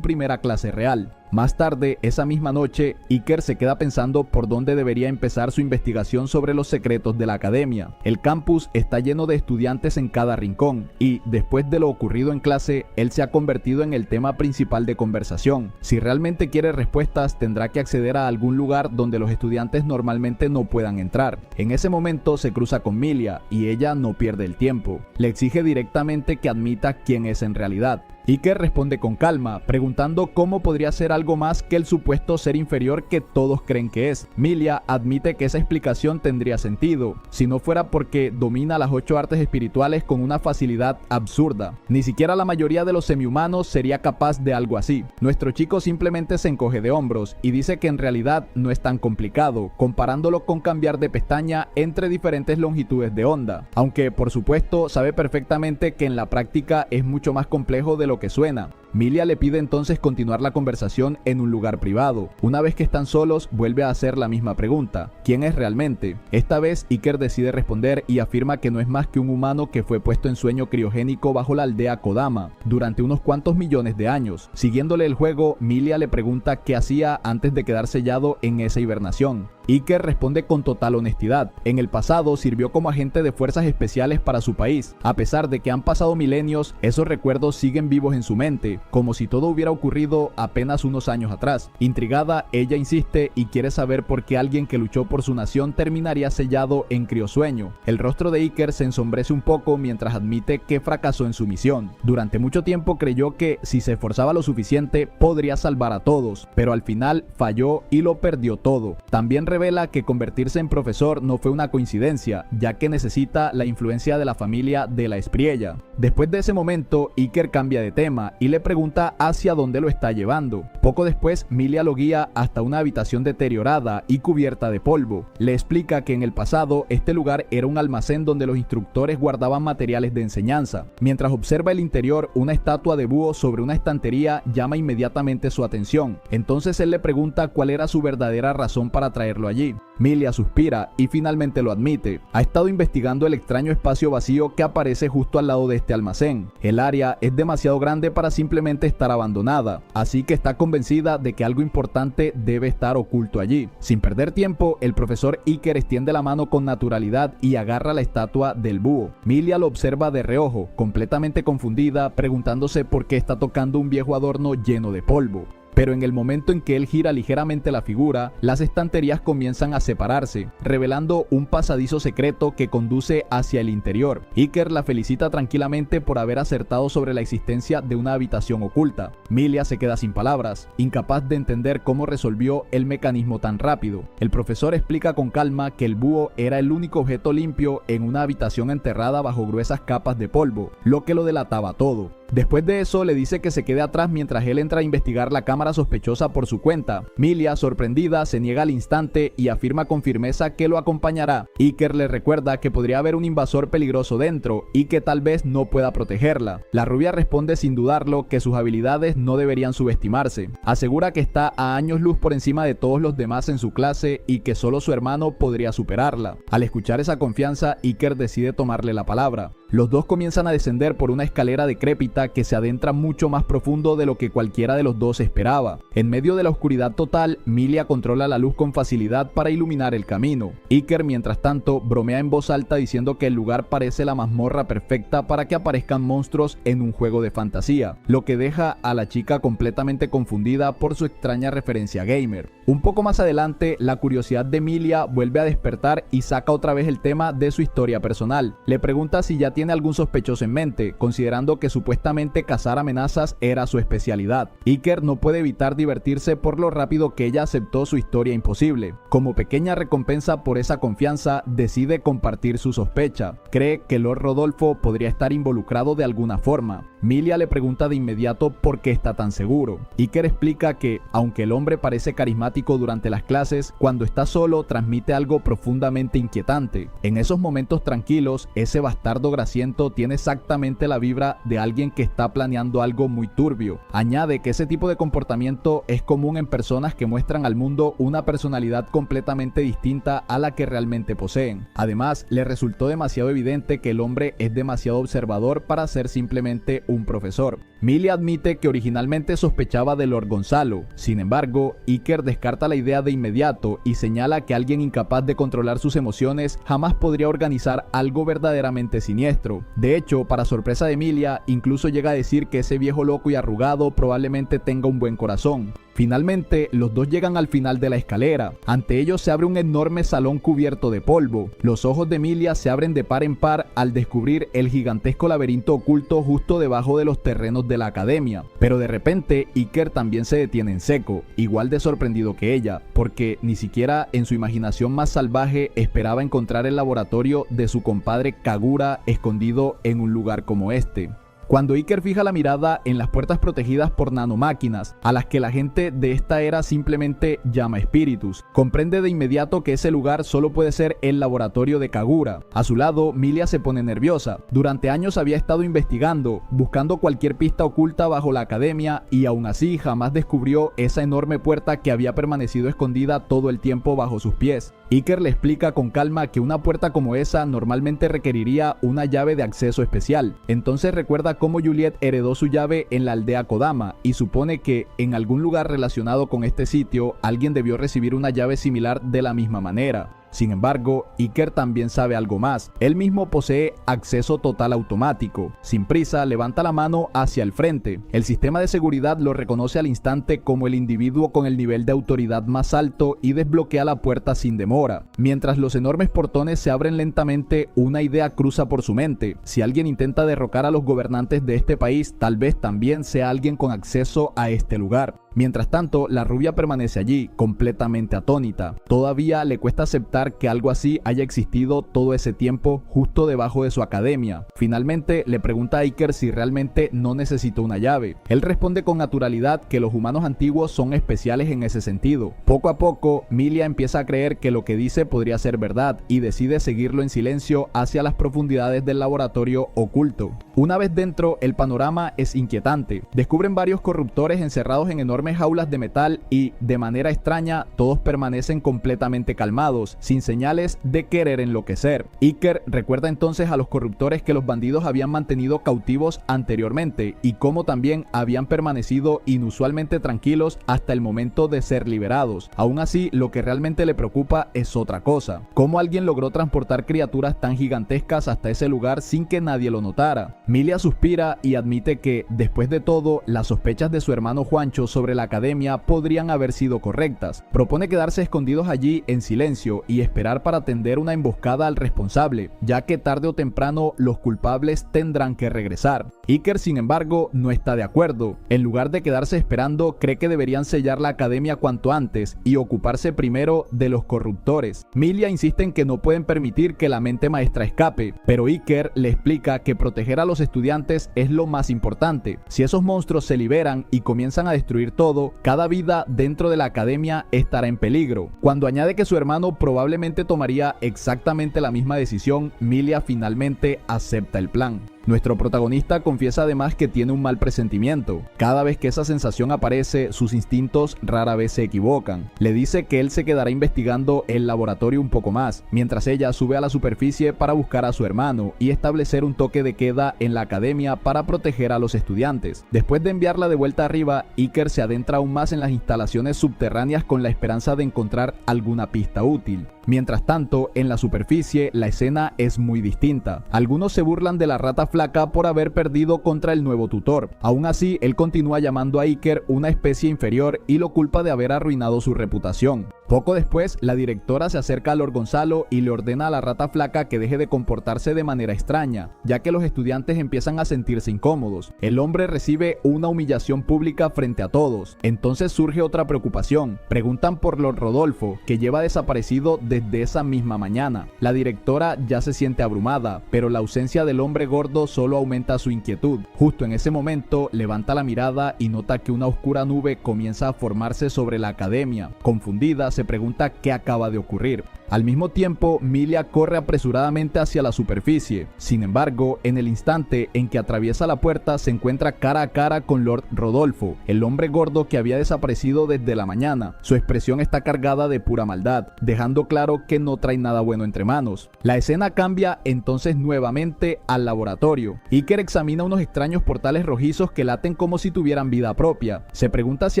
A: primera clase real. Más tarde, esa misma noche, Iker se queda pensando por dónde debería empezar su investigación sobre los secretos de la academia. El campus está lleno de estudiantes en cada rincón y, después de lo ocurrido en clase, él se ha convertido en el tema principal de conversación. Si realmente quiere respuestas, tendrá que acceder a algún lugar donde los estudiantes normalmente no puedan entrar. En ese momento se cruza con Milia y ella no pierde el tiempo. Le exige directamente que admita quién es en realidad. Iker responde con calma, preguntando cómo podría ser algo más que el supuesto ser inferior que todos creen que es. Milia admite que esa explicación tendría sentido, si no fuera porque domina las 8 artes espirituales con una facilidad absurda. Ni siquiera la mayoría de los semihumanos sería capaz de algo así. Nuestro chico simplemente se encoge de hombros y dice que en realidad no es tan complicado, comparándolo con cambiar de pestaña entre diferentes longitudes de onda. Aunque, por supuesto, sabe perfectamente que en la práctica es mucho más complejo de lo que suena. Milia le pide entonces continuar la conversación en un lugar privado. Una vez que están solos, vuelve a hacer la misma pregunta: ¿quién es realmente? Esta vez Iker decide responder y afirma que no es más que un humano que fue puesto en sueño criogénico bajo la aldea Kodama durante unos cuantos millones de años. Siguiéndole el juego, Milia le pregunta qué hacía antes de quedar sellado en esa hibernación. Iker responde con total honestidad: en el pasado sirvió como agente de fuerzas especiales para su país. A pesar de que han pasado milenios, esos recuerdos siguen vivos en su mente, como si todo hubiera ocurrido apenas unos años atrás. Intrigada, ella insiste y quiere saber por qué alguien que luchó por su nación terminaría sellado en criosueño. El rostro de Iker se ensombrece un poco mientras admite que fracasó en su misión. Durante mucho tiempo creyó que, si se esforzaba lo suficiente, podría salvar a todos, pero al final falló y lo perdió todo. También revela que convertirse en profesor no fue una coincidencia, ya que necesita la influencia de la familia de la Espriella. Después de ese momento, Iker cambia de tema y le pregunta hacia dónde lo está llevando. Poco después, Milia lo guía hasta una habitación deteriorada y cubierta de polvo. Le explica que en el pasado este lugar era un almacén donde los instructores guardaban materiales de enseñanza. Mientras observa el interior, una estatua de búho sobre una estantería llama inmediatamente su atención. Entonces él le pregunta cuál era su verdadera razón para traerlo allí. Milia suspira y finalmente lo admite. Ha estado investigando el extraño espacio vacío que aparece justo al lado de este almacén. El área es demasiado grande para simplemente estar abandonada, así que está convencida de que algo importante debe estar oculto allí. Sin perder tiempo, el profesor Iker extiende la mano con naturalidad y agarra la estatua del búho. Milia lo observa de reojo, completamente confundida, preguntándose por qué está tocando un viejo adorno lleno de polvo. Pero en el momento en que él gira ligeramente la figura, las estanterías comienzan a separarse, revelando un pasadizo secreto que conduce hacia el interior. Iker la felicita tranquilamente por haber acertado sobre la existencia de una habitación oculta. Milia se queda sin palabras, incapaz de entender cómo resolvió el mecanismo tan rápido. El profesor explica con calma que el búho era el único objeto limpio en una habitación enterrada bajo gruesas capas de polvo, lo que lo delataba todo. Después de eso le dice que se quede atrás mientras él entra a investigar la cámara sospechosa por su cuenta. Milia, sorprendida, se niega al instante y afirma con firmeza que lo acompañará. Iker le recuerda que podría haber un invasor peligroso dentro y que tal vez no pueda protegerla. La rubia responde sin dudarlo que sus habilidades no deberían subestimarse. Asegura que está a años luz por encima de todos los demás en su clase y que solo su hermano podría superarla. Al escuchar esa confianza, Iker decide tomarle la palabra. Los dos comienzan a descender por una escalera decrépita que se adentra mucho más profundo de lo que cualquiera de los dos esperaba. En medio de la oscuridad total, Milia controla la luz con facilidad para iluminar el camino. Iker, mientras tanto, bromea en voz alta diciendo que el lugar parece la mazmorra perfecta para que aparezcan monstruos en un juego de fantasía, lo que deja a la chica completamente confundida por su extraña referencia gamer. Un poco más adelante, la curiosidad de Milia vuelve a despertar y saca otra vez el tema de su historia personal. Le pregunta si ya tiene algún sospechoso en mente, considerando que supuestamente cazar amenazas era su especialidad. Iker no puede evitar divertirse por lo rápido que ella aceptó su historia imposible. Como pequeña recompensa por esa confianza, decide compartir su sospecha. Cree que Lord Rodolfo podría estar involucrado de alguna forma. Milia le pregunta de inmediato por qué está tan seguro. Iker explica que, aunque el hombre parece carismático durante las clases, cuando está solo transmite algo profundamente inquietante. En esos momentos tranquilos, ese bastardo grasiento tiene exactamente la vibra de alguien que está planeando algo muy turbio. Añade que ese tipo de comportamiento es común en personas que muestran al mundo una personalidad completamente distinta a la que realmente poseen. Además, le resultó demasiado evidente que el hombre es demasiado observador para ser simplemente un profesor. Milia admite que originalmente sospechaba de Lord Gonzalo. Sin embargo, Iker descarta la idea de inmediato y señala que alguien incapaz de controlar sus emociones jamás podría organizar algo verdaderamente siniestro. De hecho, para sorpresa de Milia, incluso llega a decir que ese viejo loco y arrugado probablemente tenga un buen corazón. Finalmente, los dos llegan al final de la escalera. Ante ellos se abre un enorme salón cubierto de polvo. Los ojos de Milia se abren de par en par al descubrir el gigantesco laberinto oculto justo debajo de los terrenos de la academia. Pero de repente, Iker también se detiene en seco, igual de sorprendido que ella, porque ni siquiera en su imaginación más salvaje esperaba encontrar el laboratorio de su compadre Kagura escondido en un lugar como este. Cuando Iker fija la mirada en las puertas protegidas por nanomáquinas, a las que la gente de esta era simplemente llama espíritus, comprende de inmediato que ese lugar solo puede ser el laboratorio de Kagura. A su lado, Milia se pone nerviosa. Durante años había estado investigando, buscando cualquier pista oculta bajo la academia, y aún así jamás descubrió esa enorme puerta que había permanecido escondida todo el tiempo bajo sus pies. Iker le explica con calma que una puerta como esa normalmente requeriría una llave de acceso especial. Entonces recuerda cómo Juliet heredó su llave en la aldea Kodama y supone que en algún lugar relacionado con este sitio alguien debió recibir una llave similar de la misma manera. Sin embargo, Iker también sabe algo más. Él mismo posee acceso total automático. Sin prisa, levanta la mano hacia el frente. El sistema de seguridad lo reconoce al instante como el individuo con el nivel de autoridad más alto y desbloquea la puerta sin demora. Mientras los enormes portones se abren lentamente, una idea cruza por su mente. Si alguien intenta derrocar a los gobernantes de este país, tal vez también sea alguien con acceso a este lugar. Mientras tanto, la rubia permanece allí, completamente atónita. Todavía le cuesta aceptar que algo así haya existido todo ese tiempo justo debajo de su academia. Finalmente, le pregunta a Iker si realmente no necesita una llave. Él responde con naturalidad que los humanos antiguos son especiales en ese sentido. Poco a poco, Milia empieza a creer que lo que dice podría ser verdad y decide seguirlo en silencio hacia las profundidades del laboratorio oculto. Una vez dentro, el panorama es inquietante. Descubren varios corruptores encerrados en enormes jaulas de metal y, de manera extraña, todos permanecen completamente calmados, sin señales de querer enloquecer. Iker recuerda entonces a los corruptores que los bandidos habían mantenido cautivos anteriormente y cómo también habían permanecido inusualmente tranquilos hasta el momento de ser liberados. Aún así, lo que realmente le preocupa es otra cosa: cómo alguien logró transportar criaturas tan gigantescas hasta ese lugar sin que nadie lo notara. Milia suspira y admite que, después de todo, las sospechas de su hermano Juancho sobre la academia podrían haber sido correctas. Propone quedarse escondidos allí en silencio y esperar para tender una emboscada al responsable, ya que tarde o temprano los culpables tendrán que regresar. Iker, sin embargo, no está de acuerdo. En lugar de quedarse esperando, cree que deberían sellar la academia cuanto antes y ocuparse primero de los corruptores. Milia insiste en que no pueden permitir que la mente maestra escape, pero Iker le explica que proteger a los estudiantes es lo más importante. Si esos monstruos se liberan y comienzan a destruir todo, cada vida dentro de la academia estará en peligro. Cuando añade que su hermano probablemente tomaría exactamente la misma decisión, Milia finalmente acepta el plan. Nuestro protagonista confiesa además que tiene un mal presentimiento. Cada vez que esa sensación aparece, sus instintos rara vez se equivocan. Le dice que él se quedará investigando el laboratorio un poco más, mientras ella sube a la superficie para buscar a su hermano y establecer un toque de queda en la academia para proteger a los estudiantes. Después de enviarla de vuelta arriba, Iker se adentra aún más en las instalaciones subterráneas con la esperanza de encontrar alguna pista útil. Mientras tanto, en la superficie, la escena es muy distinta. Algunos se burlan de la rata flaca por haber perdido contra el nuevo tutor. Aún así, él continúa llamando a Iker una especie inferior y lo culpa de haber arruinado su reputación. Poco después, la directora se acerca a Lord Gonzalo y le ordena a la rata flaca que deje de comportarse de manera extraña, ya que los estudiantes empiezan a sentirse incómodos. El hombre recibe una humillación pública frente a todos. Entonces surge otra preocupación. Preguntan por Lord Rodolfo, que lleva desaparecido desde esa misma mañana. La directora ya se siente abrumada, pero la ausencia del hombre gordo solo aumenta su inquietud. Justo en ese momento, levanta la mirada y nota que una oscura nube comienza a formarse sobre la academia. Confundida, se pregunta qué acaba de ocurrir. Al mismo tiempo, Milia corre apresuradamente hacia la superficie. Sin embargo, en el instante en que atraviesa la puerta, se encuentra cara a cara con Lord Rodolfo, el hombre gordo que había desaparecido desde la mañana. Su expresión está cargada de pura maldad, dejando claro que no trae nada bueno entre manos. La escena cambia entonces nuevamente al laboratorio. Iker examina unos extraños portales rojizos que laten como si tuvieran vida propia. Se pregunta si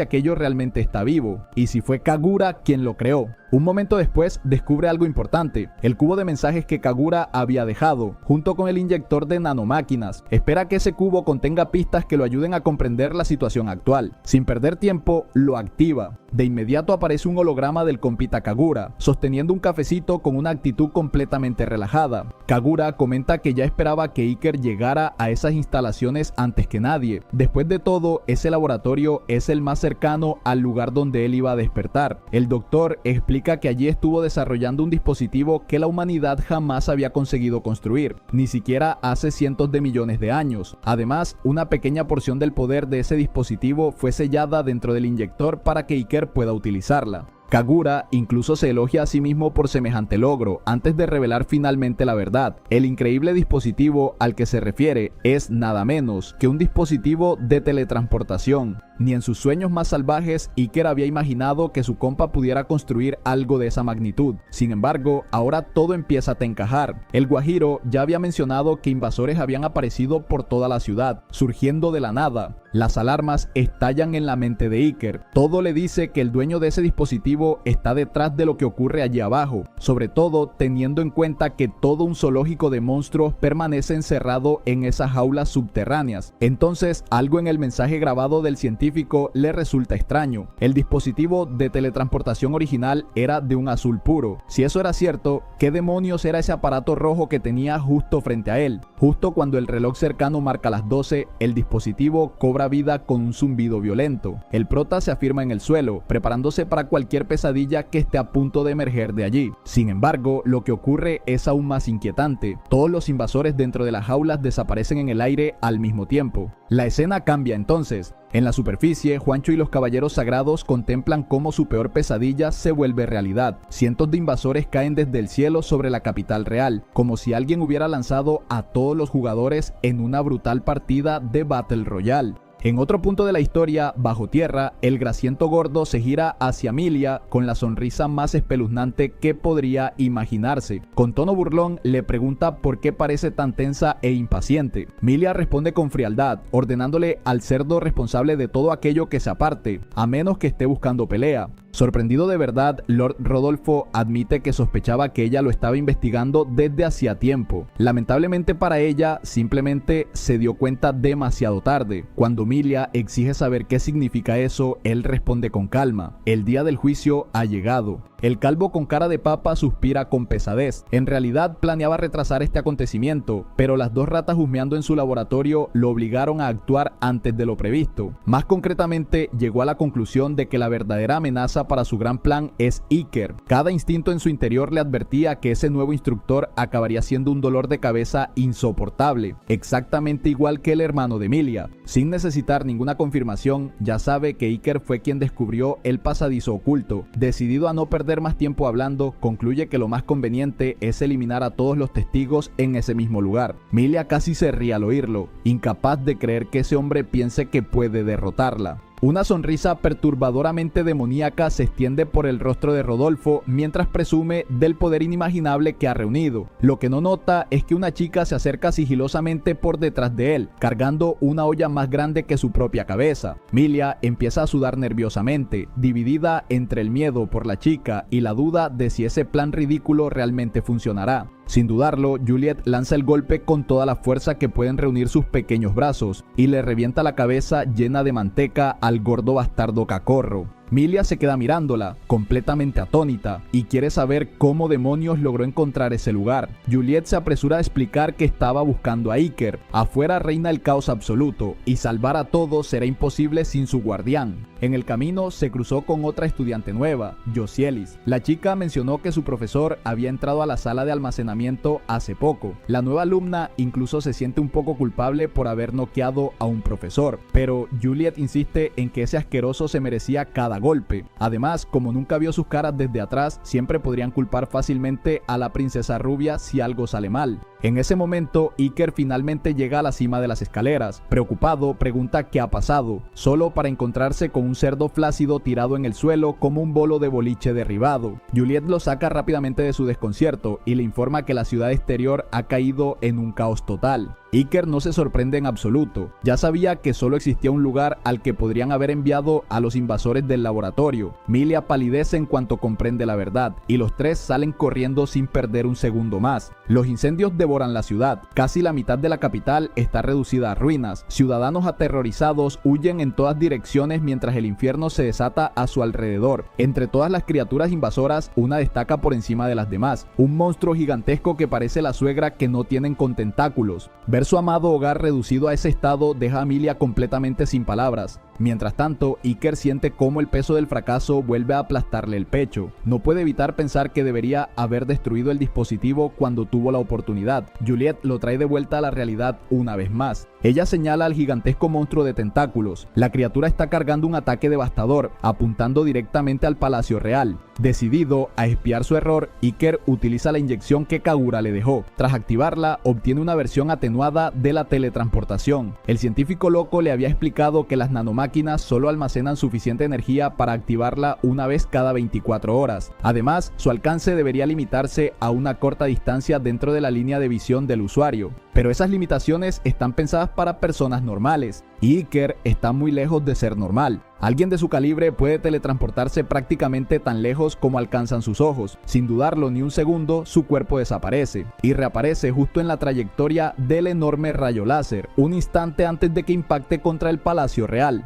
A: aquello realmente está vivo, y si fue Kagura quien lo creó. Un momento después descubre algo importante: el cubo de mensajes que Kagura había dejado, junto con el inyector de nanomáquinas. Espera que ese cubo contenga pistas que lo ayuden a comprender la situación actual. Sin perder tiempo, lo activa. De inmediato aparece un holograma del compita Kagura, sosteniendo un cafecito con una actitud completamente relajada. Kagura comenta que ya esperaba que Iker llegara a esas instalaciones antes que nadie. Después de todo, ese laboratorio es el más cercano al lugar donde él iba a despertar. El doctor explica explica que allí estuvo desarrollando un dispositivo que la humanidad jamás había conseguido construir, ni siquiera hace cientos de millones de años. Además, una pequeña porción del poder de ese dispositivo fue sellada dentro del inyector para que Iker pueda utilizarla. Kagura incluso se elogia a sí mismo por semejante logro, antes de revelar finalmente la verdad. El increíble dispositivo al que se refiere es nada menos que un dispositivo de teletransportación. Ni en sus sueños más salvajes Iker había imaginado que su compa pudiera construir algo de esa magnitud. Sin embargo, ahora todo empieza a encajar. El Guajiro ya había mencionado que invasores habían aparecido por toda la ciudad, surgiendo de la nada. Las alarmas estallan en la mente de Iker. Todo le dice que el dueño de ese dispositivo está detrás de lo que ocurre allí abajo, sobre todo teniendo en cuenta que todo un zoológico de monstruos permanece encerrado en esas jaulas subterráneas. Entonces, algo en el mensaje grabado del científico le resulta extraño. El dispositivo de teletransportación original era de un azul puro. Si eso era cierto, ¿qué demonios era ese aparato rojo que tenía justo frente a él? Justo cuando el reloj cercano marca las 12, el dispositivo cobra vida con un zumbido violento. El prota se afirma en el suelo, preparándose para cualquier pesadilla que esté a punto de emerger de allí. Sin embargo, lo que ocurre es aún más inquietante. Todos los invasores dentro de las jaulas desaparecen en el aire al mismo tiempo. La escena cambia entonces. En la superficie, Juancho y los caballeros sagrados contemplan cómo su peor pesadilla se vuelve realidad. Cientos de invasores caen desde el cielo sobre la capital real, como si alguien hubiera lanzado a todos los jugadores en una brutal partida de Battle Royale. En otro punto de la historia, bajo tierra, el grasiento gordo se gira hacia Milia con la sonrisa más espeluznante que podría imaginarse. Con tono burlón le pregunta por qué parece tan tensa e impaciente. Milia responde con frialdad, ordenándole al cerdo responsable de todo aquello que se aparte, a menos que esté buscando pelea. Sorprendido de verdad, Lord Rodolfo admite que sospechaba que ella lo estaba investigando desde hacía tiempo. Lamentablemente para ella, simplemente se dio cuenta demasiado tarde. Cuando Milia exige saber qué significa eso, él responde con calma: el día del juicio ha llegado. El calvo con cara de papa suspira con pesadez. En realidad planeaba retrasar este acontecimiento, pero las dos ratas husmeando en su laboratorio lo obligaron a actuar antes de lo previsto. Más concretamente, llegó a la conclusión de que la verdadera amenaza para su gran plan es Iker. Cada instinto en su interior le advertía que ese nuevo instructor acabaría siendo un dolor de cabeza insoportable, exactamente igual que el hermano de Emilia. Sin necesitar ninguna confirmación, ya sabe que Iker fue quien descubrió el pasadizo oculto. Decidido a no perder más tiempo hablando, concluye que lo más conveniente es eliminar a todos los testigos en ese mismo lugar. Milia casi se ríe al oírlo, incapaz de creer que ese hombre piense que puede derrotarla. Una sonrisa perturbadoramente demoníaca se extiende por el rostro de Rodolfo mientras presume del poder inimaginable que ha reunido. Lo que no nota es que una chica se acerca sigilosamente por detrás de él, cargando una olla más grande que su propia cabeza. Milia empieza a sudar nerviosamente, dividida entre el miedo por la chica y la duda de si ese plan ridículo realmente funcionará. Sin dudarlo, Juliet lanza el golpe con toda la fuerza que pueden reunir sus pequeños brazos y le revienta la cabeza llena de manteca al gordo bastardo cacorro. Milia se queda mirándola, completamente atónita, y quiere saber cómo demonios logró encontrar ese lugar. Juliet se apresura a explicar que estaba buscando a Iker. Afuera reina el caos absoluto, y salvar a todos será imposible sin su guardián. En el camino se cruzó con otra estudiante nueva, Josielis. La chica mencionó que su profesor había entrado a la sala de almacenamiento hace poco. La nueva alumna incluso se siente un poco culpable por haber noqueado a un profesor, pero Juliet insiste en que ese asqueroso se merecía cada golpe. Además, como nunca vio sus caras desde atrás, siempre podrían culpar fácilmente a la princesa rubia si algo sale mal. En ese momento, Iker finalmente llega a la cima de las escaleras. Preocupado, pregunta qué ha pasado, solo para encontrarse con un cerdo flácido tirado en el suelo como un bolo de boliche derribado. Juliet lo saca rápidamente de su desconcierto y le informa que la ciudad exterior ha caído en un caos total. Iker no se sorprende en absoluto. Ya sabía que solo existía un lugar al que podrían haber enviado a los invasores del laboratorio. Milia palidece en cuanto comprende la verdad, y los tres salen corriendo sin perder un segundo más. Los incendios devoran la ciudad. Casi la mitad de la capital está reducida a ruinas. Ciudadanos aterrorizados huyen en todas direcciones mientras el infierno se desata a su alrededor. Entre todas las criaturas invasoras, una destaca por encima de las demás. Un monstruo gigantesco que parece la suegra que no tienen con tentáculos. Ver su amado hogar reducido a ese estado deja a Milia completamente sin palabras. Mientras tanto, Iker siente cómo el peso del fracaso vuelve a aplastarle el pecho. No puede evitar pensar que debería haber destruido el dispositivo cuando tuvo la oportunidad. Juliet lo trae de vuelta a la realidad una vez más. Ella señala al gigantesco monstruo de tentáculos. La criatura está cargando un ataque devastador, apuntando directamente al Palacio Real. Decidido a expiar su error, Iker utiliza la inyección que Kagura le dejó. Tras activarla, obtiene una versión atenuada de la teletransportación. El científico loco le había explicado que las nanomáquinas solo almacenan suficiente energía para activarla una vez cada 24 horas. Además, su alcance debería limitarse a una corta distancia dentro de la línea de visión del usuario. Pero esas limitaciones están pensadas para personas normales, y Iker está muy lejos de ser normal. Alguien de su calibre puede teletransportarse prácticamente tan lejos como alcanzan sus ojos. Sin dudarlo ni un segundo, su cuerpo desaparece y reaparece justo en la trayectoria del enorme rayo láser, un instante antes de que impacte contra el Palacio Real.